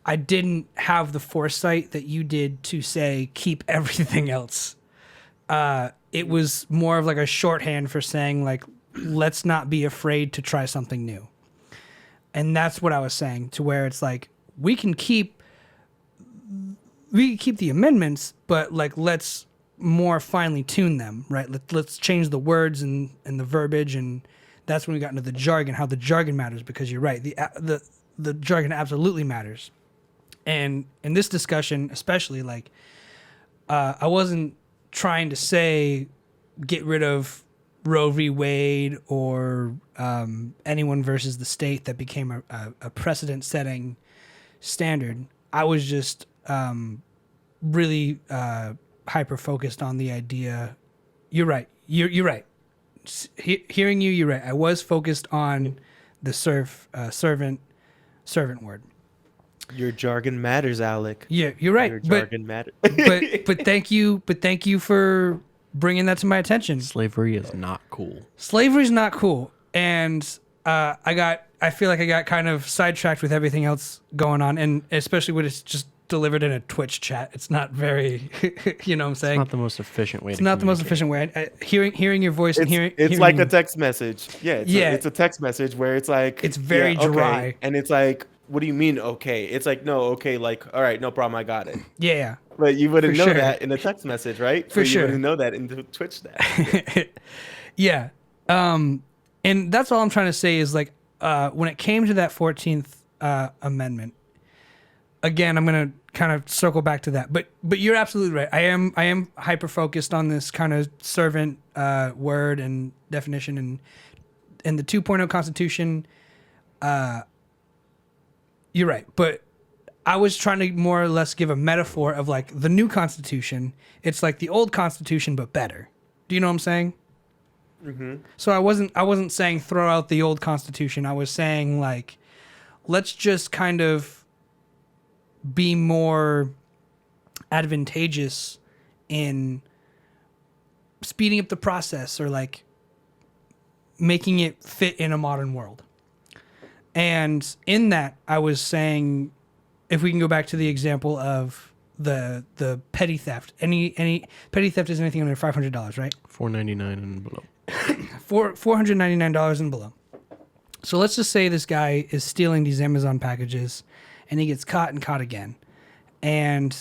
I didn't have the foresight that you did to say keep everything else. It was more of like a shorthand for saying, like, let's not be afraid to try something new. And that's what I was saying, to where it's like, we can keep the amendments, but like, let's more finely tune them, right? Let's change the words and the verbiage, and that's when we got into the jargon, how the jargon matters, because you're right, the jargon absolutely matters. And in this discussion, especially, like, I wasn't trying to say get rid of Roe v. Wade or anyone versus the state that became a precedent-setting standard. I was just really hyper-focused on the idea. You're right. You're right. Hearing you, you're right. I was focused on the servant word. Your jargon matters, Alec. Yeah, you're right. Your jargon matters. but thank you for bringing that to my attention. Slavery is not cool. Slavery's not cool, and I feel like I got kind of sidetracked with everything else going on, and especially when it's just delivered in a Twitch chat. It's not very, you know what I'm saying? Not the most efficient way. It's not the most efficient way. Hearing your voice and hearing It's like a text message. Yeah, Yeah. it's a text message where it's like It's very okay. dry. And it's like, what do you mean okay? It's like, no, okay, like, all right, no problem, I got it. Yeah. But you wouldn't For know sure. that in a text message, right? For But sure. You wouldn't know that in the Twitch chat. Yeah. And that's all I'm trying to say is like, when it came to that 14th amendment, again, I'm going to kind of circle back to that, but you're absolutely right. I am hyper focused on this kind of servant word and definition, and the 2.0 Constitution. You're right, but I was trying to more or less give a metaphor of like the new Constitution. It's like the old Constitution but better. Do you know what I'm saying? Mm-hmm. So I wasn't saying throw out the old Constitution. I was saying like, let's just kind of be more advantageous in speeding up the process or like making it fit in a modern world. And in that, I was saying, if we can go back to the example of the petty theft, any petty theft is anything under $500, right? $4.99 and below. $499 and below. So let's just say this guy is stealing these Amazon packages and he gets caught and caught again. And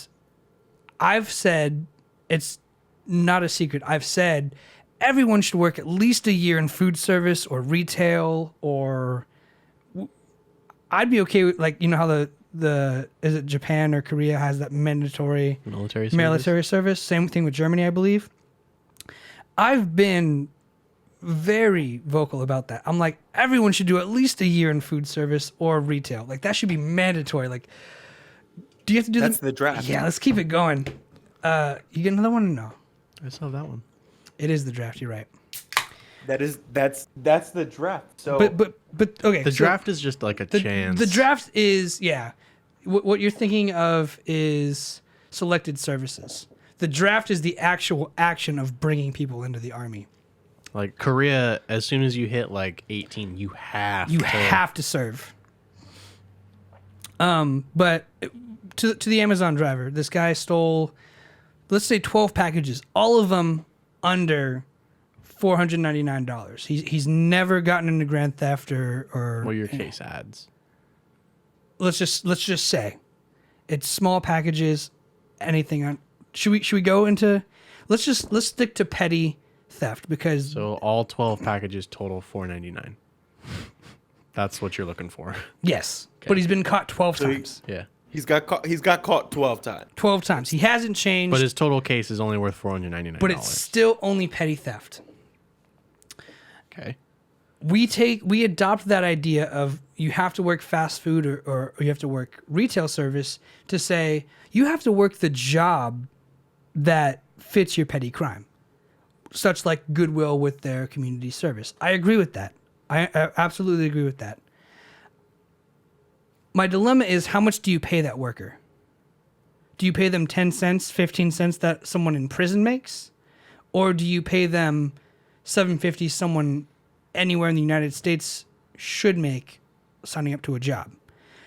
I've said, it's not a secret, I've said everyone should work at least a year in food service or retail, or I'd be okay with, like, you know how the is it Japan or Korea has that mandatory military service? Same thing with Germany, I believe. I've been very vocal about that. I'm like, everyone should do at least a year in food service or retail. Like, that should be mandatory. Like, do you have to do That's the draft. Yeah, let's keep it going. You get another one or no? I still have that one. It is the draft. You're right. That's the draft. So But okay. The so draft is just like a chance. The draft is, yeah. What you're thinking of is selected services. The draft is the actual action of bringing people into the army. Like Korea, as soon as you hit like 18, you have to serve. But to the Amazon driver, this guy stole, let's say, 12 packages, all of them under $499. He's never gotten into grand theft or Well, your case adds. Let's just say it's small packages, anything on. Should we go into? Let's stick to petty theft because So all 12 packages total $4.99. That's what you're looking for. yes, Okay. but he's been caught 12 times. Yeah. he's got caught 12 times. 12 times. He hasn't changed. But his total case is only worth $499. but it's still only petty theft. okay. We adopt that idea of you have to work fast food or you have to work retail service to say you have to work the job that fits your petty crime, such like Goodwill with their community service. I agree with that. I absolutely agree with that. My dilemma is, how much do you pay that worker? Do you pay them 10 cents, 15 cents that someone in prison makes? Or do you pay them $7.50 someone anywhere in the United States should make signing up to a job?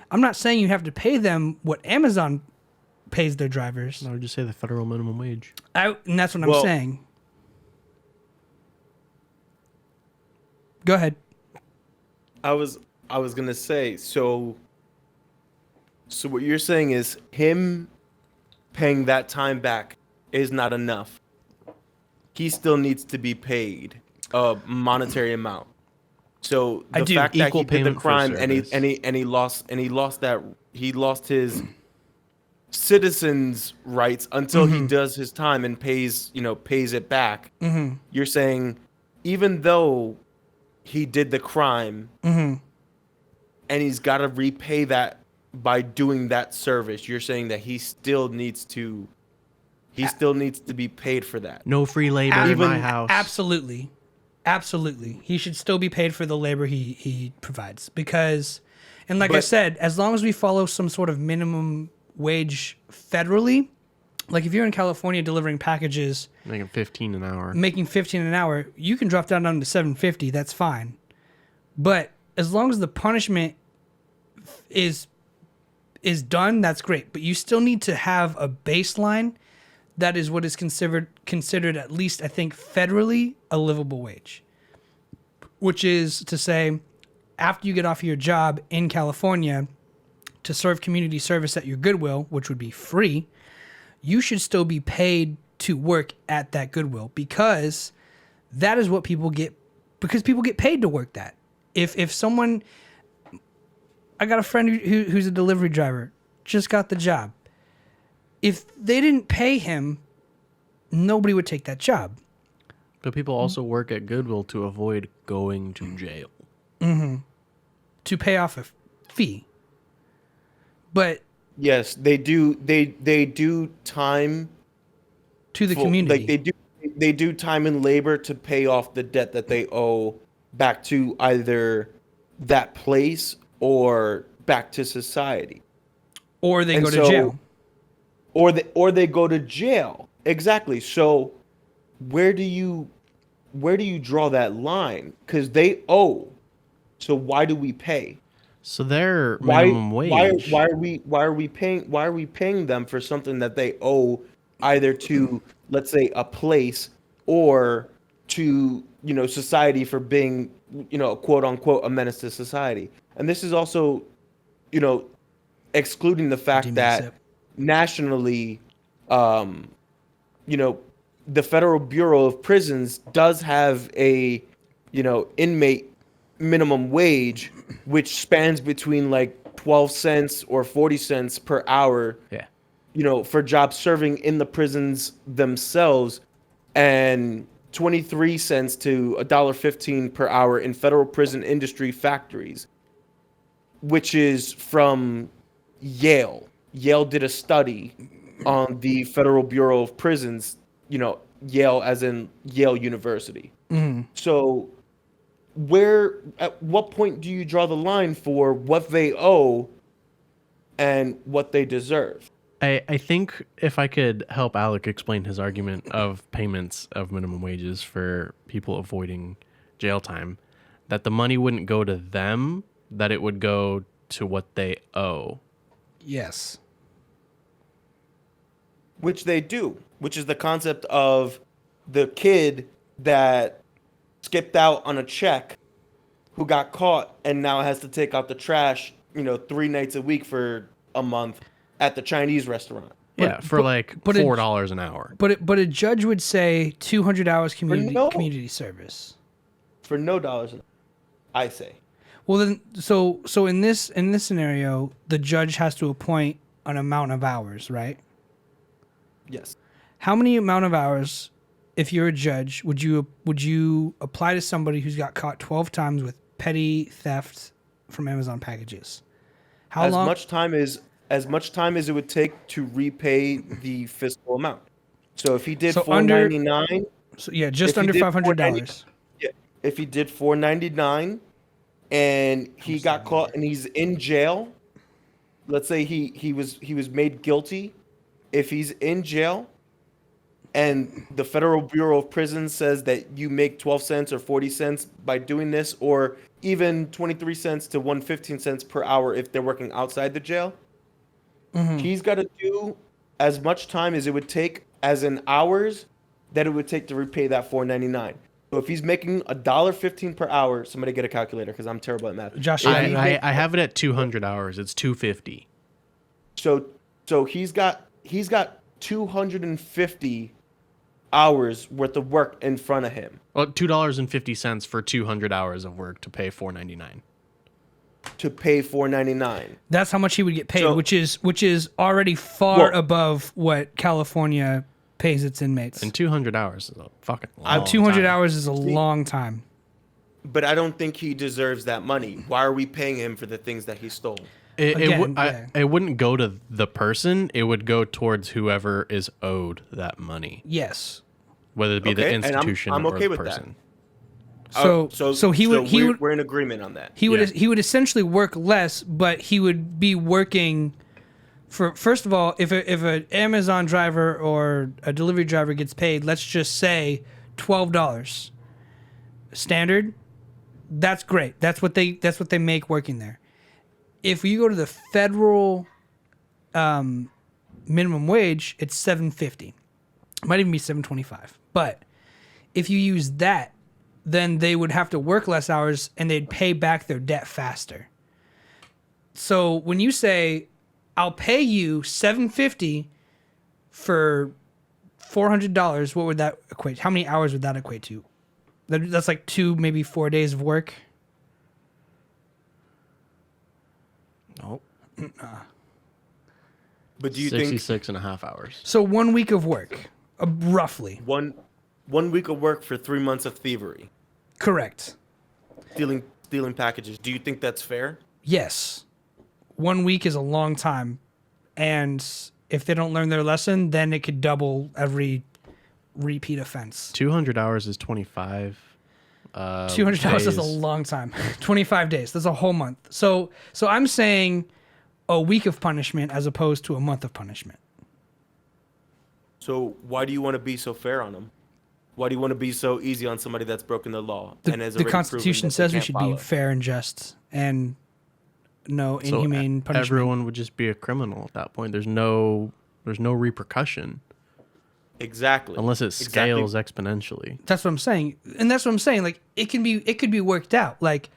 I'm not saying you have to pay them what Amazon pays their drivers. I would just say the federal minimum wage. And that's what Well- I'm saying. Go ahead. I was gonna say, so what you're saying is him paying that time back is not enough. He still needs to be paid a monetary amount. So I the do. fact that Equal he did the payment for crime and service. he lost his citizens' rights until he does his time and pays it back. Mm-hmm. You're saying even though he did the crime Mm-hmm. and he's got to repay that by doing that service, you're saying that he still needs to be paid for that. No free labor in my house. Absolutely. Absolutely. He should still be paid for the labor he provides. Because, and like I But- said, as long as we follow some sort of minimum wage federally, like if you're in California delivering packages, Making $15 an hour. making $15 an hour, you can drop down to $7.50. That's fine. But as long as the punishment is is done, that's great. But you still need to have a baseline that is what is considered at least, I think, federally a livable wage. Which is to say, after you get off your job in California to serve community service at your Goodwill, which would be free, you should still be paid to work at that Goodwill, because that is what people get, because people get paid to work that. If someone, I got a friend who's a delivery driver, just got the job. If they didn't pay him, nobody would take that job. But people also work at Goodwill to avoid going to jail. To pay off a fee. But Yes, they do. They do time to the community. Like they do time and labor to pay off the debt that they owe back to either that place or back to society. Or they go to jail. Or they go to jail. Exactly. So where do you draw that line? Because they owe. So why do we pay? So their minimum wage. Why are we paying them for something that they owe either to, let's say, a place or to, society for being, quote unquote, a menace to society. And this is also, excluding the fact that nationally, the Federal Bureau of Prisons does have a, inmate minimum wage, which spans between like 12 cents or 40 cents per hour. Yeah. For jobs serving in the prisons themselves, and 23 cents to $1.15 per hour in federal prison industry factories, which is from Yale. Yale did a study on the Federal Bureau of Prisons, Yale as in Yale University. So at what point do you draw the line for what they owe and what they deserve? I think if I could help Alec explain his argument of payments of minimum wages for people avoiding jail time, that the money wouldn't go to them, that it would go to what they owe. Yes. Which they do, which is the concept of the kid that skipped out on a check who got caught and now has to take out the trash, 3 nights a week for a month at the Chinese restaurant. Yeah, for $4 an hour. But a judge would say 200 hours community service. For no dollars an hour, I say. Well then, so in this scenario, the judge has to appoint an amount of hours, right? Yes. How many amount of hours, if you're a judge, would you apply to somebody who's got caught 12 times with petty theft from Amazon packages? How long? As much time as it would take to repay the fiscal amount. So if he did $4.99, just under $500. Yeah, if he did $4.99 and he got caught and he's in jail, let's say he was made guilty. If he's in jail and the Federal Bureau of Prisons says that you make 12 cents or 40 cents by doing this, or even 23 cents to 115 cents per hour if they're working outside the jail, he's got to do as much time as it would take as in hours that it would take to repay that $4.99. So if he's making $1.15 per hour, somebody get a calculator because I'm terrible at math. Josh, I have it at 200 hours. It's $250. So he's got 250 hours worth of work in front of him. Well, $2.50 for 200 hours of work to pay $4.99. To pay $4.99. That's how much he would get paid, which is already far above what California pays its inmates. And 200 hours is a fucking long 200 time. hours is a long time. But I don't think he deserves that money. Why are we paying him for the things that he stole? It wouldn't go to the person. It would go towards whoever is owed that money. Yes. Whether it be the institution I'm or okay the with person. That. We're in agreement on that. He would essentially work less, but he would be working for, first of all, if an Amazon driver or a delivery driver gets paid, let's just say $12 standard, that's great. That's what they make working there. If you go to the federal minimum wage, it's $7.50. It might even be $7.25. But if you use that, then they would have to work less hours and they'd pay back their debt faster. So when you say, I'll pay you $7.50 for $400, what would that equate? How many hours would that equate to? That's like 2, maybe 4 days of work. Nope. But do you think 66 and a half hours. So 1 week of work, roughly. one week of work for 3 months of thievery, Correct. stealing packages? Do you think that's fair? Yes. 1 week is a long time. And if they don't learn their lesson, then it could double every repeat offense. 200 hours is 25. $200 is a long time. 25 days. That's a whole month. So I'm saying a week of punishment as opposed to a month of punishment. So why do you want to be so fair on them? Why do you want to be so easy on somebody that's broken the law? The, and has the already Constitution proven that they says we can't should follow be it? fair and just and no So inhumane punishment. everyone would just be a criminal at that point. There's no repercussion Exactly. unless it Exactly. scales exponentially. That's what I'm saying, and that's what I'm saying. Like it could be worked out. Like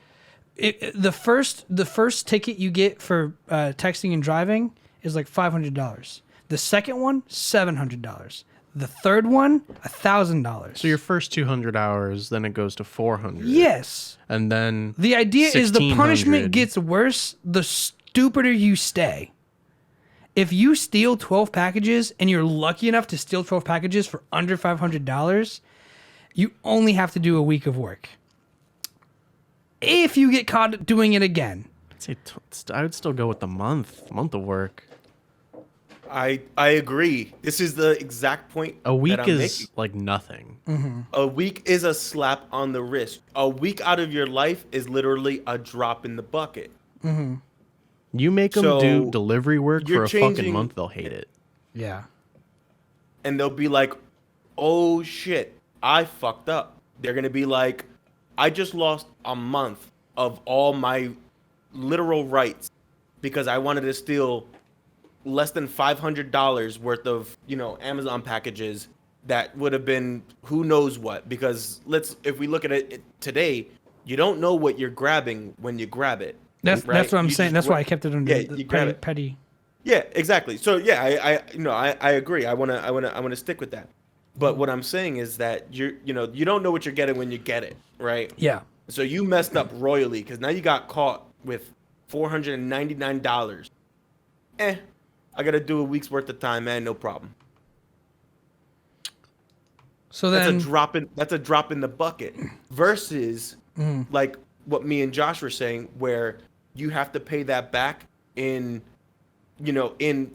the first ticket you get for texting and driving is like $500. The second one, $700. The third one, $1,000. So your first 200 hours, then it goes to 400. Yes. And then The idea is the 1600. punishment gets worse the stupider you stay. If you steal 12 packages and you're lucky enough to steal 12 packages for under $500, you only have to do a week of work. If you get caught doing it again. I'd say I would still go with the month of work. I agree. This is the exact point. A week that I'm is making. like nothing. A week is a slap on the wrist. A week out of your life is literally a drop in the bucket. You make them So, do delivery work for you're a fucking changing- month, they'll hate it. Yeah. And they'll be like, oh shit, I fucked up. They're going to be like, I just lost a month of all my literal rights because I wanted to steal less than $500 worth of, Amazon packages that would have been who knows what. Because if we look at it today, you don't know what you're grabbing when you grab it. That's what I'm saying. That's why I kept it under Yeah, the you grab it. petty. Yeah, exactly. So yeah, I agree. I wanna stick with that. But what I'm saying is that you don't know what you're getting when you get it, right? Yeah. So you messed up royally because now you got caught with $499. I gotta do a week's worth of time, man. No problem. So That's then a drop in the bucket. Versus like what me and Josh were saying, where you have to pay that back in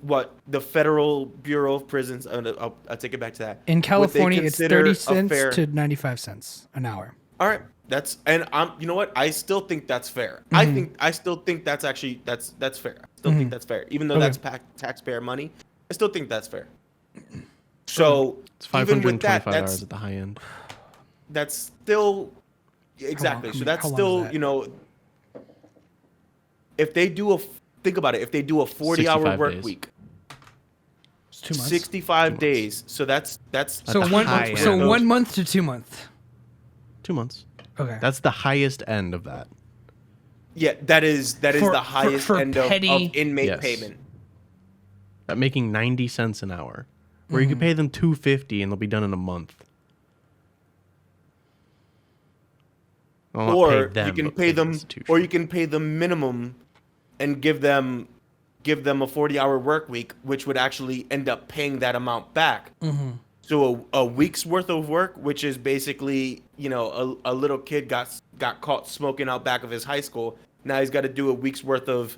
what the Federal Bureau of Prisons. I'll take it back to that. in what they California it's consider 30 a cents fair- to 95 cents an hour. All right, you know what? I still think that's fair. I still think that's actually that's fair. I still think that's fair, even though Okay. that's taxpayer money. I still think that's fair. So It's even with 525 that, hours at the high end. that's still exactly. How So many- that's how long still is that? if they do think about it, if they do a 40-hour 65 work days. week, It's 2 months. 65 days. So that's So the one high so end. 1 month to 2 months. 2 months. Okay. That's the highest end of that. yeah, that is For- the highest for end of petty- inmate Yes. payment. At making 90 cents an hour. Where you could pay them $250 and they'll be done in a month. Well, not Or them, you can but pay the them, institution. or you can pay them minimum, and give them a 40-hour work week, which would actually end up paying that amount back. So a week's worth of work, which is basically a little kid got caught smoking out back of his high school. Now he's got to do a week's worth of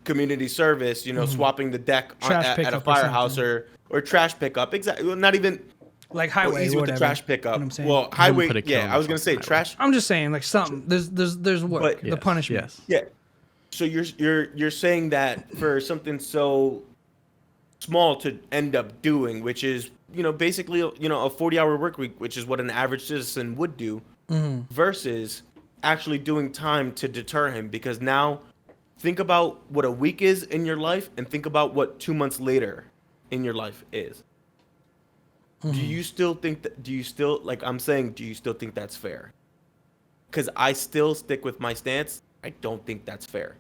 community service, swapping the deck Trash at a pickup or firehouse or trash pickup. Exactly. Well, not even. Like Well, highway easy or with the whatever. trash pickup. You know what I'm saying? Well, highway. put a kill Yeah, on I was gonna the say fucking trash. I'm just saying like something. There's work. But- the Yes, punishment. Yes. Yeah. So you're saying that for something so small to end up doing, which is basically a 40-hour work week, which is what an average citizen would do, versus actually doing time to deter him, because now think about what a week is in your life and think about what 2 months later in your life is. Do you still think that, do you still, like I'm saying, do you still think that's fair? Because I still stick with my stance. I don't think that's fair.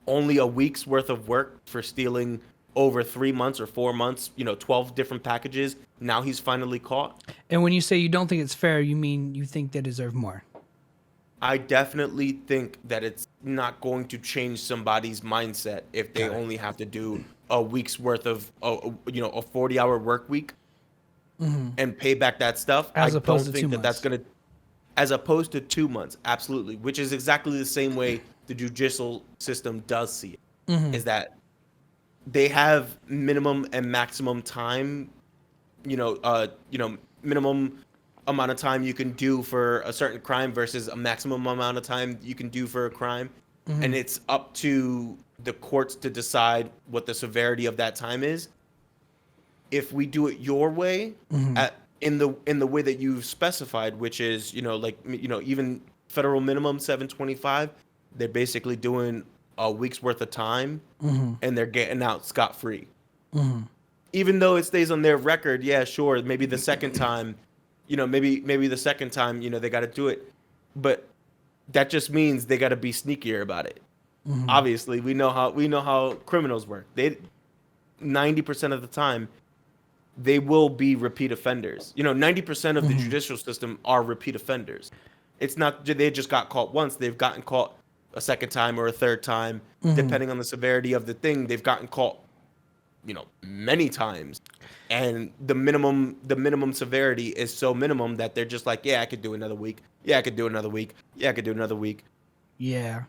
Only a week's worth of work for stealing over 3 months or 4 months, 12 different packages. Now he's finally caught. And when you say you don't think it's fair, you mean you think they deserve more? I definitely think that it's not going to change somebody's mindset if they Got it. only have to do a week's worth of, a 40-hour work week and pay back that stuff. As I opposed don't to think 2 that that's months. going to, as opposed to 2 months, absolutely, which is exactly the same way the judicial system does see it, is that they have minimum and maximum time, minimum amount of time you can do for a certain crime versus a maximum amount of time you can do for a crime. And it's up to the courts to decide what the severity of that time is. If we do it your way, in the way that you've specified, which is, even federal minimum 725, they're basically doing a week's worth of time and they're getting out scot-free. Even though it stays on their record, yeah, sure, maybe the second time, maybe the second time, they got to do it. But that just means they got to be sneakier about it. Obviously, we know how criminals work. 90% of the time they will be repeat offenders. 90% of the judicial system are repeat offenders. It's not they just got caught once. They've gotten caught a second time or a third time, depending on the severity of the thing. They've gotten caught, many times. And the minimum severity is so minimum that they're just like, yeah, I could do another week. Yeah, I could do another week. Yeah, I could do another week. Yeah.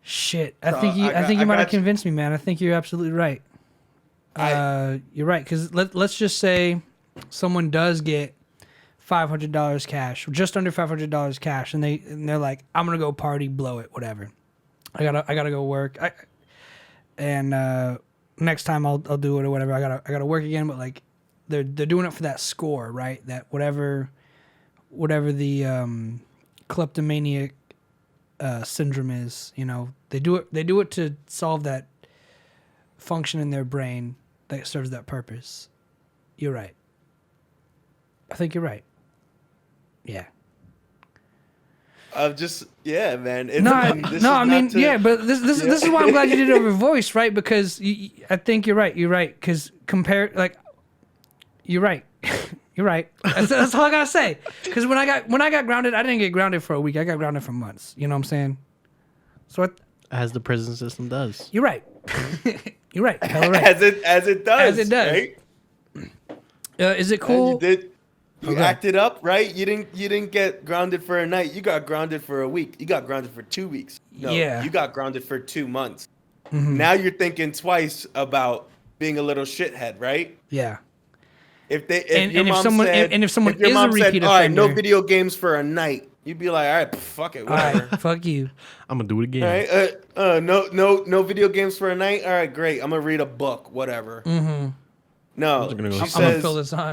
Shit. So I think you might have got you. convinced me, man. I think you're absolutely right. You're right, because let's just say someone does get $500 cash, just under $500 cash, and they're like, I'm gonna go party, blow it, whatever. I gotta go work. Next time I'll do it or whatever. I gotta work again, but like they're doing it for that score, right? That whatever the kleptomaniac syndrome is, they do it to solve that function in their brain that serves that purpose. You're right. I think you're right. Yeah. Yeah, man. Yeah, but this is why I'm glad you did it over voice, right? Because I think you're right. You're right. Because you're right. You're right. That's all I gotta say. Because when I got grounded, I didn't get grounded for a week. I got grounded for months. You know what I'm saying? So As the prison system does. you're right. You're right. Hella right. as it does. As it does. Right? Is it cool? You did. You Okay. acted up, right? You didn't get grounded for a night. You got grounded for a week. You got grounded for 2 weeks. No, Yeah. you got grounded for 2 months. Now you're thinking twice about being a little shithead, right? Yeah. If if someone is a repeat all right, no offender- video games for a night, you'd be like, all right, fuck it, All whatever. right. Fuck you. I'm gonna do it again. All right, no video games for a night. All right, great. I'm gonna read a book, whatever. No, gonna go she I'm says gonna fill the time.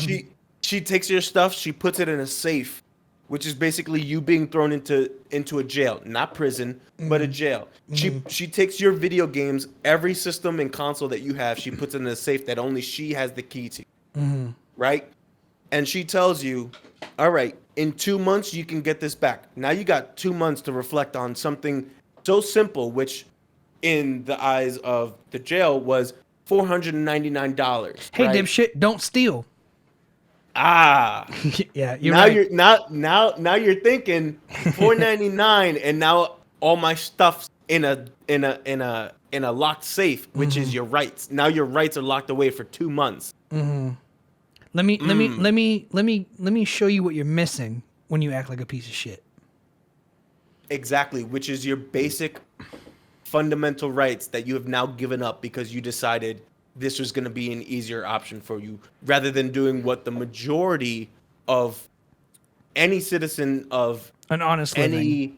she takes your stuff, she puts it in a safe, which is basically you being thrown into a jail, not prison, but a jail. She takes your video games, every system and console that you have, she puts it in a safe that only she has the key to, right? And she tells you, all right, in 2 months you can get this back. Now you got 2 months to reflect on something so simple, which in the eyes of the jail was $499. Hey, right? dipshit, don't steal. Ah. Yeah, you're now right. you're now you're thinking $499 and now all my stuff's in a locked safe, which is your rights. Now your rights are locked away for 2 months. Let me show you what you're missing when you act like a piece of shit. Exactly, which is your basic fundamental rights that you have now given up because you decided this was going to be an easier option for you rather than doing what the majority of any citizen of An honest living.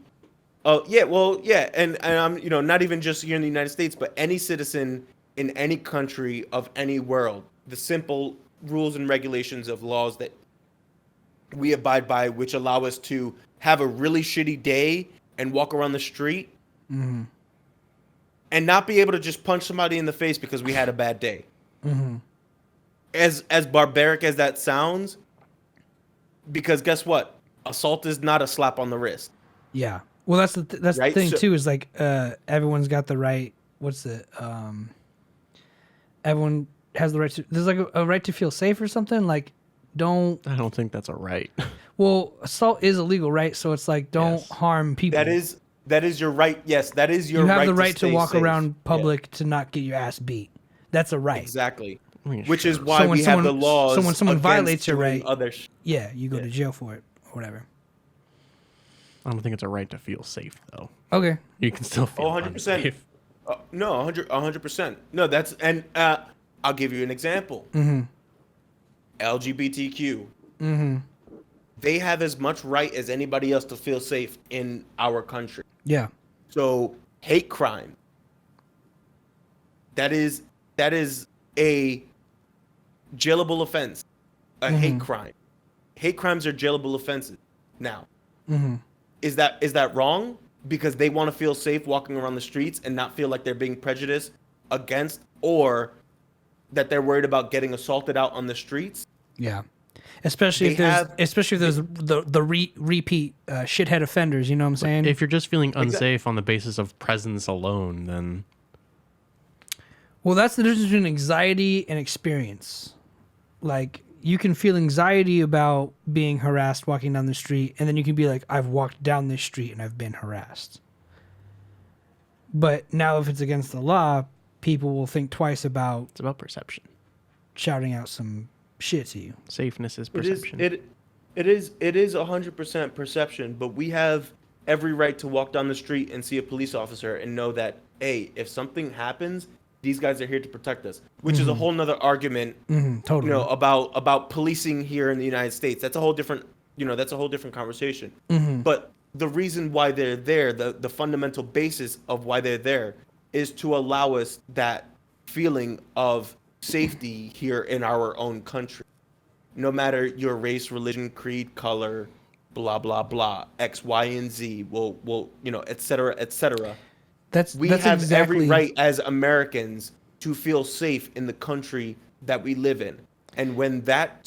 and I'm not even just here in the United States, but any citizen in any country of any world, the simple rules and regulations of laws that we abide by, which allow us to have a really shitty day and walk around the street and not be able to just punch somebody in the face because we had a bad day. As barbaric as that sounds, because guess what? Assault is not a slap on the wrist. Yeah. Well, that's the Right? thing So- too. Is like everyone's got the right. What's it? Everyone has the right to. There's like a right to feel safe or something. Like, don't. I don't think that's a right. Well, assault is illegal, right? So it's like don't Yes. harm people. That is your right. Yes, that is your you right. have the right to stay walk safe. around public to not get your ass beat. That's a right. Exactly. I mean, Which sure. is why So when we have the someone- laws. so when someone against violates your doing right- other Yeah, you go to jail for it or whatever. I don't think it's a right to feel safe though. Okay. You can still feel 100%. unsafe. No, 100%. No, that's and I'll give you an example. LGBTQ. They have as much right as anybody else to feel safe in our country. Yeah. So hate crime. That is a jailable offense. A hate crime. Hate crimes are jailable offenses. Now, is that wrong? Because they want to feel safe walking around the streets and not feel like they're being prejudiced against, or that they're worried about getting assaulted out on the streets? Yeah. Especially if there's the repeat shithead offenders. You know what I'm saying? If you're just feeling unsafe on the basis of presence alone, then Well, that's the difference between anxiety and experience. Like, you can feel anxiety about being harassed walking down the street, and then you can be like, I've walked down this street and I've been harassed. But now, if it's against the law, people will think twice about it's about perception. shouting out some shit to you. Safeness is It is perception. it is 100% perception, but we have every right to walk down the street and see a police officer and know that, hey, if something happens, these guys are here to protect us, which is a whole nother argument, Totally. you know, about policing here in the United States. That's a whole different, that's a whole different conversation. But the reason why they're there, the fundamental basis of why they're there, is to allow us that feeling of safety here in our own country. No matter your race, religion, creed, color, blah, blah, blah, X, Y, and Z, et cetera, et cetera. We that's have exactly every right as Americans to feel safe in the country that we live in. And when that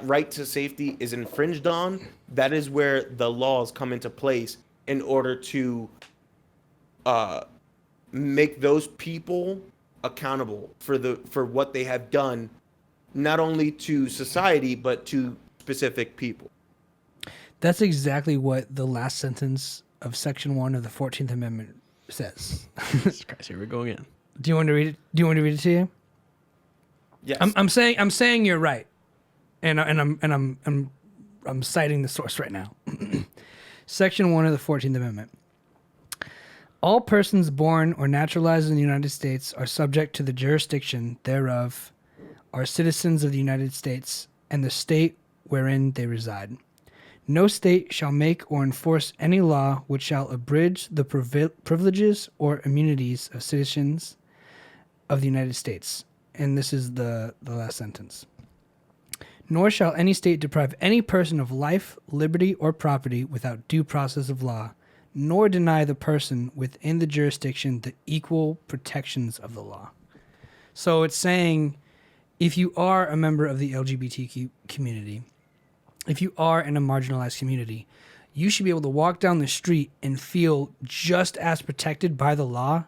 right to safety is infringed on, that is where the laws come into place in order to make those people accountable for what they have done, not only to society, but to specific people. That's exactly what the last sentence of Section 1 of the 14th Amendment says. Jesus Christ, here we go again. Do you want to read it? Do you want to read it to you? Yes. I'm saying you're right, and I'm citing the source right now. Section 1 of the 14th Amendment. All persons born or naturalized in the United States are subject to the jurisdiction thereof, are citizens of the United States and the state wherein they reside. No state shall make or enforce any law which shall abridge the privileges or immunities of citizens of the United States. And this is the last sentence. Nor shall any state deprive any person of life, liberty, or property without due process of law, nor deny the person within the jurisdiction the equal protections of the law. So it's saying, if you are a member of the LGBTQ community, if you are in a marginalized community, you should be able to walk down the street and feel just as protected by the law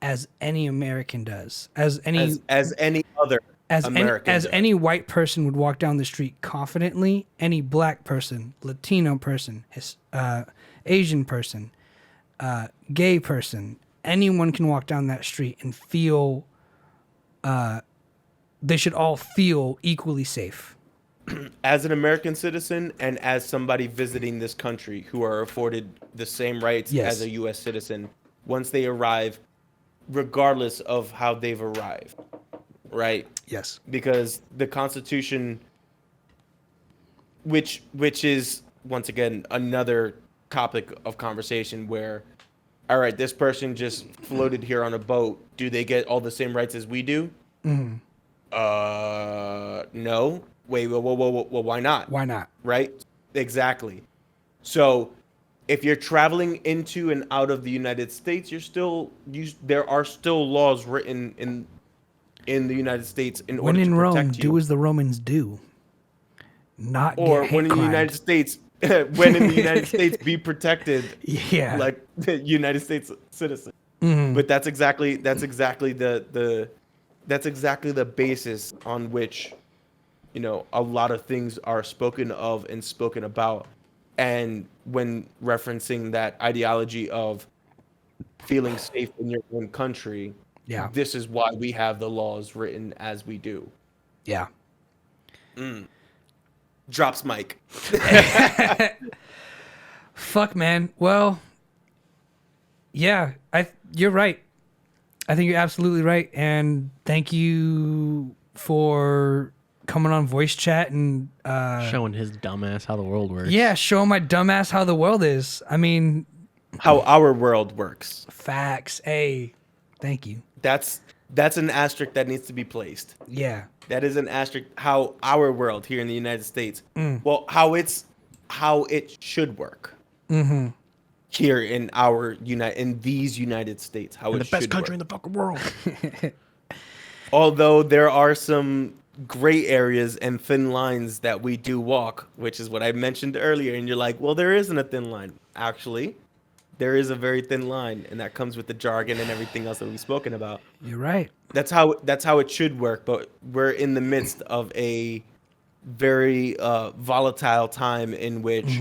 as any American does, as any other American as does. any white person would walk down the street confidently. Any black person, Latino person, Asian person, gay person, anyone can walk down that street and feel. They should all feel equally safe. As an American citizen and as somebody visiting this country who are afforded the same rights Yes. as a U.S. citizen once they arrive, regardless of how they've arrived, right? Yes. Because the Constitution, which is once again another topic of conversation where, all right, this person just floated here on a boat. Do they get all the same rights as we do? No. Wait, well, why not? Why not? Right? Exactly. So if you're traveling into and out of the United States, there are still laws written in the United States in When order to in Rome, protect do you. as the Romans do. Not Or get when hate in the United crimed. States, when in the United States, be protected Yeah. like the United States citizen. Mm-hmm. But that's exactly the basis on which, a lot of things are spoken of and spoken about. And when referencing that ideology of feeling safe in your own country, Yeah. this is why we have the laws written as we do. Yeah. Drops mic. Fuck, man. Well, yeah, you're right. I think you're absolutely right. And thank you for coming on voice chat and Showing his dumbass how the world works. yeah, showing my dumbass how the world is. I mean, How our world works. facts. Hey, thank you. That's an asterisk that needs to be placed. Yeah. That is an asterisk. How our world here in the United States, well, how it should work here in these United States, how In it the best should country work. in the fucking world. Although there are some gray areas and thin lines that we do walk, which is what I mentioned earlier, and you're like, well, there isn't a thin line. Actually, there is a very thin line, and that comes with the jargon and everything else that we've spoken about. You're right. That's how it should work, but we're in the midst of a very volatile time in which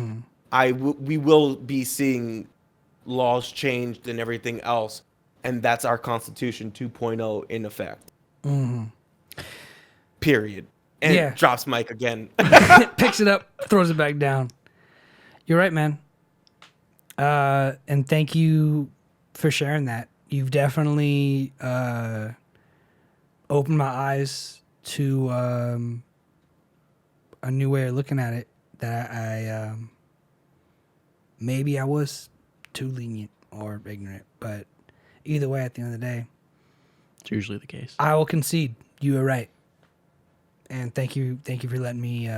we will be seeing laws changed and everything else, and that's our Constitution 2.0 in effect. Period. And Yeah. drops mic again. Picks it up, throws it back down. You're right, man. And thank you for sharing that. You've definitely opened my eyes to a new way of looking at it that I maybe I was too lenient or ignorant, but either way, at the end of the day, It's usually the case. I will concede you were right. And thank you for letting me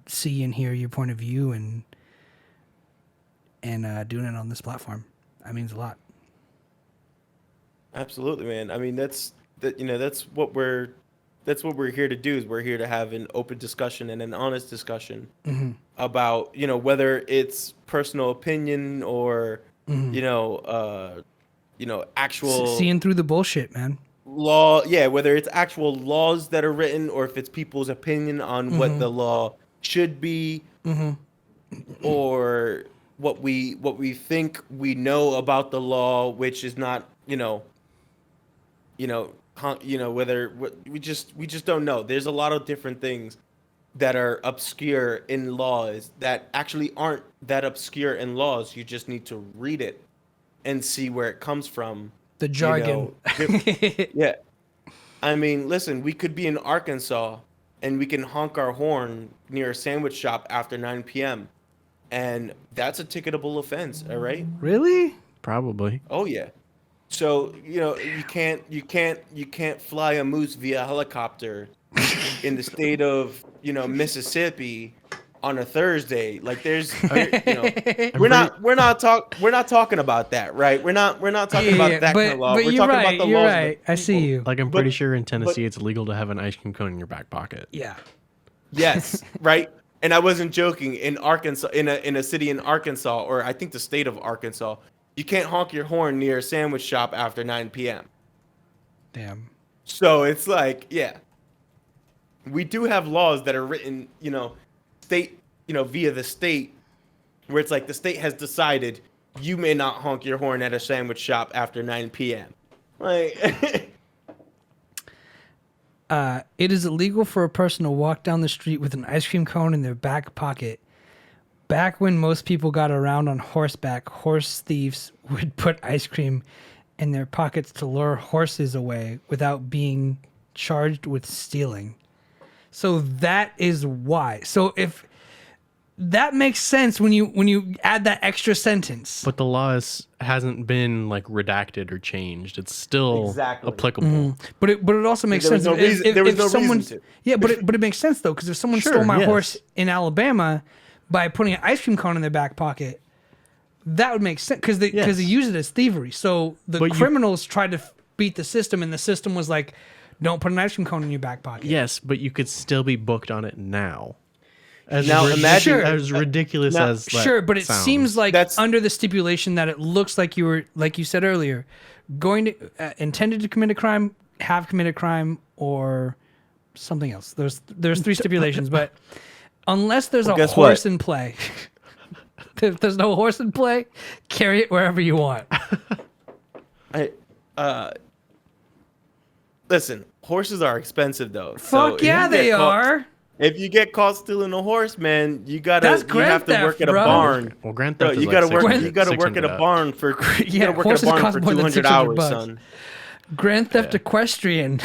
see and hear your point of view and doing it on this platform. That means a lot. Absolutely, man. I mean, that's what we're here to do. Is we're here to have an open discussion and an honest discussion about, whether it's personal opinion or actual Seeing through the bullshit, man. law. Yeah, whether it's actual laws that are written or if it's people's opinion on what the law should be, or what we think we know about the law, which is not, whether we just don't know. There's a lot of different things that are obscure in laws that actually aren't that obscure in laws. You just need to read it and see where it comes from. The jargon. Yeah. I mean, listen, we could be in Arkansas and we can honk our horn near a sandwich shop after 9 p.m. And that's a ticketable offense, all right? Really? Probably. Oh yeah. So, you can't fly a moose via helicopter in the state of, Mississippi on a Thursday. Like there's we're not talking about that, right? We're not talking about that kind of law. But We're you're talking right. about the You're laws. right. I see you. Like I'm But- pretty sure in Tennessee it's illegal to have an ice cream cone in your back pocket. Yeah. Yes, right? And I wasn't joking. In Arkansas, in a city in Arkansas, or I think the state of Arkansas, you can't honk your horn near a sandwich shop after 9 p.m. Damn. So it's like, yeah, we do have laws that are written, state, via the state, where it's like the state has decided you may not honk your horn at a sandwich shop after 9 p.m. Like, It is illegal for a person to walk down the street with an ice cream cone in their back pocket. Back when most people got around on horseback, horse thieves would put ice cream in their pockets to lure horses away without being charged with stealing. So that is why. So if that makes sense when you add that extra sentence. But the law hasn't been like redacted or changed. It's still Exactly. applicable. But it also makes There was sense. no reason- there was no reason someone's- to. Yeah, but it makes sense though, because if someone Sure, stole my yes. horse in Alabama by putting an ice cream cone in their back pocket, That would make sense because they Yes. use it as thievery. So the But you- criminals tried to beat the system, and the system was like, "Don't put an ice cream cone in your back pocket." Yes, but you could still be booked on it now. As Now imagine- Sure. as ridiculous Now- as that Sure, but it sounds. seems like That's- under the stipulation that it looks like you were, like you said earlier, going to intended to commit a crime, have committed a crime, or something else. There's 3 stipulations, but unless there's a guess horse what? in play, if there's no horse in play, carry it wherever you want. Listen, horses are expensive though. Fuck yeah, they are. If you get caught stealing a horse, man, you That's have Grand to work Theft, at a bro. barn. Well, Grand Bro, Theft is you like gotta work. 600 You gotta work at a 600 barn for. You Yeah, gotta work at horses a barn cost for more than 200 $600 hours, bucks. son. Grand Theft Equestrian.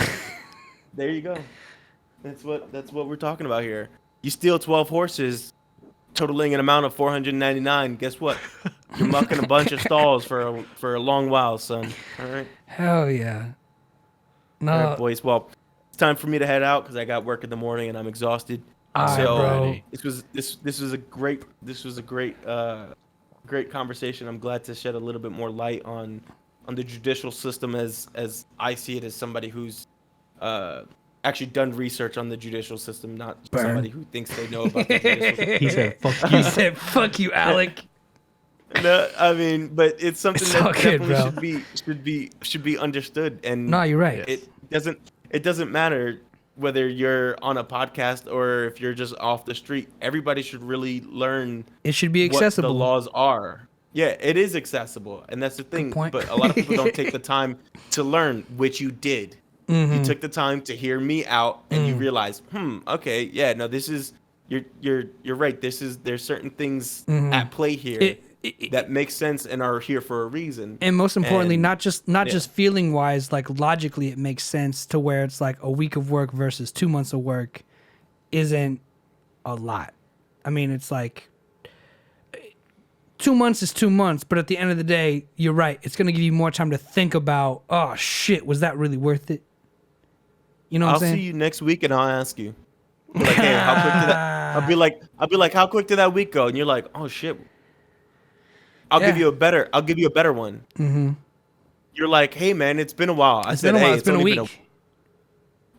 There you go. That's what we're talking about here. You steal 12 horses, totaling an amount of 499. Guess what? You're mucking a bunch of stalls for a long while, son. All right. Hell yeah. No, All right, boys. Well, it's time for me to head out because I got work in the morning and I'm exhausted. all right, So bro. this was a great great conversation. I'm glad to shed a little bit more light on the judicial system as I see it as somebody who's actually done research on the judicial system, not Burn. somebody who thinks they know about the judicial system. He said, "Fuck He you." said, "Fuck you, Alec." No, I mean, but it's something It's that all good, definitely bro. should be understood. And No, you're right. it doesn't matter whether you're on a podcast or if you're just off the street. Everybody should really learn It should be what accessible. the laws are. Yeah, it is accessible, and that's the thing. point. But a lot of people don't take the time to learn, which you did. Mm-hmm. You took the time to hear me out, and Mm. you realize, okay, yeah, no, this is you're right. There's certain things at play here It- that make sense and are here for a reason. And most importantly, And- not just feeling wise, like logically, it makes sense to where it's like a week of work versus 2 months of work isn't a lot. I mean, it's like 2 months is 2 months, but at the end of the day, you're right. It's going to give you more time to think about, oh shit, was that really worth it? You know what I'll I'm saying? see you next week, and I'll ask you. Be like, hey, how quick did that? I'll be like, how quick did that week go? And you're like, oh shit. I'll give Yeah. you a better one. Mm-hmm. You're like, hey man, it's been a while. I It's said, been a while. hey, It's been a only week.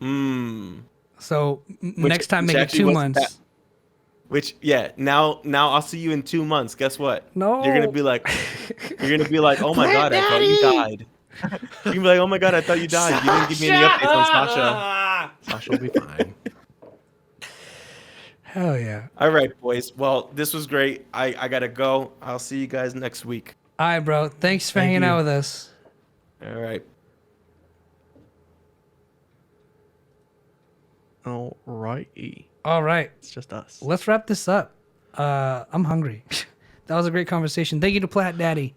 Mm. So next time, make it actually 2 wasn't months. that- Which now I'll see you in 2 months. Guess what? No. You're gonna be like, oh my god, I thought you died. You're gonna be like, oh my god, I thought you died. You didn't give me any updates on Sasha. Sasha will be fine. Hell yeah. All right, boys. Well, this was great. I gotta go. I'll see you guys next week. All right, bro. Thanks for Thank hanging you. out with us. All right. All righty. All right. It's just us. Let's wrap this up. I'm hungry. That was a great conversation. Thank you to Plat Daddy.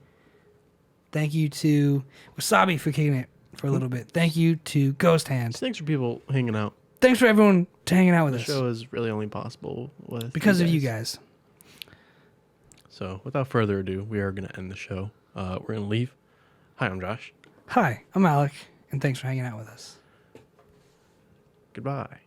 Thank you to Wasabi for kicking it for a little bit. Thank you to Ghost Hands. Thanks for people hanging out. Thanks for everyone hanging out with The us show is really only possible with because of you guys. So, without further ado, we are going to end the show. We're going to leave. Hi, I'm Josh. Hi, I'm Alec, and thanks for hanging out with us. Goodbye.